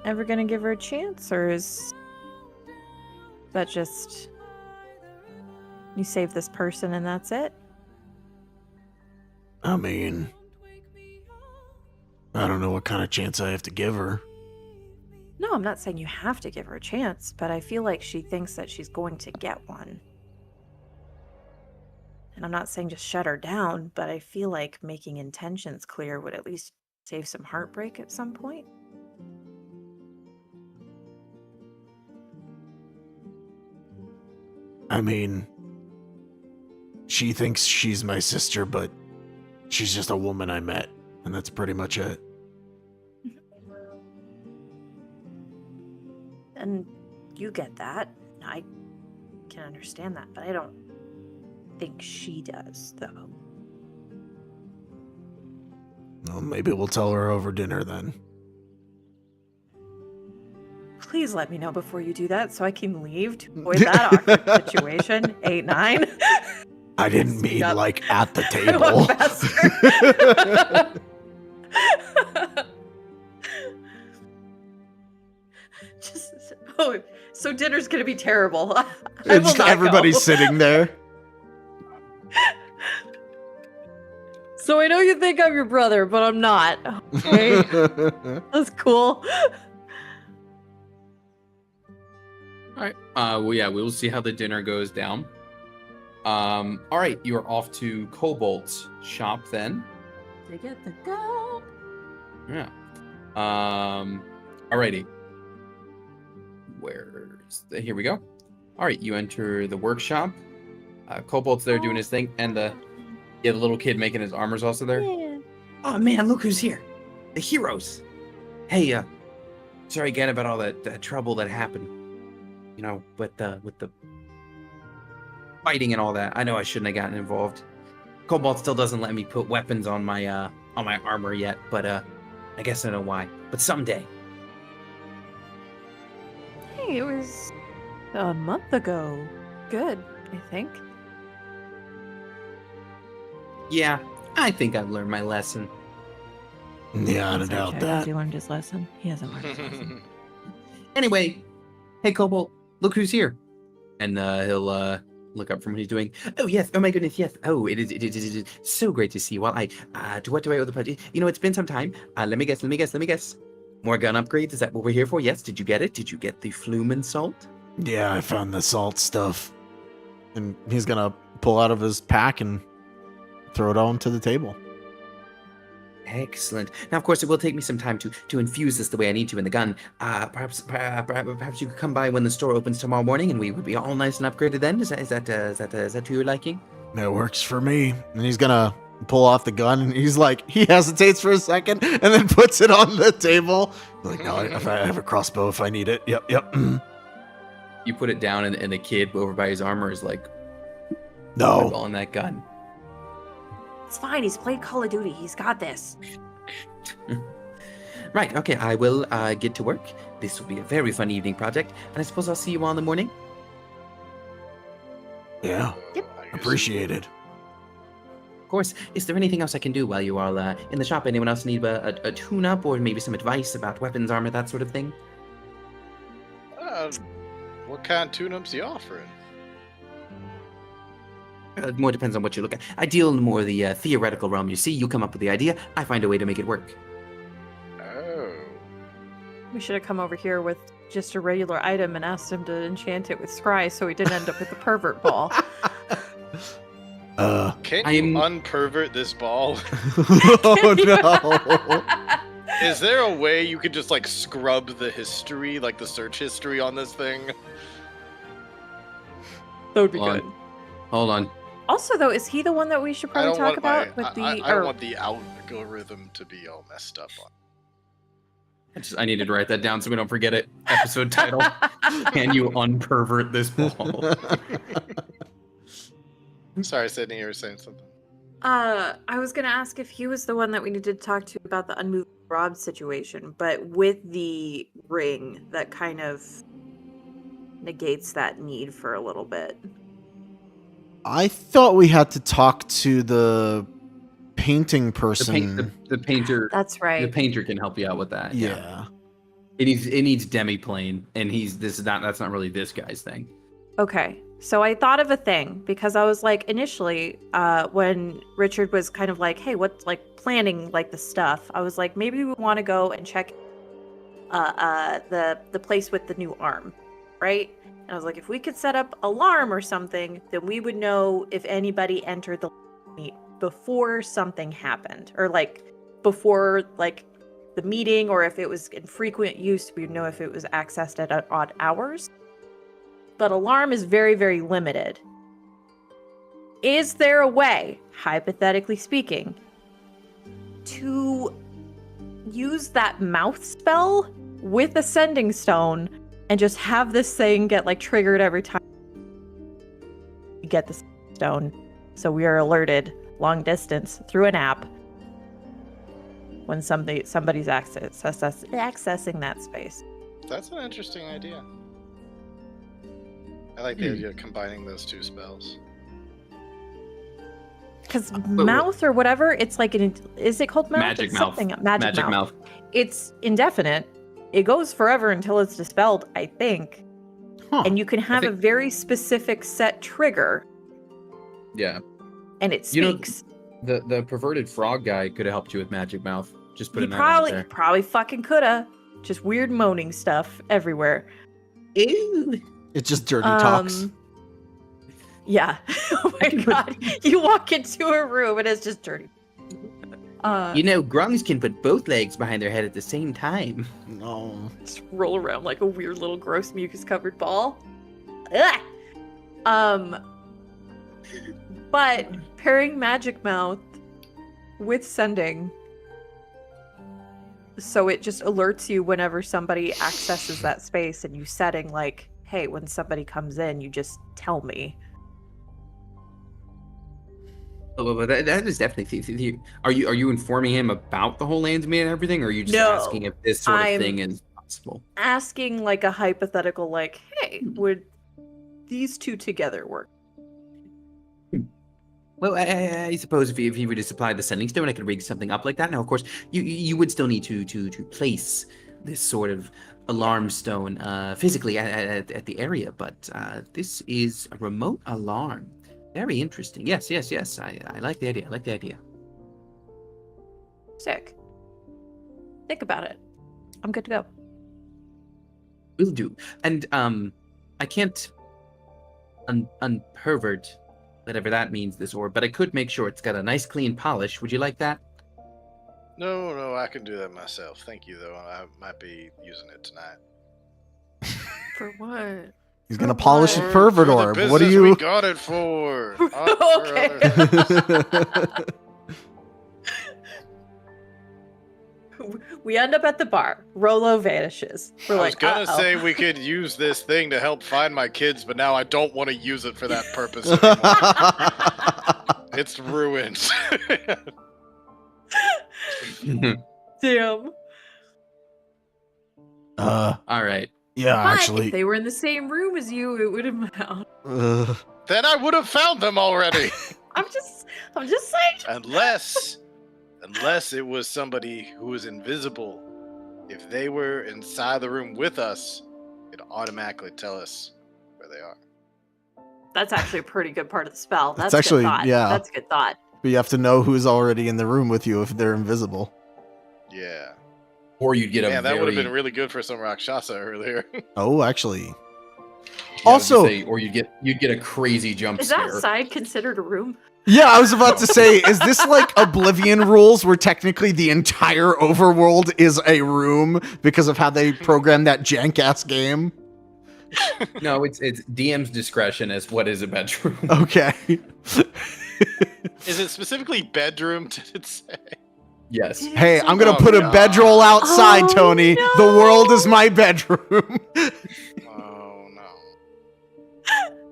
ever gonna give her a chance, or is that just you save this person and that's it? I mean, I don't know what kind of chance I have to give her. No, I'm not saying you have to give her a chance, but I feel like she thinks that she's going to get one. And I'm not saying just shut her down, but I feel like making intentions clear would at least save some heartbreak at some point. I mean, she thinks she's my sister, but she's just a woman I met, and that's pretty much it. And you get that. I can understand that, but I don't think she does, though. Well, maybe we'll tell her over dinner then. Please let me know before you do that so I can leave to avoid that awkward situation. 8-9. I didn't Speak mean up. like at the I walk table. faster. So dinner's gonna be terrible. I will Just not everybody's go. sitting there. So I know you think I'm your brother, but I'm not. Okay, that's cool. All right. Well, yeah, we'll see how the dinner goes down. All right, you are off to Cobalt's shop then. To get the gold. Yeah. Alrighty. Here we go. All right, you enter the workshop. Cobalt's there doing his thing, and the little kid making his armor's also there. Yeah. Oh man, look who's here! The heroes. Hey, sorry again about all that trouble that happened. You know, with the fighting and all that. I know I shouldn't have gotten involved. Cobalt still doesn't let me put weapons on my armor yet, but I guess I know why. But someday. Hey, it was a month ago. Good, I think. Yeah, I think I've learned my lesson. Yeah, I don't Sorry, doubt Jack, that. Did he learn his lesson? He hasn't learned his lesson. Anyway, hey Cobalt, look who's here. And he'll look up from what he's doing. Oh yes, oh my goodness, yes. Oh, it is so great to see you. Well, to what do I owe the party? You know, it's been some time. Let me guess. More gun upgrades, is that what we're here for? Yes, did you get it? Did you get the Flumen salt? Yeah, I found the salt stuff. And he's gonna pull out of his pack and throw it onto the table. Excellent. Now, of course, it will take me some time to infuse this the way I need to in the gun. Perhaps you could come by when the store opens tomorrow morning, and we would be all nice and upgraded then. Is that to your liking? That works for me. And he's gonna pull off the gun, and he's like, he hesitates for a second, and then puts it on the table. Like, no, if I have a crossbow if I need it. Yep. You put it down, and the kid over by his armor is like, No. on that gun. It's fine. He's played Call of Duty. He's got this. Right. Okay. I will get to work. This will be a very fun evening project, and I suppose I'll see you all in the morning. Yeah, Yep. appreciated. Of course. Is there anything else I can do while you are in the shop? Anyone else need a tune-up or maybe some advice about weapons, armor, that sort of thing? What kind of tune-ups are you offering? More depends on what you look at. I deal in more the theoretical realm. You see, you come up with the idea, I find a way to make it work. Oh. We should have come over here with just a regular item and asked him to enchant it with scry so he didn't end up with the pervert ball. Can't I'm- you un-pervert this ball? Oh no. Is there a way you could just like scrub the history, like the search history on this thing? That would be Hold on. good. Hold on. Also, though, is he the one that we should probably talk about with the? I don't want the algorithm to be all messed up on. I needed to write that down so we don't forget it. Episode title. Can you un-pervert this ball? Sorry, Sydney, you were saying something. I was gonna ask if he was the one that we needed to talk to about the unmoved Rob situation, but with the ring, that kind of negates that need for a little bit. I thought we had to talk to the painting person. The painter. That's The right. painter can help you out with that. Yeah. It needs demi-plane, and that's not really this guy's thing. Okay. So I thought of a thing because I was like, initially, when Richard was kind of like, hey, what's like planning like the stuff, I was like, maybe we want to go and check the place with the new arm, right? And I was like, if we could set up alarm or something, then we would know if anybody entered the meet before something happened, or like before like the meeting, or if it was in frequent use, we'd know if it was accessed at odd hours. But alarm is very, very limited. Is there a way, hypothetically speaking, to use that mouth spell with a sending stone and just have this thing get like triggered every time we get the stone, so we are alerted long distance through an app when somebody's accessing that space? That's an interesting idea. I like the idea of combining those two spells. Because mouth or whatever, it's like is it called mouth? Magic It's mouth. something- Magic mouth. It's indefinite. It goes forever until it's dispelled, I think. Huh. And you can have a think- very specific set trigger, Yeah. and it You know, speaks. The perverted frog guy could have helped you with magic mouth. Just He putting that out there. probably fucking coulda. Just weird moaning stuff everywhere. Ew. It's just dirty talks. Yeah. Oh my god. You walk into a room and it's just dirty. You know, grungs can put both legs behind their head at the same time. No. Just roll around like a weird little gross mucus covered ball. Ugh. But pairing Magic Mouth with sending, so it just alerts you whenever somebody accesses that space, and you setting like, hey, when somebody comes in, you just tell me. Oh, well, that is definitely. Are you informing him about the whole Landsman and everything, or are you just No, asking if this sort of I'm- thing is possible? Asking like a hypothetical, like, hey, would these two together work? Well, I suppose if you were to supply the sending stone, I could rig something up like that. Now, of course, you would still need to place this sort of alarm stone physically at the area, but this is a remote alarm. Very interesting. Yes. I like the idea. Sick. Think about it. I'm good to go. Will do. And I can't un-pervert, whatever that means, this orb, but I could make sure it's got a nice clean polish. Would you like that? No, I can do that myself. Thank you, though. I might be using it tonight. For what? He's gonna polish his For- pervert for the orb. What do business you? We got it for. Not for Okay. other- We end up at the bar. Rolo vanishes. We're I was like, gonna uh-oh. say we could use this thing to help find my kids, but now I don't want to use it for that purpose anymore. It's ruined. Damn. All right. Yeah, But actually. if they were in the same room as you, it would have found. Then I would have found them already. I'm just saying. Unless it was somebody who was invisible. If they were inside the room with us, it'd automatically tell us where they are. That's actually a pretty good part of the spell. That's actually- good thought. yeah. That's a good thought. But you have to know who's already in the room with you if they're invisible. Yeah. Or you'd get a Man, that very, would have been really good for some Rakshasa earlier. Oh, actually. yeah, I was Also- gonna say, or you'd get a crazy jump Is scare. that side considered a room? Yeah, I was about to say, is this like Oblivion rules where technically the entire overworld is a room because of how they programmed that jank ass game? No, it's DM's discretion as what is a bedroom. Okay. Is it specifically bedroom, did it say? Yes. Hey, I'm gonna Oh, put a God. bedroll outside, Oh, Tony. no. The world is my bedroom. Oh no.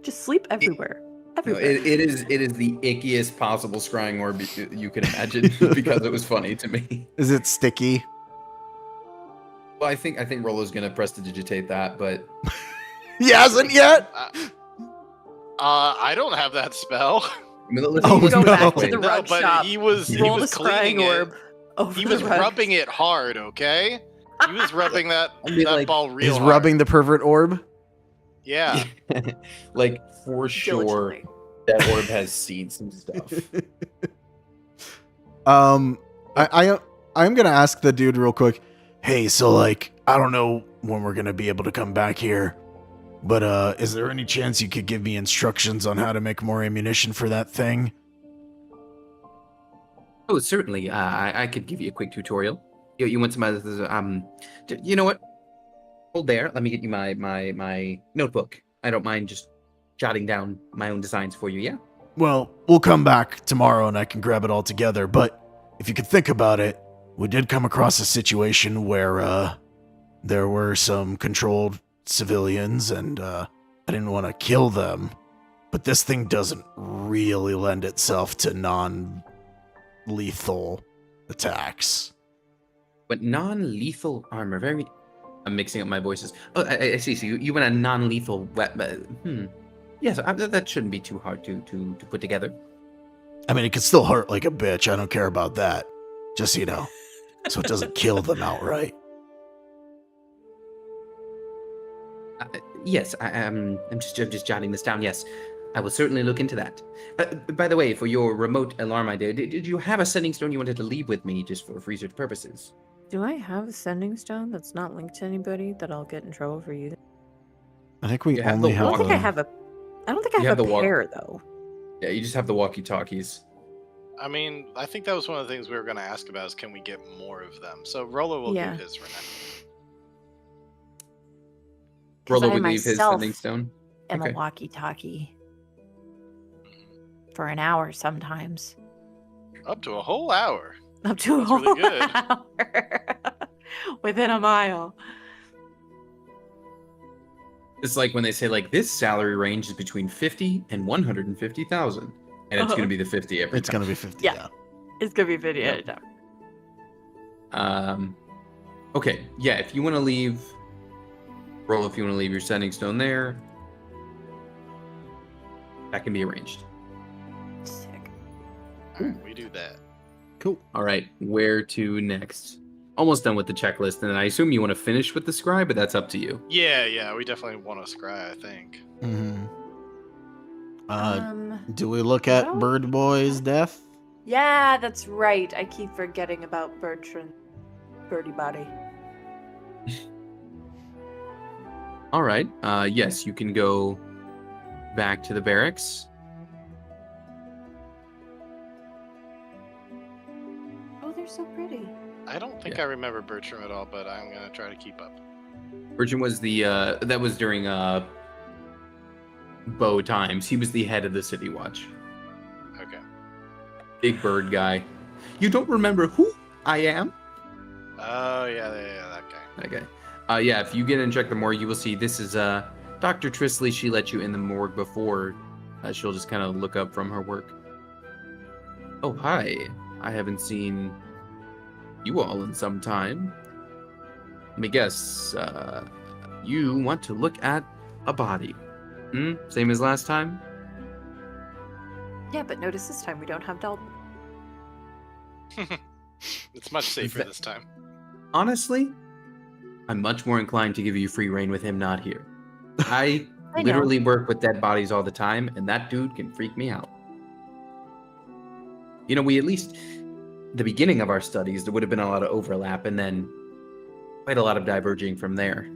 Just sleep everywhere. No, Everywhere. it is the ickiest possible scrying orb you can imagine because it was funny to me. Is it sticky? Well, I think Rolo's gonna prestidigitate that, but He hasn't yet. I don't have that spell. I mean, let's Oh, let's Go put it back that to way. the No, rug but shop. he was Roll the cleaning scrying it. orb over He the was rug. rubbing it hard, okay? He was rubbing that I mean, like, ball real He's hard. rubbing the pervert orb. Yeah. Like for sure, Diligently. that orb has seen some stuff. I'm gonna ask the dude real quick. Hey, so like, I don't know when we're gonna be able to come back here, but is there any chance you could give me instructions on how to make more ammunition for that thing? Oh, certainly. I could give you a quick tutorial. You want some other? You know what? Hold there. Let me get you my notebook. I don't mind just jotting down my own designs for you. Yeah. Well, we'll come back tomorrow and I can grab it all together, but if you could think about it, we did come across a situation where there were some controlled civilians and I didn't want to kill them, but this thing doesn't really lend itself to non-lethal attacks. But non-lethal armor. Very. I'm mixing up my voices. Oh, I see. So you want a non-lethal weapon? Yes, that shouldn't be too hard to put together. I mean, it can still hurt like a bitch. I don't care about that. Just, so it doesn't kill them outright. Yes, I'm just jotting this down. Yes, I will certainly look into that. By the way, for your remote alarm idea, did you have a sending stone you wanted to leave with me just for research purposes? Do I have a sending stone that's not linked to anybody that I'll get in trouble for using? I think we You have only the I don't have. think I have a. I don't think I You have have a the walk- pair though. Yeah, you just have the walkie-talkies. I mean, I think that was one of the things we were going to ask about is can we get more of them? So Rolo will Yeah. do his for now. 'Cause Rolo I would leave his myself sending stone. am Okay. a walkie-talkie for an hour sometimes. Up to a whole hour. Up to a That's whole really good. hour. Within a mile. It's like when they say like this salary range is between 50 and 150,000, and it's going to be the 50 every It's time. gonna be 50. Yeah. It's gonna be video Yep. at a time. Okay, yeah, if you want to leave, Rolo, if you want to leave your sending stone there, that can be arranged. Sick. Alright, we do that. Cool. All right, where to next? Almost done with the checklist, and I assume you want to finish with the scribe, but that's up to you. Yeah, we definitely want to scry, I think. Mm-hmm. Um, Do we look at well- Bird Boy's death? yeah, that's right. I keep forgetting about Bertrand. Birdie Body. All right, yes, you can go back to the barracks. Oh, they're so pretty. I don't think Yeah. I remember Bertram at all, but I'm going to try to keep up. Virgin was the, that was during, Bow times. He was the head of the City Watch. Okay. Big bird guy. You don't remember who I am? Oh, yeah, that guy. Okay. Yeah, if you get and check the morgue, you will see this is Dr. Trisley. She let you in the morgue before. She'll just kind of look up from her work. Oh, hi. I haven't seen you all in some time. Let me guess. You want to look at a body. Same as last time? Yeah, but notice this time we don't have Dalton. It's much safer that- this time. Honestly, I'm much more inclined to give you free reign with him not here. I I know. literally work with dead bodies all the time, and that dude can freak me out. You know, we at least, the beginning of our studies, there would have been a lot of overlap, and then quite a lot of diverging from there.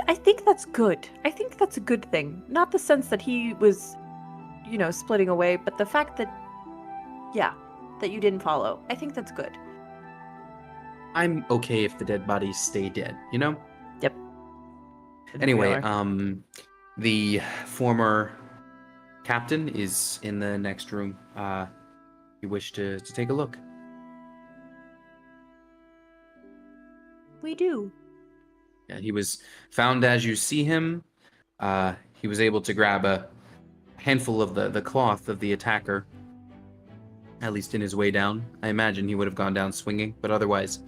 I think that's good. I think that's a good thing. Not the sense that he was, splitting away, but the fact that, that you didn't follow. I think that's good. I'm okay if the dead bodies stay dead, you know? Yep. Anyway, the former captain is in the next room. You wish to take a look. We do. Yeah, he was found as you see him. He was able to grab a handful of the cloth of the attacker, at least in his way down. I imagine he would have gone down swinging, but otherwise,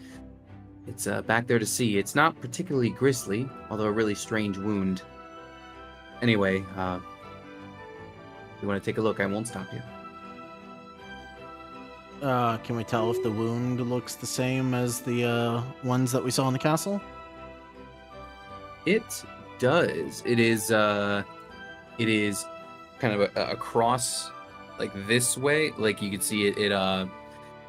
it's back there to see. It's not particularly grisly, although a really strange wound. Anyway, if you want to take a look, I won't stop you. Can we tell if the wound looks the same as the ones that we saw in the castle? It does. It is kind of across like this way. Like you could see it.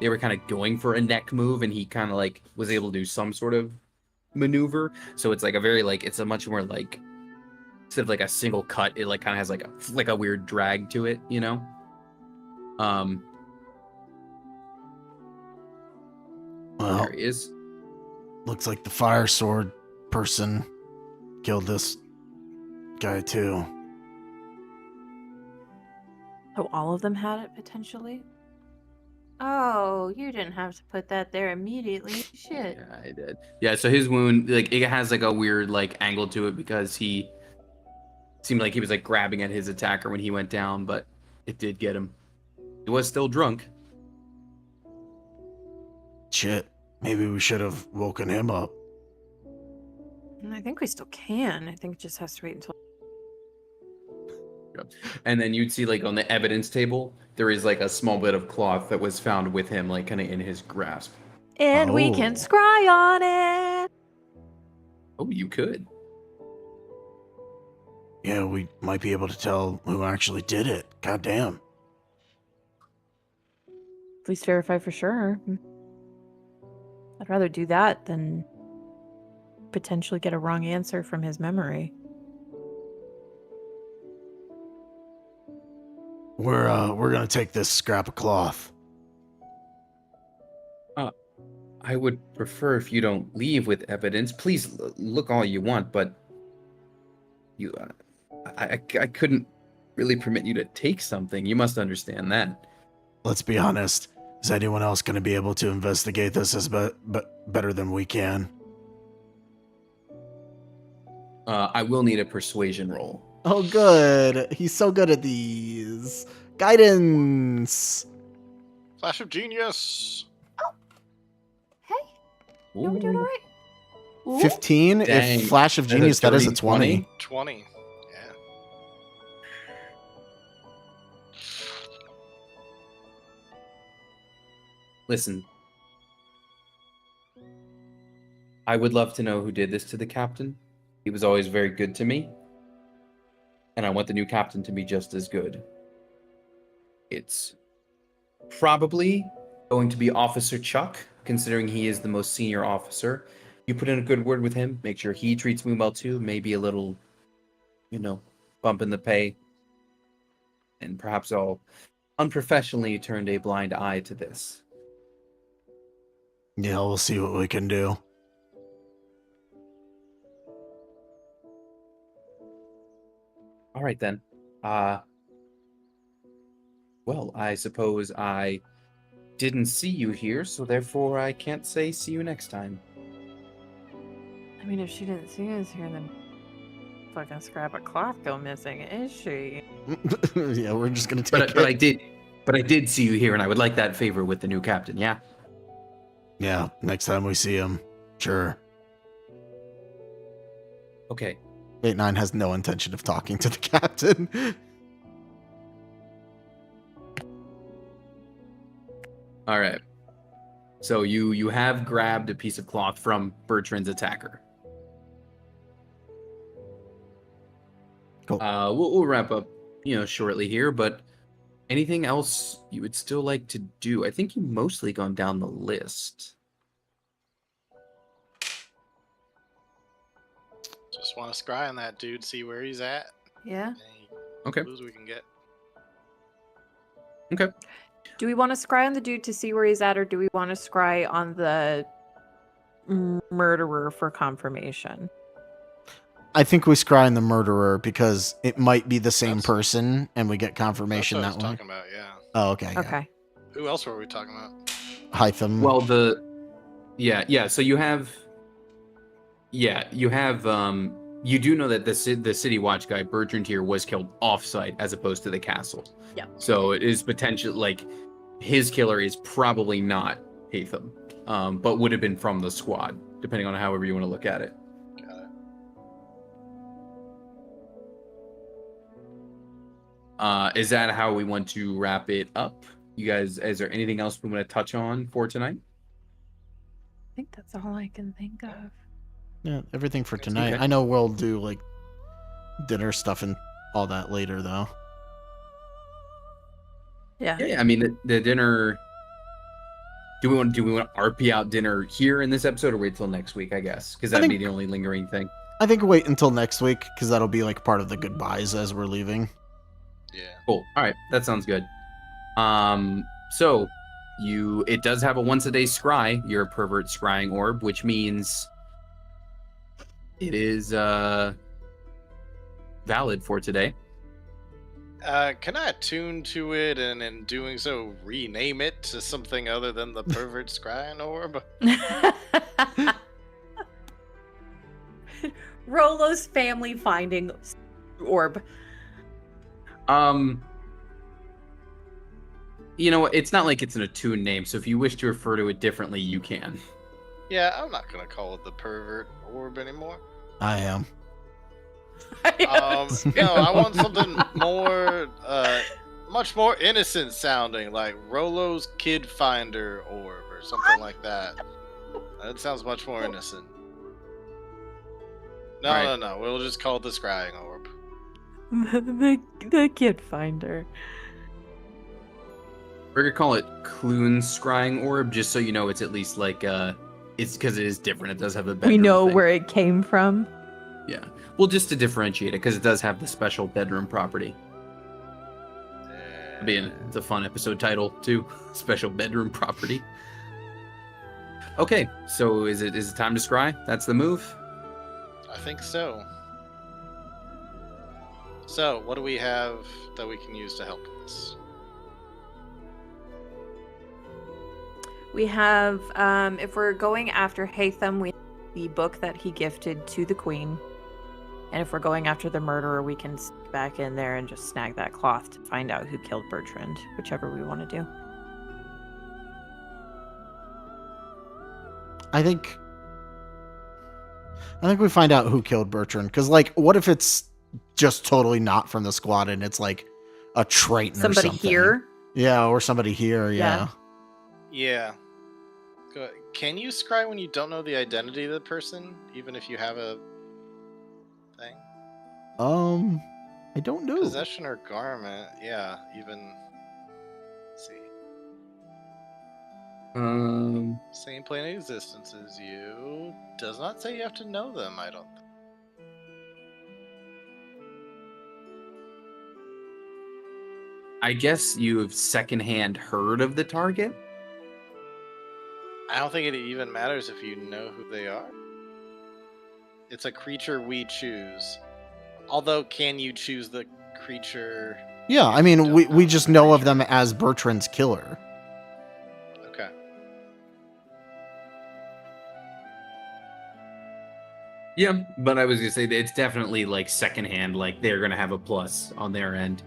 They were kind of going for a neck move, and he kind of like was able to do some sort of maneuver. So it's like a very like it's a much more like instead of like a single cut, it like kind of has like a weird drag to it, you know. Well, There he is. looks like the fire sword person killed this guy too. So all of them had it potentially? Oh, you didn't have to put that there immediately. Shit. Yeah, I did. Yeah, so his wound, like, it has like a weird like angle to it because he seemed like he was like grabbing at his attacker when he went down, but it did get him. He was still drunk. Shit. Maybe we should have woken him up. I think we still can. I think it just has to wait until. up. And then you'd see like on the evidence table, there is like a small bit of cloth that was found with him, like kind of in his grasp. And we can Oh. scry on it. Oh, you could. Yeah, we might be able to tell who actually did it. God damn. At least verify for sure. I'd rather do that than potentially get a wrong answer from his memory. We're gonna take this scrap of cloth. I would prefer if you don't leave with evidence. Please look all you want, but you, I couldn't really permit you to take something. You must understand that. Let's be honest. Is anyone else gonna be able to investigate this as better than we can? I will need a persuasion roll. Oh, good. He's so good at these. Guidance. Flash of genius. Hey, yeah, we're doing all right. Ooh. 15. Dang. If Flash of Is that a Genius, that is a 30, 20. 20. Yeah. Listen, I would love to know who did this to the captain. He was always very good to me. And I want the new captain to be just as good. It's probably going to be Officer Chuck, considering he is the most senior officer. You put in a good word with him, make sure he treats me well too, maybe a little, bump in the pay. And perhaps I'll unprofessionally turned a blind eye to this. Yeah, we'll see what we can do. All right then. Well, I suppose I didn't see you here, so therefore I can't say see you next time. I mean, if she didn't see us here, then fucking scrap of cloth go missing, is she? Yeah, we're just gonna take But it. I did see you here, and I would like that favor with the new captain. Yeah. Yeah, next time we see him. Sure. Okay. 8-9 has no intention of talking to the captain. All right. So you have grabbed a piece of cloth from Bertrand's attacker. Cool. We'll wrap up, shortly here. But anything else you would still like to do? I think you mostly gone down the list. Just want to scry on that dude, see where he's at. Yeah. Any Okay. clues we can get. Okay. Do we want to scry on the dude to see where he's at, or do we want to scry on the murderer for confirmation? I think we scry on the murderer because it might be the same That's- person and we get That's confirmation what I that was way. talking about, yeah. Oh, okay. Yeah. Okay. Who else were we talking about? Hytham. Well, yeah. So you have, you do know that the city watch guy Bertrand here was killed off-site as opposed to the castle. Yeah. So it is potential like his killer is probably not Hytham, but would have been from the squad, depending on however you want to look at it. Got it. Is that how we want to wrap it up? You guys, is there anything else we want to touch on for tonight? I think that's all I can think of. Yeah, everything for Okay. tonight. I know we'll do like dinner stuff and all that later though. Yeah. Yeah, I mean the dinner. Do we want to RP out dinner here in this episode, or wait till next week? I guess because that'd be think- the only lingering thing. I think wait until next week because that'll be like part of the goodbyes as we're leaving. Yeah. Cool. All right, that sounds good. So it does have a once a day scry. You're a pervert scrying orb, which means it is valid for today. Can I attune to it and in doing so rename it to something other than the pervert scrying orb? Rolo's family finding orb. It's not like it's an attuned name, so if you wish to refer to it differently, you can. Yeah, I'm not gonna call it the pervert orb anymore. I am. No, I want something more, much more innocent sounding, like Rolo's Kid Finder Orb or something like that. That sounds much more innocent. No, Alright. no, we'll just call it the Scrying Orb. the kid finder. We're gonna call it Clune's Scrying Orb, just so you know it's at least like it's because it is different. It does have a bedroom We know thing. where it came from. Yeah. Well, just to differentiate it, because it does have the special bedroom property. It's a fun episode title too. Special bedroom property. Okay, so is it time to scry? That's the move. I think so. So, what do we have that we can use to help us? We have, if we're going after Hatham, we have the book that he gifted to the queen. And if we're going after the murderer, we can sneak back in there and just snag that cloth to find out who killed Bertrand, whichever we want to do. I think we find out who killed Bertrand, because like, what if it's just totally not from the squad and it's like a Triton or Somebody something? here? Yeah, or somebody here. Yeah. Yeah. Can you scry when you don't know the identity of the person, even if you have a thing? I don't know. Possession or garment? Yeah, even. Let's see. Same plane of existence as you. Does not say you have to know them, I don't think. I guess you have secondhand heard of the target. I don't think it even matters if you know who they are. It's a creature we choose. Although, can you choose the creature? Yeah, I mean, we just know of them as Bertrand's killer. Okay. Yeah, but I was gonna say that it's definitely like secondhand. Like they're gonna have a plus on their end.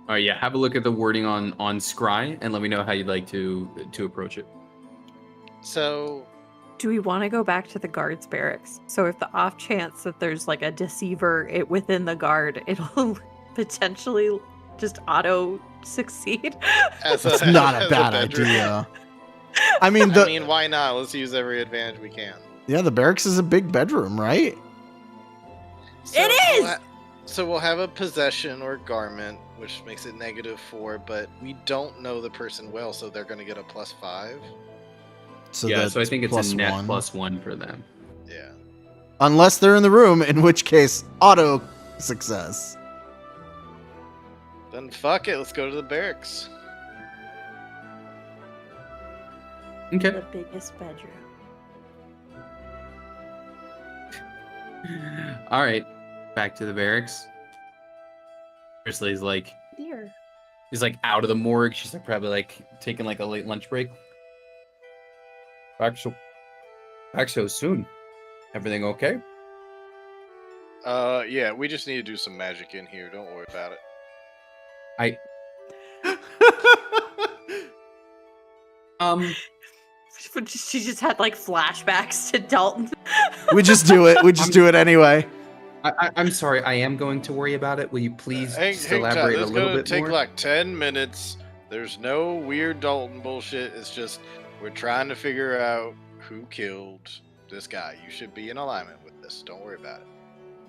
All right, yeah. Have a look at the wording on Scry and let me know how you'd like to approach it. So, Do we want to go back to the guards' barracks? So if the off chance that there's like a deceiver within the guard, it'll potentially just auto succeed. That's not a bad bedroom. idea. I mean, I mean, why not? Let's use every advantage we can. yeah, the barracks is a big bedroom, right? So It is! So we'll have a possession or garment, which makes it -4, but we don't know the person well, so they're going to get a +5. So yeah, so I that's think it's plus a net one. +1 for them. Yeah. Unless they're in the room, in which case, auto success. Then fuck it, let's go to the barracks. Okay. The biggest bedroom. All right, back to the barracks. Grizzly's like Dear. he's like out of the morgue. She's like probably like taking like a late lunch break. Back so soon. Everything okay? Yeah, we just need to do some magic in here. Don't worry about it. She just had like flashbacks to Dalton. We just do it. We just do it anyway. I'm sorry. I am going to worry about it. Will you please just Hang tight, elaborate a this is little gonna bit take more? like 10 minutes. There's no weird Dalton bullshit. It's just we're trying to figure out who killed this guy. You should be in alignment with this. Don't worry about it.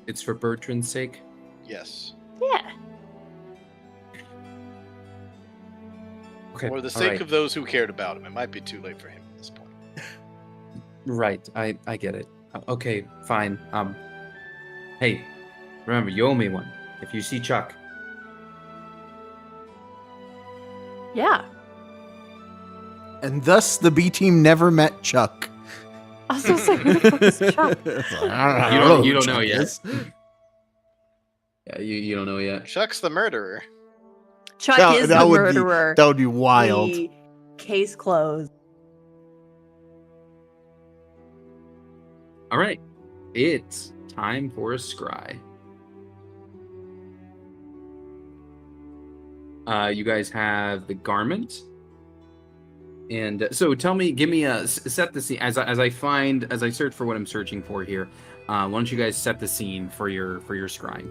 It's for Bertrand's sake. Yes. Yeah. Okay. For the all sake right. of those who cared about him. It might be too late for him at this point. Right. I get it. Okay. Fine. Hey, remember you owe me one. If you see Chuck, Yeah. And thus, the B team never met Chuck. I was gonna say, who the fuck is Chuck? You don't know Chuck yet. is. yeah, you don't know yet. Chuck's the murderer. Chuck That- is that the would be- murderer. That would be wild. The case closed. All right. It's time for a scry. You guys have the garment. And so tell me, give me a set the scene as I search for what I'm searching for here. Why don't you guys set the scene for your scrying?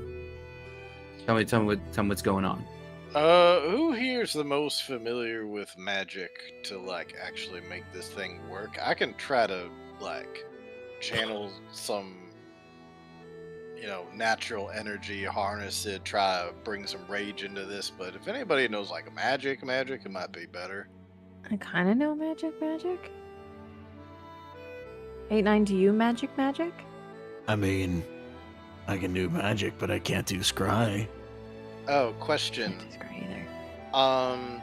Tell me what's going on. Who here's the most familiar with magic to like actually make this thing work? I can try to like channel some, natural energy, harness it, try to bring some rage into this. But if anybody knows like magic, it might be better. I kind of know magic. 8-9, do you magic? I mean, I can do magic, but I can't do scry. Oh, question. Can't do scry either.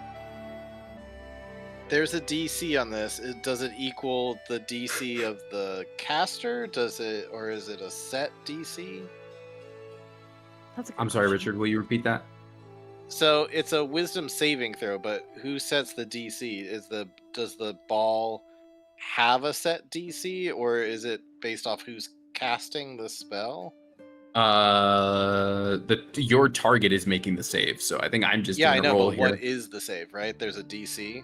There's a DC on this. Does it equal the DC of the caster? Or is it a set DC? That's a good I'm sorry, question. Richard. Will you repeat that? So it's a wisdom saving throw, but who sets the DC? Does the ball have a set DC, or is it based off who's casting the spell? Your target is making the save, so I think I'm just Yeah, I doing a know, roll but here. what is the save, right? There's a DC.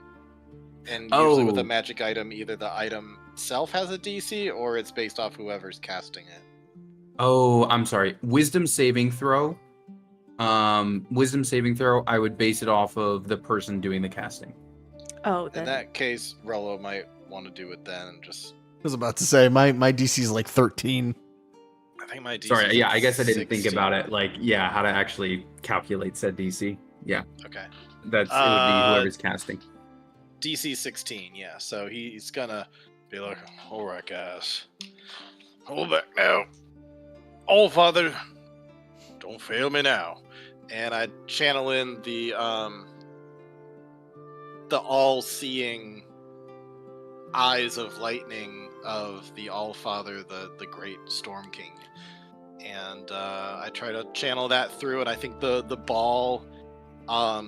And usually with a Oh. magic item, either the item itself has a DC, or it's based off whoever's casting it. Oh, I'm sorry. Wisdom saving throw. I would base it off of the person doing the casting. Oh, In then that case, Rollo might want to do it then and just... I was about to say my DC is like 13. I think my DC Sorry, is yeah, like I guess I didn't think 16. about it. Like, yeah, how to actually calculate said DC. Yeah, Okay. it would be whoever's casting. DC 16, yeah. So he's gonna be like, alright guys, hold back now. All Father, don't fail me now. And I channel in the all-seeing eyes of lightning of the All Father, the great Storm King. And I try to channel that through, and I think the ball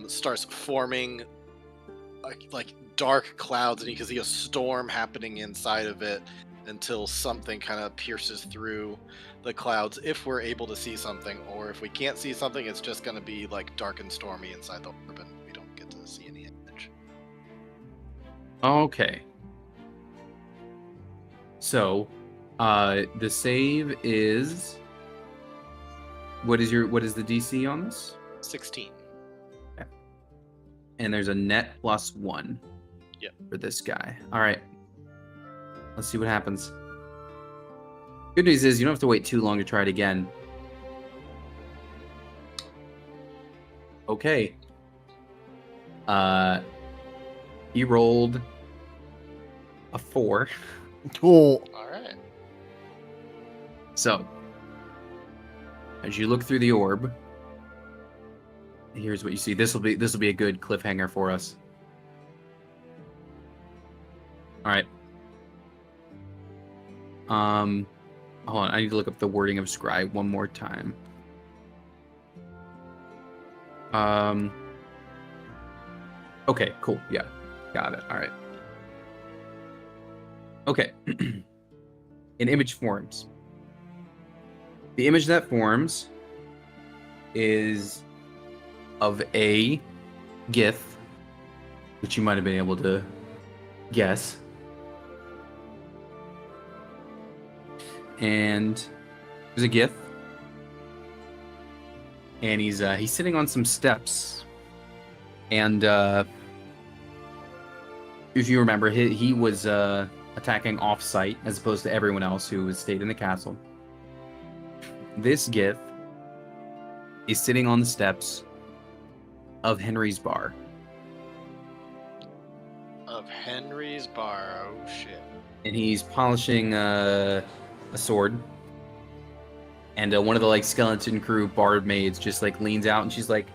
starts forming like dark clouds, and you can see a storm happening inside of it until something kind of pierces through the clouds, if we're able to see something. Or if we can't see something, it's just going to be like dark and stormy inside the orb, and we don't get to see any image. Okay. So, the save is. What is the DC on this? 16. And there's a net +1. Yep. For this guy. All right. Let's see what happens. Good news is you don't have to wait too long to try it again. Okay. He rolled a 4. Cool. All right. So, as you look through the orb, here's what you see. This will be a good cliffhanger for us. All right. Hold on. I need to look up the wording of scry one more time. Okay, cool. Yeah. Got it. All right. Okay. An image forms. The image that forms is of a gith, which you might have been able to guess. And there's a gith, and he's sitting on some steps. And if you remember, he was attacking off-site as opposed to everyone else who was stayed in the castle. This gith is sitting on the steps of Henry's bar. Of Henry's bar. Oh shit. And he's polishing a sword. And one of the skeleton crew bard maids just leans out and she's like,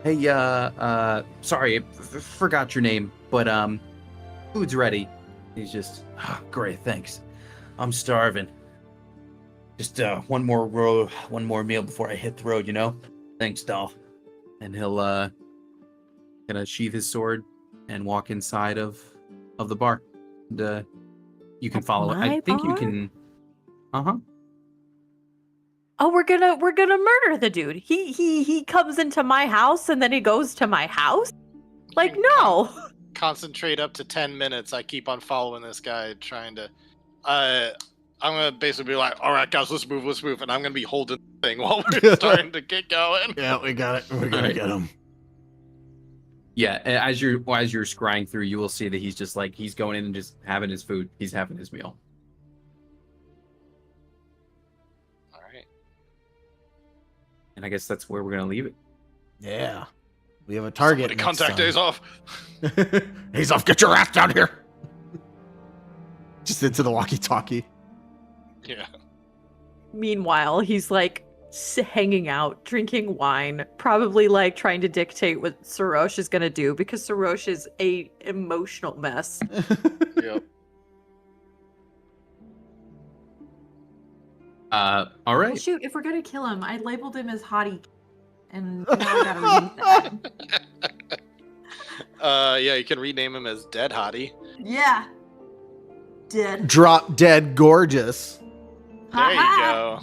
"Hey, sorry, I forgot your name, but food's ready." He's just, "Oh, great, thanks. I'm starving. Just one more meal before I hit the road, you know? Thanks, doll." And he'll gonna sheath his sword and walk inside of the bar. And you can That's follow it. I my think you bar? can. oh, we're gonna murder the dude. He comes into my house and then he goes to my house. Like, no. Concentrate up to 10 minutes. I keep on following this guy, trying to. I'm gonna basically be like, all right, guys, let's move, and I'm gonna be holding the thing while we're starting to get going. Yeah, we got it. We're gonna get him. Yeah, as you're scrying through, you will see that he's just like, he's going in and just having his food. He's having his meal. All right. And I guess that's where we're gonna leave it. Yeah. We have a target. Somebody contact days off. Days off, get your ass down here. Just into the walkie-talkie. Yeah. Meanwhile, he's like hanging out, drinking wine, probably like trying to dictate what Sarosh is gonna do because Sarosh is a emotional mess. Yep. All Well, right. shoot, if we're gonna kill him, I labeled him as Hottie, and now I gotta remove that. Yeah, you can rename him as Dead Hottie. Yeah. Dead. Drop dead gorgeous. There you go.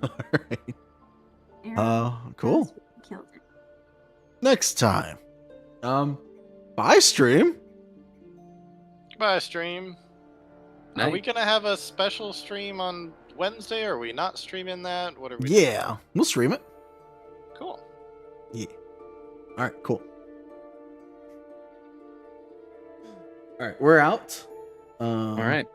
All right. Cool. Killed it. Next time. Bye stream. Goodbye, stream. Are Night. we gonna have a special stream on Wednesday? Or are we not streaming that? What are we? Yeah, we'll stream it. Cool. Yeah. All right, cool. All right, we're out. All right.